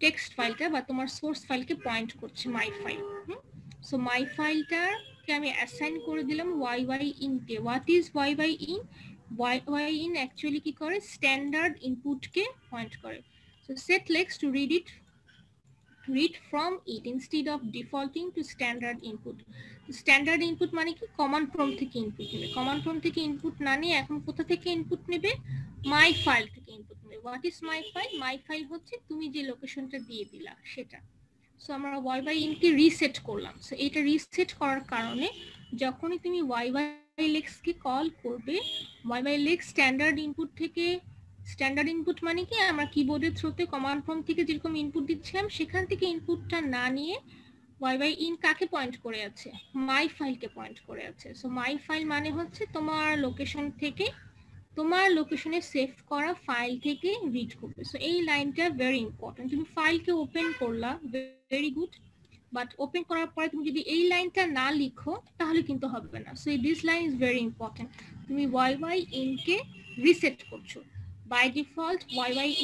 টেক্সট ফাইলটা বা তোমার সোর্স ফাইলকে পয়েন্ট করছে মাই ফাইল। সো মাই ফাইলটাকে আমি অ্যাসাইন করে দিলাম YYIN কে। What is YYIN? YYIN actually কি করে, স্ট্যান্ডার্ড ইনপুটকে পয়েন্ট করে। So set lex to read from it instead of defaulting to standard input. Standard input মানে কি, কমান্ড প্রম্পট থেকে ইনপুট নেবে। কমান্ড প্রম্পট থেকে ইনপুট না নিয়ে এখন কোথা থেকে ইনপুট নেবে, মাই ফাইল থেকে ইনপুট নেবে। What is my file? My file হচ্ছে তুমি যে লোকেশনটা দিয়ে দিলা সেটা। সো আমরা YYIN কে রিসেট করলাম। সো এটা রিসেট করার কারণে যখনই তুমি YYIN ylex কে কল করবে ylex স্ট্যান্ডার্ড ইনপুট থেকে স্ট্যান্ডার্ড ইনপুট মানে কি আমরা কিবোর্ডের থ্রুতে কমান্ড প্রম্পট থেকে যেরকম ইনপুট দিচ্ছিলাম সেখান থেকে ইনপুটটা না নিয়ে in কাকে পয়েন্ট করে আছে মাই ফাইলকে পয়েন্ট করে আছে সো মাই ফাইল মানে হচ্ছে তোমার লোকেশন থেকে তোমার লোকেশনে সেভ করা ফাইল থেকে রিড করবে সো এই লাইনটা ভেরি ইম্পর্টেন্ট তুমি ফাইলকে ওপেন করলা ভেরি গুড বাট ওপেন করার পরে তুমি যদি এই লাইনটা না লিখো তাহলে কিন্তু হবে না so this line is very important তুমি in কে রিসেট করছো by default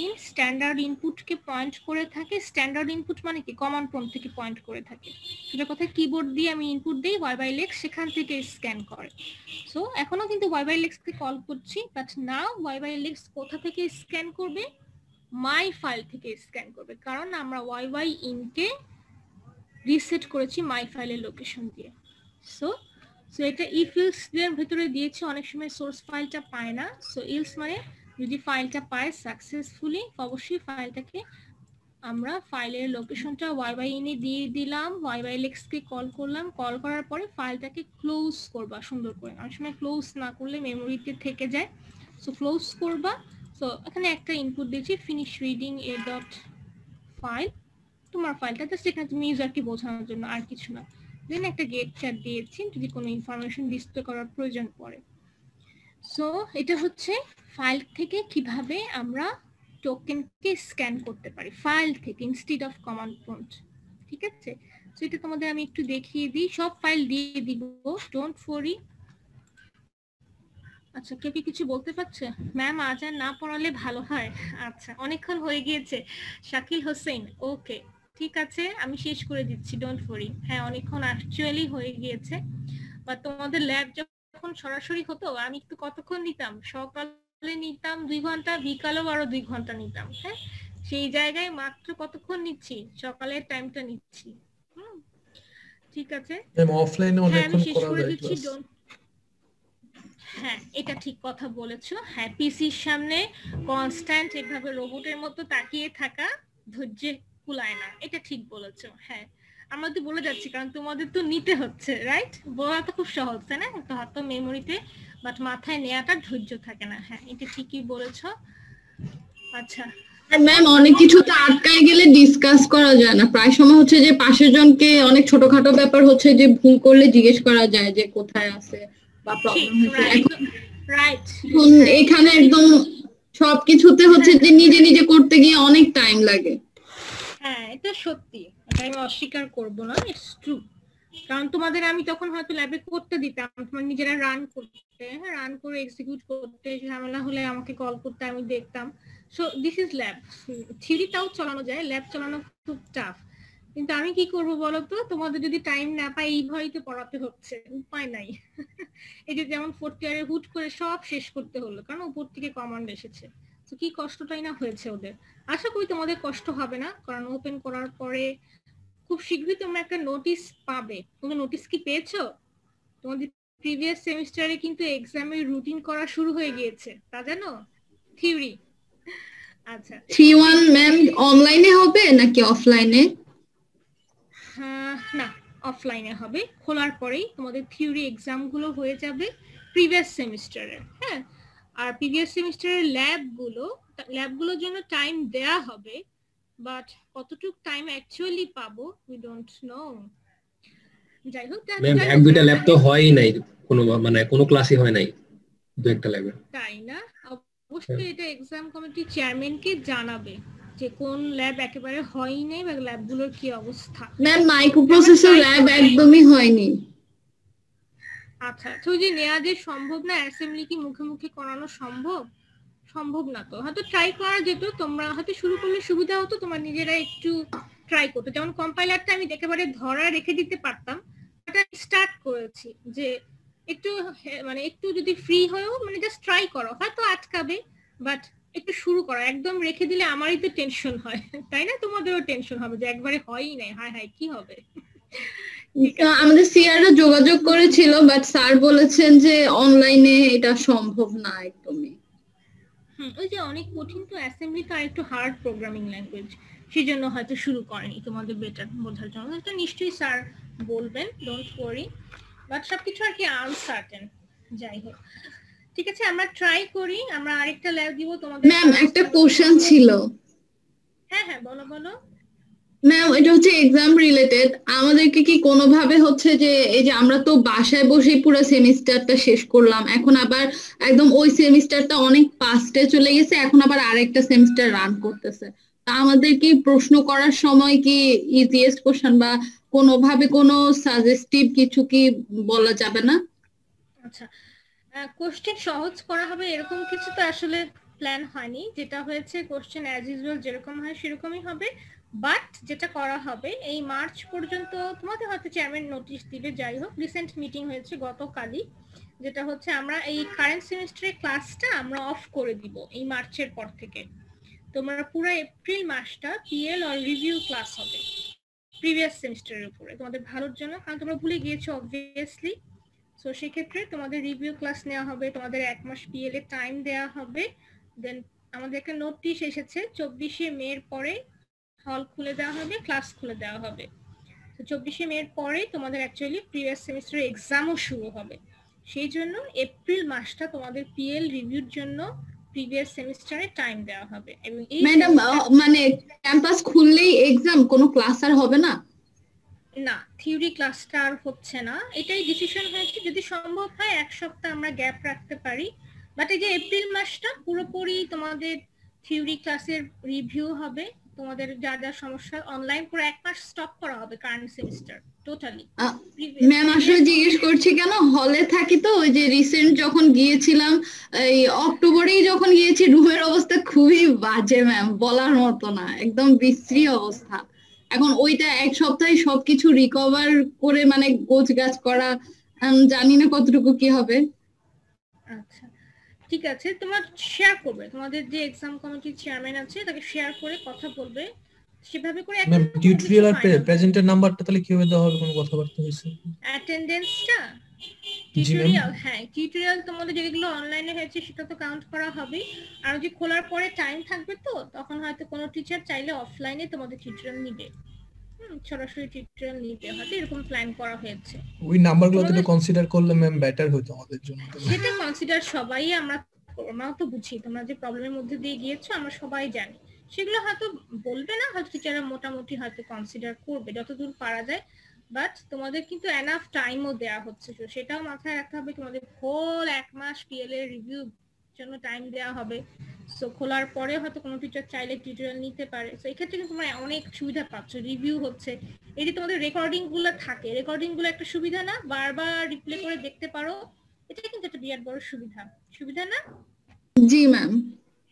in standard input কে পয়েন্ট করে থাকে স্ট্যান্ডার্ড ইনপুট মানে কি কমান্ড প্রম্পট থেকে পয়েন্ট করে থাকে সেটা কথা কিবোর্ড দিয়ে আমি ইনপুট দেই ylex সেখান থেকে স্ক্যান করে সো এখনো কিন্তু ylex কে কল করছি বাট নাও ylex কোথা থেকে স্ক্যান করবে মাই ফাইল থেকে স্ক্যান করবে কারণ আমরা in কে রিসেট করেছি মাই ফাইলের লোকেশন দিয়ে সো এটা if else এর ভিতরে দিয়েছে অনেক সময় সোর্স ফাইলটা পায় না সো else মানে যদি ফাইলটা পায় সাকসেসফুলি অবশ্যই ফাইলটাকে আমরা ফাইলের লোকেশনটা in এ দিয়ে দিলাম ylex কে কল করলাম কল করার পরে ফাইলটাকে ক্লোজ করবা সুন্দর করে অনেক সময় ক্লোজ না করলে মেমোরিতে থেকে যায় সো ক্লোজ করবা সো এখানে একটা ইনপুট দিয়েছি finish reading a dot file তোমার ফাইলটা জাস্ট এখানে তুমি ইউজারকে বোঝানোর জন্য আর কিছু না দেন একটা গেট চ্যাট দিয়েছি যদি কোনো ইনফরমেশন ডিসপ্লে করার প্রয়োজন পড়ে সো এটা হচ্ছে ফাইল থেকে কিভাবে আমরা টোকেনকে স্ক্যান করতে পারি ফাইল থেকে ইনস্টেড অফ কমান্ড প্রম্পট ঠিক আছে সো এটা তোমাদের আমি একটু দেখিয়ে দিই সব ফাইল দিয়ে দিব ডোন্ট ওয়ারি আচ্ছা কে কিছু বলতে পারছে ম্যাম আজ আর না পড়ালে ভালো হয় আচ্ছা অনেকক্ষণ হয়ে গিয়েছে শাকিল হোসেন ওকে ঠিক আছে আমি শেষ করে দিচ্ছি ডোন্ট ওয়ারি হ্যাঁ অনেকক্ষণ অ্যাকচুয়ালি হয়ে গিয়েছে বা তোমাদের ল্যাব যখন সরাসরি হতো আমি একটু কতক্ষণ নিতাম সকালে নিতাম 2 ঘন্টা বিকালেও আরো 2 ঘন্টা নিতাম হ্যাঁ সেই জায়গায় মাত্র কতক্ষণ নিচ্ছি সকালের টাইমটা নিচ্ছি ঠিক আছে ম্যাম অফলাইনে অনেকক্ষণ করা যায় ক্লাস হ্যাঁ এটা ঠিক কথা বলেছো হ্যাঁ পিসির সামনে কনস্ট্যান্ট এভাবে রোবটের মতো তাকিয়ে থাকা ধৈর্য কুলায় না এটা ঠিক বলেছো হ্যাঁ আমরা তো বলে যাচ্ছি কারণ তোমাদের তো নিতে হচ্ছে রাইট বলা তো খুব সহজ তাই না তো হাতে মেমোরিতে বাট মাথায় নেওয়াটা ধৈর্য থাকে না হ্যাঁ এটা ঠিকই বলেছো আচ্ছা ম্যাম অনেক কিছু তো আটকায় গেলে ডিসকাস করা যায় না প্রায় সময় হচ্ছে যে পাশের জনকে অনেক ছোটখাটো ব্যাপার হচ্ছে যে ভুল করলে জিজ্ঞেস করা যায় যে কোথায় আছে বা প্রবলেম হচ্ছে রাইট এখানে একদম সবকিছুতে হচ্ছে যে নিজে নিজে করতে গিয়ে অনেক টাইম লাগে হ্যাঁ এটা সত্যি এটা আমি অস্বীকার করব না ইটস ট্রু কারণ তোমাদের আমি তখন হয়তো ল্যাবে করতে দিতাম তোমার নিজেরা রান করতে হ্যাঁ রান করে এক্সিকিউট করতে ঝামেলা হলে আমাকে কল করতে আমি দেখতাম সো দিস ইজ ল্যাব থিওরিটাও চালানো যায় ল্যাব চালানো খুব টাফ কিন্তু আমি কি করব বলো তো তোমাদের যদি টাইম না পাই এই ভয়তে পড়াতে হচ্ছে উপায় নাই এই যে যেমন 4th ইয়ারে হুট করে সব শেষ করতে হলো কারণ উপর থেকে কমান্ড এসেছে তো কি কষ্টটাই না হয়েছে ওদের আশা করি তোমাদের কষ্ট হবে না কারণ ওপেন করার পরে খুব শীঘ্রই তোমরা একটা নোটিশ পাবে তোমরা নোটিশ কি পেয়েছো তোমাদের প্রিভিয়াস সেমিস্টারে কিন্তু এক্সামের রুটিন করা শুরু হয়ে গিয়েছে তা জানো থিওরি আচ্ছা 3-1 ম্যাম অনলাইনে হবে নাকি অফলাইনে না অফলাইনে হবে খোলার পরেই তোমাদের থিওরি এক্সাম গুলো হয়ে যাবে প্রিভিয়াস সেমিস্টারে হ্যাঁ আর প্রিভিয়াস সেমিস্টারের ল্যাবগুলোর জন্য টাইম দেয়া হবে বাট কতটুকু টাইম অ্যাকচুয়ালি পাবো উই ডোন্ট নো যাই হোক ম্যাম এক দুইটা ল্যাব তো হয়ই নাই কোনো মানে কোনো ক্লাসই হয় নাই দু একটা ল্যাবে তাই না অবশ্যই এটা এক্সাম কমিটি চেয়ারম্যানকে জানাবে যে কোন ল্যাব একেবারে হয়ই নাই বা ল্যাবগুলোর কি অবস্থা ম্যাম মাইক্রোপ্রসেসর ল্যাব একদমই হয়নি আচ্ছা তো যে নেওয়া যে সম্ভব না অ্যাসেম্বলি কি মুখে মুখে করানো সম্ভব না তো হয়তো ট্রাই করা যেত তোমরা হয়তো শুরু করলে সুবিধা হতো তোমার নিজেরা একটু ট্রাই করতে যেমন কম্পাইলারটা আমি একেবারে ধরা রেখে দিতে পারতাম এটা স্টার্ট করেছি যে একটু মানে একটু যদি ফ্রি হয়েও মানে জাস্ট ট্রাই করো হয়তো আটকাবে বাট একটু শুরু করো একদম রেখে দিলে আমারই তো টেনশন হয় তাই না তোমাদেরও টেনশন হবে যে একবারে হয়ই নাই হায় হায় কি হবে আমাদের সিআররা যোগাযোগ করেছিল বাট স্যার বলেছেন যে অনলাইনে এটা সম্ভব না একদমই ওই যে অনেক কঠিন তো অ্যাসেম্বলি তো আরেকটু হার্ড প্রোগ্রামিং ল্যাঙ্গুয়েজ সেজন্য হয়তো শুরু করেনি তোমাদের বেটার বোঝার জন্য এটা নিশ্চয়ই স্যার বলবেন ডোন্ট ওয়ারি বাট সবকিছু আর কি আনসার্টেন যাই হোক, ঠিক আছে, আমরা ট্রাই করি। আমরা আরেকটা ল্যাব দিব তোমাদের। ম্যাম একটা কোশ্চেন ছিল। হ্যাঁ হ্যাঁ, বলো বলো। ম্যাম এটা হচ্ছে এক্সাম রিলেটেড। আমাদেরকে কি কোনোভাবে হচ্ছে যে এই যে আমরা তো বাসায় বসেই পুরো সেমিস্টারটা শেষ করলাম, এখন আবার একদম ওই সেমিস্টারটা অনেক পাস্টে চলে গেছে, এখন আবার আরেকটা সেমিস্টার রান করতেছে, তা আমাদের কি প্রশ্ন করার সময় কি ইজিয়েস্ট কোশ্চেন বা কোনোভাবে কোনো সাজেস্টিভ কিছু কি বলা যাবে না? আচ্ছা, কোশ্চেন সহজ করা হবে এরকম কিছু তো আসলে প্ল্যান হয়নি। যেটা হয়েছে কোশ্চেন অ্যাজ ইউজুয়াল যেরকম হয় সেরকমই হবে, বাট যেটা করা হবে এই মার্চ পর্যন্ত তোমাদের হয়তো চেয়ারম্যান নোটিশ দিবে। যাই হোক, রিসেন্ট মিটিং হয়েছে গতকালই, যেটা হচ্ছে আমরা এই কারেন্ট সেমিস্টারের ক্লাসটা আমরা অফ করে দিব এই মার্চের পর থেকে। তোমরা পুরো এপ্রিল মাসটা পিএল আর রিভিউ ক্লাস হবে প্রিভিয়াস সেমিস্টারের উপরে, তোমাদের ভালোর জন্য, কারণ তোমরা ভুলে গিয়েছো অবভিয়াসলি। সো সেক্ষেত্রে তোমাদের রিভিউ ক্লাস নেওয়া হবে, তোমাদের 1 মাস পিএল এর টাইম দেওয়া হবে। দেন আমাদের একটা নোটিশ এসেছে 24শে মের পরে হল খুলে দেওয়া হবে, ক্লাস খুলে দেওয়া হবে। তো 24শে মের পরে তোমাদের অ্যাকচুয়ালি প্রিভিয়াস সেমিস্টারের এক্সামও শুরু হবে। সেই জন্য এপ্রিল মাসটা তোমাদের পিএল রিভিউর জন্য প্রিভিয়াস সেমিস্টারে টাইম দেওয়া হবে। এবং এই ম্যাডাম মানে ক্যাম্পাস খুললেই এক্সাম, কোনো ক্লাস আর হবে না? না, থিওরি ক্লাসটা আর হচ্ছে না, এটাই ডিসিশন হয়েছে। যদি সম্ভব হয় 1 সপ্তাহ আমরা গ্যাপ রাখতে পারি, বাট এই যে এপ্রিল মাসটা পুরোপুরি তোমাদের থিওরি ক্লাসের রিভিউ হবে, তোমাদের যা যা সমস্যা অনলাইন পুরো 1 মাস স্টপ করা হবে কারেন্ট সেমিস্টার টোটালি। ম্যাম আসলে জিজ্ঞেস করছি কেন, হলে থাকি তো, ওই যে রিসেন্ট যখন গিয়েছিলাম এই অক্টোবরেই যখন গিয়েছি, রুমের অবস্থা খুবই বাজে ম্যাম, বলার মতো না, একদম বিশ্রী অবস্থা। এখন ওইটা 1 সপ্তাহে সবকিছু রিকভার করে মানে গোছগাছ করা, জানি না কতটুকু কি হবে। আচ্ছা ঠিক আছে, তোমরা শেয়ার করবে, তোমাদের যে এক্সাম কমিটির চেয়ারম্যান আছে তাকে শেয়ার করে কথা বলবে, সেভাবে করে একটা ম্যাম টিউটোরিয়াল আর প্রেজেন্টের নাম্বারটা তাহলে কিভাবে দেওয়া হবে, কোনো কথাবার্তা হয়েছে? অ্যাটেন্ডেন্সটা টিউটোরিয়াল, হ্যাঁ টিউটোরিয়াল তোমাদের যেগুলো অনলাইনে হয়েছে সেটা তো কাউন্ট করা হবে। আর যে খোলার পরে টাইম থাকবে তো তখন হয়তো কোনো টিচার চাইলে অফলাইনে তোমাদের টিউটোরিয়াল নিবে, সরাসরি টিউটোরিয়াল নিতে হয়তো এরকম প্ল্যান করা হয়েছে। ওই নাম্বারগুলো তো কনসিডার করলে ম্যাম বেটার হতো আমাদের জন্য। সেটা কনসিডার সবাই আমরা তো বুঝি, তোমরা যে প্রবলেমের মধ্যে দিয়ে গিয়েছো আমরা সবাই জানি, সেগুলো হয়তো বলবে না, হয়তো টিচাররা মোটামুটি হয়তো কনসিডার করবে যতদূর পারা যায়। বাট তোমাদের কিন্তু এনাফ টাইমও দেওয়া হচ্ছে, তো সেটাও মাথায় রাখতে হবে। তোমাদের হোল 1 মাস পিএল এর রিভিউ জন্য টাইম দেওয়া হবে। সো খোলার পরে হয়তো কোনো টিচার চাইলে টিউটোরিয়াল নিতে পারে। সো এই ক্ষেত্রে কিন্তু তোমরা অনেক সুবিধা পাচ্ছ, রিভিউ হচ্ছে, এই যে তোমাদের রেকর্ডিং গুলো থাকে, রেকর্ডিং গুলো একটা সুবিধা না, বারবার রিপ্লে করে দেখতে পারো, এটা কিন্তু একটা বিরাট বড় সুবিধা না? জি ম্যাম।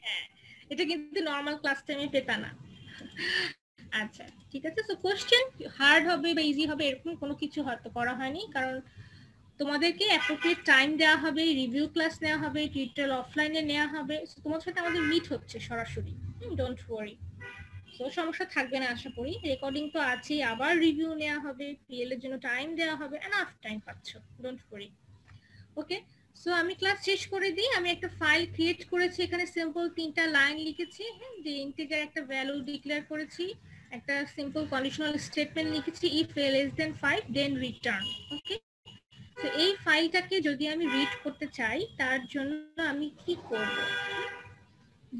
হ্যাঁ, এটা কিন্তু নরমাল ক্লাস টাইমে পেতা না। আচ্ছা ঠিক আছে, সো কোশ্চেন হার্ড হবে বা ইজি হবে এরকম কোনো কিছু হয়তো করা হয়নি, কারণ তোমাদেরকে অ্যাপ্রোপ্রিয়েট টাইম দেওয়া হবে, রিভিউ ক্লাস নেওয়া হবে, টিউটোরিয়াল অফলাইনে নেওয়া হবে। সো তোমার সাথে আমাদের মিট হচ্ছে সরাসরি, ডোন্ট ওয়ারি। সো সমস্যা থাকবে না আশা করি। রেকর্ডিং তো আছেই, আবার রিভিউ নেওয়া হবে, পিএল এর জন্য টাইম দেওয়া হবে, এনাফ টাইম পাচ্ছ, ডোন্ট ওয়ারি। ওকে, সো আমি ক্লাস শেষ করে দিই। আমি একটা ফাইল ক্রিয়েট করেছি, এখানে সিম্পল 3টা লাইন লিখেছি, যে ইন্টিজার একটা ভ্যালু ডিক্লেয়ার করেছি, একটা সিম্পল কন্ডিশনাল স্টেটমেন্ট লিখেছি, if less then 5 then return. Okay, তো এই ফাইলটাকে যদি আমি রিড করতে চাই তার জন্য আমি কি করব?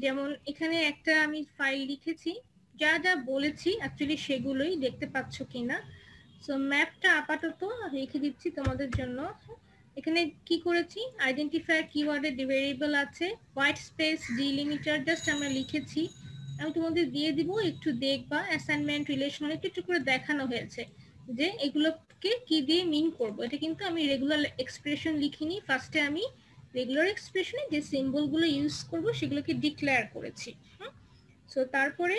যেমন এখানে একটা আমি ফাইল লিখেছি, যা যা বলেছি অ্যাকচুয়ালি সেগুলোই, দেখতে পাচ্ছ কিনা। সো ম্যাপটা আপাতত রেখে দিচ্ছি তোমাদের জন্য। এখানে কি করেছি, আইডেন্টিফায়ার কিওয়ার্ডের ভেরিয়েবল আছে, হোয়াইট স্পেস ডিলিমিটার জাস্ট আমরা লিখেছি। আমি তোমাদের দিয়ে দিব, একটু দেখবা, অ্যাসাইনমেন্ট রিলেশন একটু করে দেখানো হয়েছে যে এগুলোকে কি দিয়ে মিন করব। এটা কিন্তু আমি রেগুলার এক্সপ্রেশন লিখিনি, ফার্স্টে আমি রেগুলার এক্সপ্রেশনে যে সিম্বলগুলো ইউজ করব সেগুলোকে ডিক্লেয়ার করেছি। সো তারপরে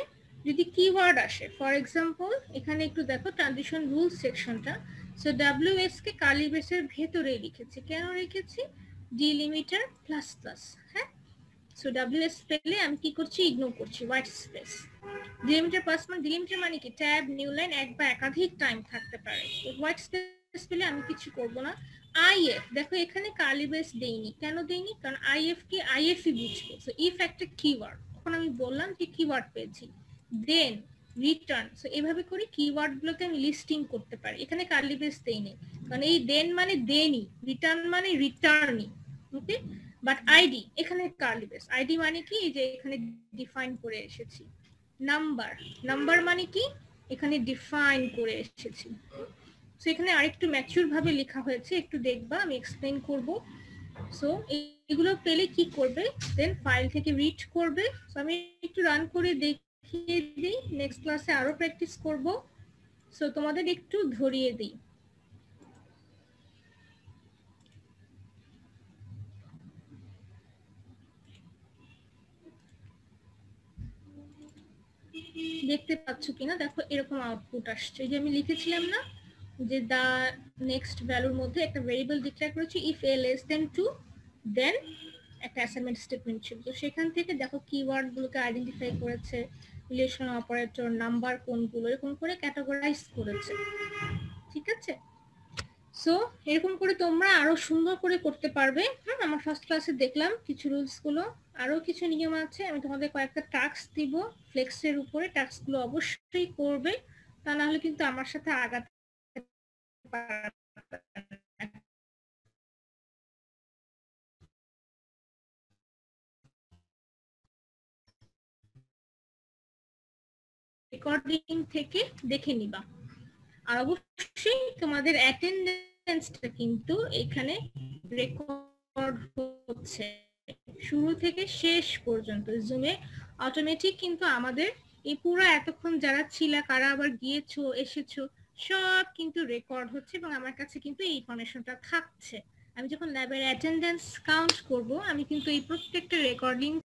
যদি কিওয়ার্ড আসে, ফর এক্সাম্পল এখানে একটু দেখো ট্রানজিশন রুলস সেকশনটা, সো WS কে কার্লি ব্রেসের ভেতরে লিখেছি, কেন রেখেছি, ডিলিমিটার প্লাস প্লাস। হ্যাঁ, সো WS পেলে আমি কি করছি, ইগনোর করছি, হোয়াইট স্পেস। ডিলিমিটার প্লাস মানে, ডিলিমিটার মানে কি, ট্যাব, নিউ লাইন, এক বা একাধিক টাইম থাকতে পারে। তো হোয়াইট স্পেস পেলে আমি কিছু করব না। IF দেখো এখানে কার্লি ব্রেস দেইনি, কেন দেইনি, কারণ IF কি IF ই বুঝবে। সো ইফ একটা কিওয়ার্ড, তখন আমি বললাম যে কিওয়ার্ড পেয়েছি, দেন রিটার্ন। সো এইভাবে করে কিওয়ার্ড গুলোকে আমি লিস্টিং করতে পারি। এখানে কার্লি ব্রেস দেইনি, কারণ এই দেন মানে দেনই, রিটার্ন মানে রিটার্নই। ওকে, বাট আইডি এখানে কার্লি ব্রেস। আইডি মানে কি, এই যে এখানে ডিফাইন করে এসেছি। নাম্বার, নাম্বার মানে কি, এখানে ডিফাইন করে এসেছি। সো এখানে আরেকটু ম্যাচিউর ভাবে লেখা হয়েছে, একটু দেখবা, আমি এক্সপ্লেইন করব। সো এগুলো পেলে কি করবে, দেন ফাইল থেকে রিড করবে। সো আমি একটু রান করে দেখিয়ে দিই, নেক্সট ক্লাসে আরো প্র্যাকটিস করব। সো তোমাদের একটু ধরিয়ে দিই। দেখতে পাচ্ছ কিনা দেখো, এরকম আউটপুট আসছে। এই যে আমি লিখেছিলাম না যে দা নেক্সট ভ্যালুর মধ্যে একটা ভেরিয়েবল ডিক্লেয়ার করেছি, ইফ a less than 2 দেন একটা অ্যাসাইনমেন্ট স্টেটমেন্ট ছিল। তো সেখান থেকে দেখো কিওয়ার্ড গুলোকে আইডেন্টিফাই করেছে, রিলেশন অপারেটর, নাম্বার কোনগুলো, এরকম করে ক্যাটাগরাইজ করেছে। ঠিক আছে, সো এরকম করে তোমরা আরো সুন্দর করে করতে পারবে। আমার ফার্স্ট ক্লাসে দেখলাম কিছু রুলস গুলো, আরো কিছু নিয়ম আছে। আমি তোমাদের কয়েকটা টাস্ক দিব ফ্লেক্সের উপরে, টাস্ক গুলো অবশ্যই করবে, তা না হলে কিন্তু আমার সাথে আগাতে পারবে না। রেকর্ডিং থেকে দেখে নিবা। আর অবশ্যই তোমাদের অ্যাটেন্ডেন্সটা কিন্তু এখানে রেকর্ড হচ্ছে শুরু থেকে শেষ পর্যন্ত। জুমে অটোমেটিক কিন্তু আমাদের এই পুরো এতক্ষণ যারা ছিল, কারা আবার গিয়েছো এসেছো, সব কিন্তু রেকর্ড হচ্ছে এবং আমার কাছে কিন্তু এই ইনফরমেশনটা থাকছে। আমি যখন ল্যাবের অ্যাটেন্ডেন্স কাউন্ট করব, আমি কিন্তু এই প্রত্যেকটা রেকর্ডিং